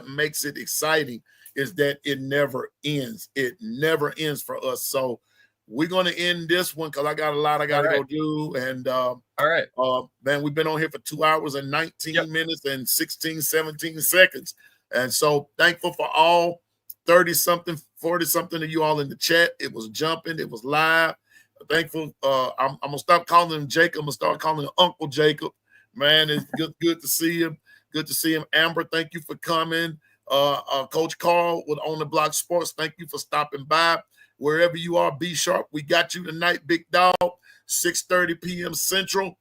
makes it exciting, is that it never ends. It never ends for us. So we're going to end this one because I got a lot I got to go do. And all right, man, we've been on here for 2 hours and 19 minutes and 16, 17 seconds. And so thankful for all 30-something, 40-something of you all in the chat. It was jumping. It was live. Thankful. I'm going to stop calling him Jacob. I'm going to start calling him Uncle Jacob. Man, it's good to see him. Good to see him. Amber, thank you for coming. Coach Carl with On the Block Sports. Thank you for stopping by. Wherever you are, be sharp. We got you tonight, big dog. 6:30 p.m. Central.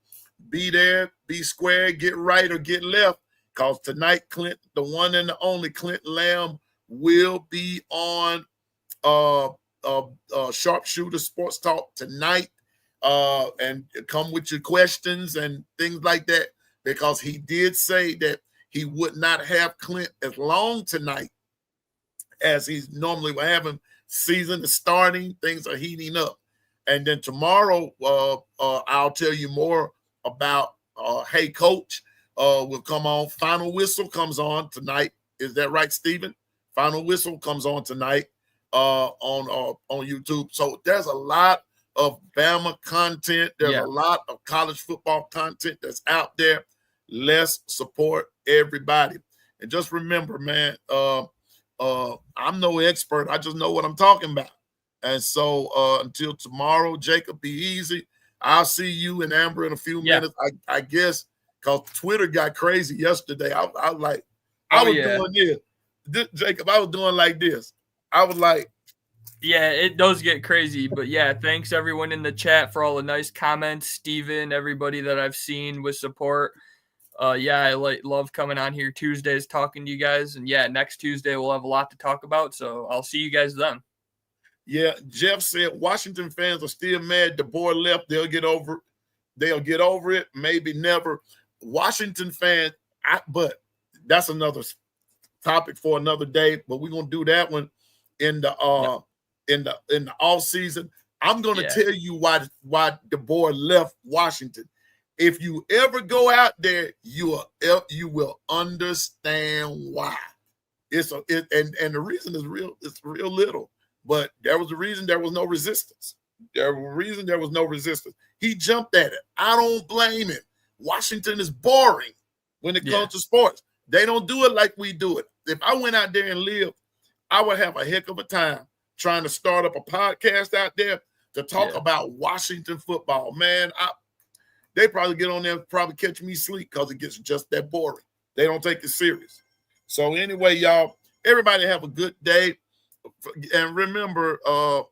Be there, be square, get right or get left. Because tonight, Clint, the one and the only Clint Lamb, will be on Sharpshooter Sports Talk tonight. And come with your questions and things like that, because he did say that he would not have Clint as long tonight as he's normally will have him. Season is starting, things are heating up. And then tomorrow, I'll tell you more about Hey Coach will come on. Final Whistle comes on tonight. Is that right, Stephen? Final Whistle comes on tonight on YouTube. So there's a lot of Bama content. There's a lot of college football content that's out there. Let's support everybody. And just remember, man, I'm no expert. I just know what I'm talking about. And so until tomorrow, Jacob, be easy. I'll see you and Amber in a few minutes. I guess because Twitter got crazy yesterday. I was doing this. Jacob, I was doing like this. I was like, yeah, it does get crazy. But yeah, thanks everyone in the chat for all the nice comments. Steven, everybody that I've seen with support. I love coming on here Tuesdays talking to you guys. And yeah, next Tuesday we'll have a lot to talk about. So I'll see you guys then. Yeah, Jeff said Washington fans are still mad DeBoer left. They'll get over it. Maybe never. Washington fans, but that's another topic for another day. But we're gonna do that one in the off season. I'm gonna tell you why DeBoer left Washington. If you ever go out there, you will understand why. And the reason is real. It's real little. But there was a reason there was no resistance. He jumped at it. I don't blame him. Washington is boring when it comes to sports. They don't do it like we do it. If I went out there and lived, I would have a heck of a time trying to start up a podcast out there to talk about Washington football. Man, they probably get on there and probably catch me sleep because it gets just that boring. They don't take it serious. So anyway, y'all, everybody have a good day. And remember, what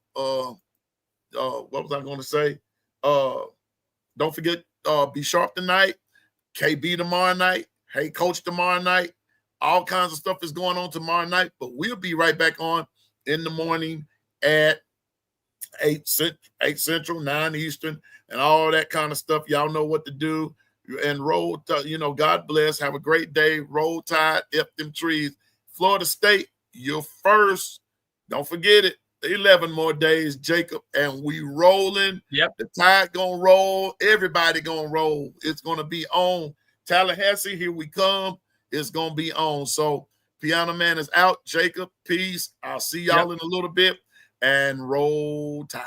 was I going to say? Don't forget, be sharp tonight. KB tomorrow night. Hey Coach tomorrow night. All kinds of stuff is going on tomorrow night. But we'll be right back on in the morning at 8 Central, 9 Eastern, and all that kind of stuff. Y'all know what to do. And roll, God bless. Have a great day. Roll Tide, F them trees. Florida State, you're first. Don't forget it. 11 more days, Jacob, and we rolling. Yep. The Tide gonna roll. Everybody gonna roll. It's gonna be on. Tallahassee, here we come. It's gonna be on. So Piano Man is out. Jacob, peace. I'll see y'all in a little bit. And roll Tide.